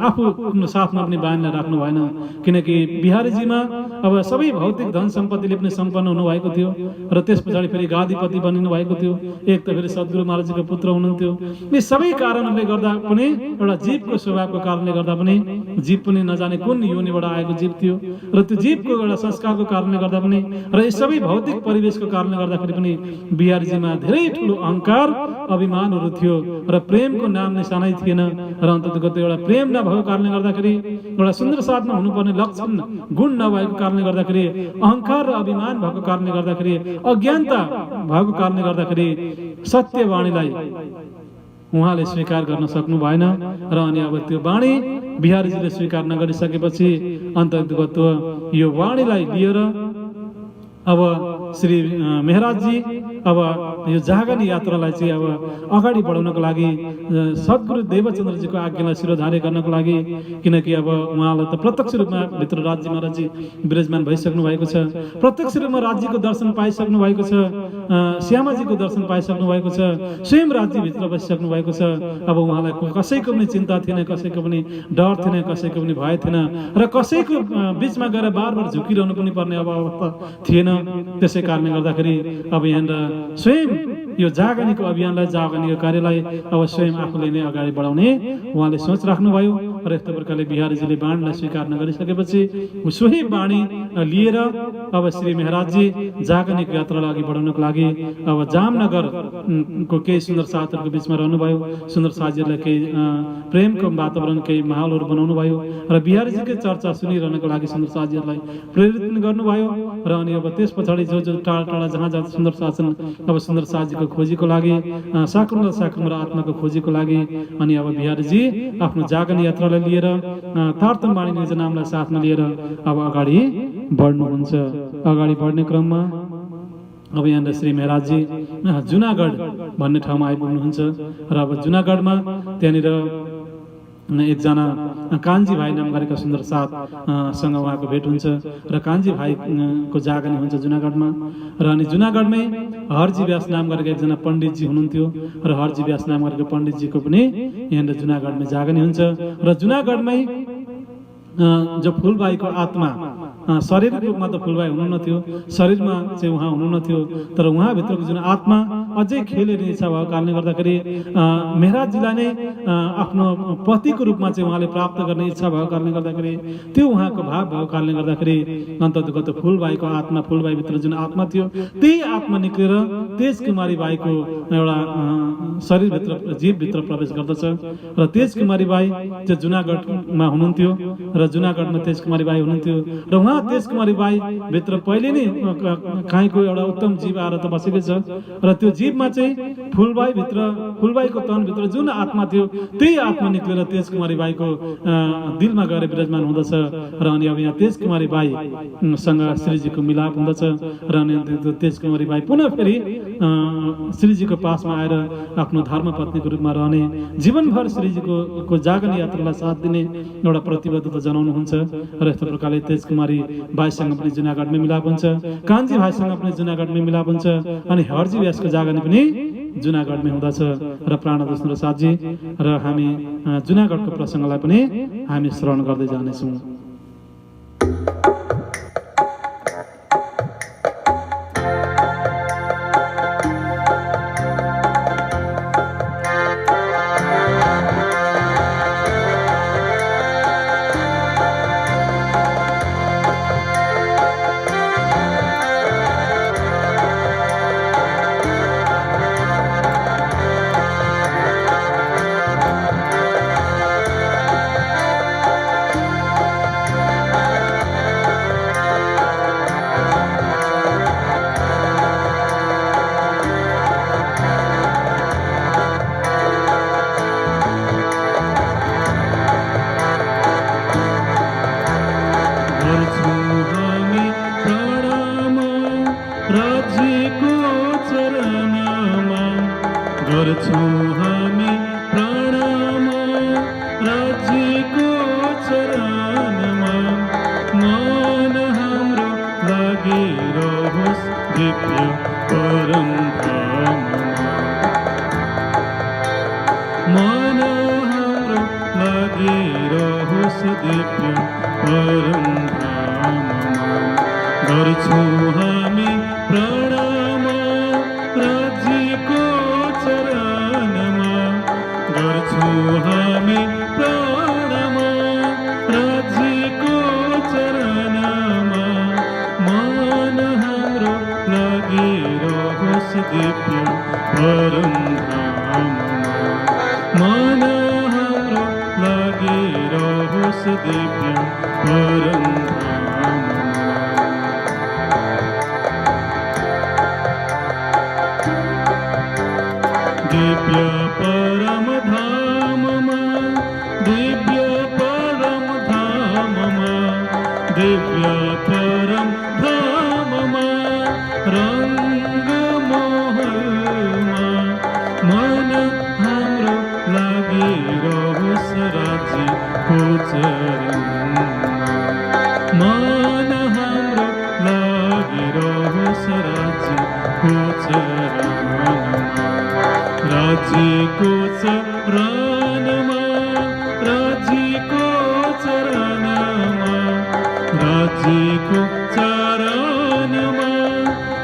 आफू साथमा पनि बाणीलाई राख्नु भएन, किनकि बिहारीजीमा अब सबै भौतिक धन सम्पत्तिले पनि सम्पन्न हुनुभएको थियो र त्यस पछाडि फेरि गादीपति बनिनु भएको थियो, एक त फेरि सद्गुरु महाराजजीको पुत्र हुनुहुन्थ्यो। यी सबै कारणहरूले गर्दा पनि, एउटा जीवको स्वभावको कारणले गर्दा पनि, जीव पनि नजाने कुन योनिबाट आएको जीव थियो र त्यो जीवको एउटा संस्कारको कारणले गर्दा पनि र यी सबै भौतिक परिवेशको कारणले गर्दाखेरि पनि बिहारीजीमा धेरै ठुलो अहङ्कार, अभिमानहरू थियो र प्रेमको नाम निशानै थिएन। र अन्ततगत एउटा प्रेम नभएको कारणले गर्दाखेरि, एउटा सुन्दर साथमा हुनुपर्ने लक्षण गुण नभएको कारणले गर्दाखेरि, अहङ्कार र अभिमान भएको कारणले गर्दाखेरि, अज्ञानता भएको कारणले गर्दाखेरि सत्यवाणीलाई उहाँले स्वीकार गर्न सक्नु भएन। र अनि अब त्यो वाणी बिहारीजीले स्वीकार नगरिसकेपछि अन्ततगत यो वाणीलाई लिएर अब श्री मेहराजजी अब यो जागनी यात्रालाई चाहिँ अब अगाडि बढाउनको लागि सद्गुरु देवचन्द्रजीको आज्ञालाई शिरोधार्य गर्नको लागि, किनकि अब उहाँलाई त प्रत्यक्ष रूपमा भित्र राज्य महाराजजी विराजमान भइसक्नु भएको छ, प्रत्यक्ष रूपमा राज्यको दर्शन पाइसक्नु भएको छ, श्यामाजीको दर्शन पाइसक्नु भएको छ, स्वयं राज्यभित्र बसिसक्नु भएको छ। अब उहाँलाई कसैको पनि चिन्ता थिएन, कसैको पनि डर थिएन, कसैको पनि भय थिएन र कसैको बिचमा गएर बार बार झुकिरहनु पनि पर्ने अब अवस्था थिएन। त्यसै कारणले गर्दाखेरि अब यहाँनिर स्वयं यो जागनीको अभियानलाई, जागनीको कार्यलाई अब स्वयं आफूले नै अगाडि बढाउने उहाँले सोच राख्नुभयो। र यस्तो प्रकारले बिहारीजीले बाणलाई स्वीकार नगरिसकेपछि सोही बाणी लिएर अब श्री मेहराजजी जागनीको यात्रालाई अघि बढाउनको लागि अब जामनगरको केही सुन्दर साथहरूको बिचमा रहनुभयो। सुन्दर साथीहरूलाई केही प्रेमको वातावरण, केही माहौलहरू बनाउनु भयो र बिहारीजीकै चर्चा सुनिरहनको लागि सुन्दर साथीहरूलाई प्रेरित पनि गर्नुभयो। र अनि अब त्यस पछाडि जो जो टाढा टाढा जहाँ जहाँ सुन्दर शासन अब सुन्दर साथीको खोजीको लागि, साकुन र आत्माको खोजीको लागि अनि अब बिहारीजी आफ्नो जागनी यात्रालाई लिएर तारतम बाणी निज नामलाई साथमा लिएर अब अगाडि बढ्नुहुन्छ। अगाडि बढ्ने क्रममा अब यहाँनिर श्री मेहराजजी जुनागढ भन्ने ठाउँमा आइपुग्नुहुन्छ। र अब जुनागढमा त्यहाँनिर एकजना कान्छी भाइ नाम गरेका सुन्दर साथसँग उहाँको भेट हुन्छ र कान्छी भाइको जागनी हुन्छ जुनागढमा। र अनि जुनागढमै हरजी व्यास नाम गरेका एकजना पण्डितजी हुनुहुन्थ्यो र हरजी व्यास नाम गरेको पण्डितजीको पनि यहाँनिर जुनागढमै जागनी हुन्छ। र जुनागढमै जो फुलबाईको आत्मा, शारीरिक रूपमा त फुलबाई हुनुहुन्थ्यो, शरीरमा चाहिँ उहाँ हुनुहुन्थ्यो, तर उहाँभित्रको जुन आत्मा अझै खेलिने इच्छा भएको कारणले गर्दाखेरि मेहराजजीलाई नै आफ्नो पतिको रूपमा चाहिँ उहाँले प्राप्त गर्ने इच्छा भएको कारणले गर्दाखेरि, त्यो उहाँको भाव भएको कारणले गर्दाखेरि अन्ततगत फुलबाईको आत्मा, फुलबाईभित्र जुन आत्मा थियो त्यही आत्मा निक्लेर तेज कुमारी बाईको एउटा शरीरभित्र, जीवभित्र प्रवेश गर्दछ। र तेज कुमारी बाई चाहिँ जुनागढमा हुनुहुन्थ्यो र जुनागढमा तेज कुमारी बाई हुनुहुन्थ्यो र उहाँ तेज कुमारी बाई भित्र पहिले नै काहीँको एउटा उत्तम जीव आएर त बसेकै छ र त्यो जीवमा चाहिँ फुलबाईको तनभित्र जुन आत्मा थियो त्यही आत्मा निक्लेर तेज कुमारी बाईको दिलमा गएर विराजमान हुँदछ। र अनि अब यहाँ तेज कुमारी बाईसँग श्रीजीको मिलाप हुँदछ र अनि तेज कुमारी बाई पुनः फेरि श्रीजीको पासमा आएर आफ्नो धर्मपत्नीको रूपमा रहने, जीवनभर श्रीजीको जागनी यात्रालाई साथ दिने एउटा प्रतिबद्धता जनाउनुहुन्छ। र यस्तो प्रकारले तेज कुमारी बाईसँग पनि जुनागढमै मिलाप हुन्छ, कान्छी भाइसँग पनि जुनागढमै मिलाप हुन्छ अनि हरजी व्यासको जागनी पनि जुनागढमै हुँदछ। र प्राणदोष र साथी र हामी जुनागढको प्रसङ्गलाई पनि हामी श्रवण गर्दै जानेछौँ।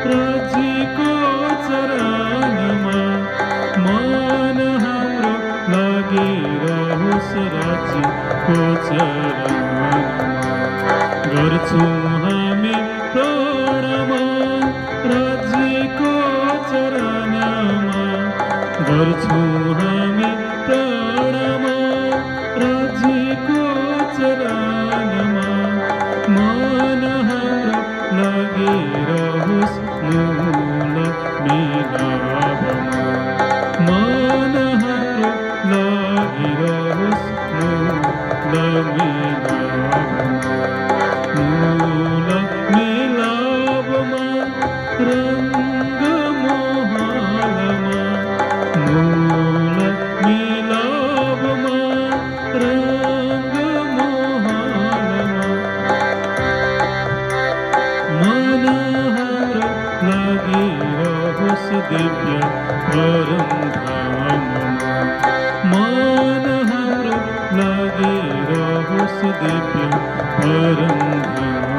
Rajiko charanama लगे रहोस् राज्यको चरणमा गर्छौँ हामी प्राणमा राज्यको चरणमा गर्छौँ हामी प्राणमा राज्यको चरणमा मन हाम्रो लागिरहोस् मूल मिलापमा मन हाम्रो लागिरहोस् मूल मिलापमा रङ्ग मोहालमा मूल मिलापमा रङ्ग मोहालमा मन हाम्रो लागिरहोस् दिव्य परम धाममा मन हाम्रो लागिरहोस् दिव्य परम धाममा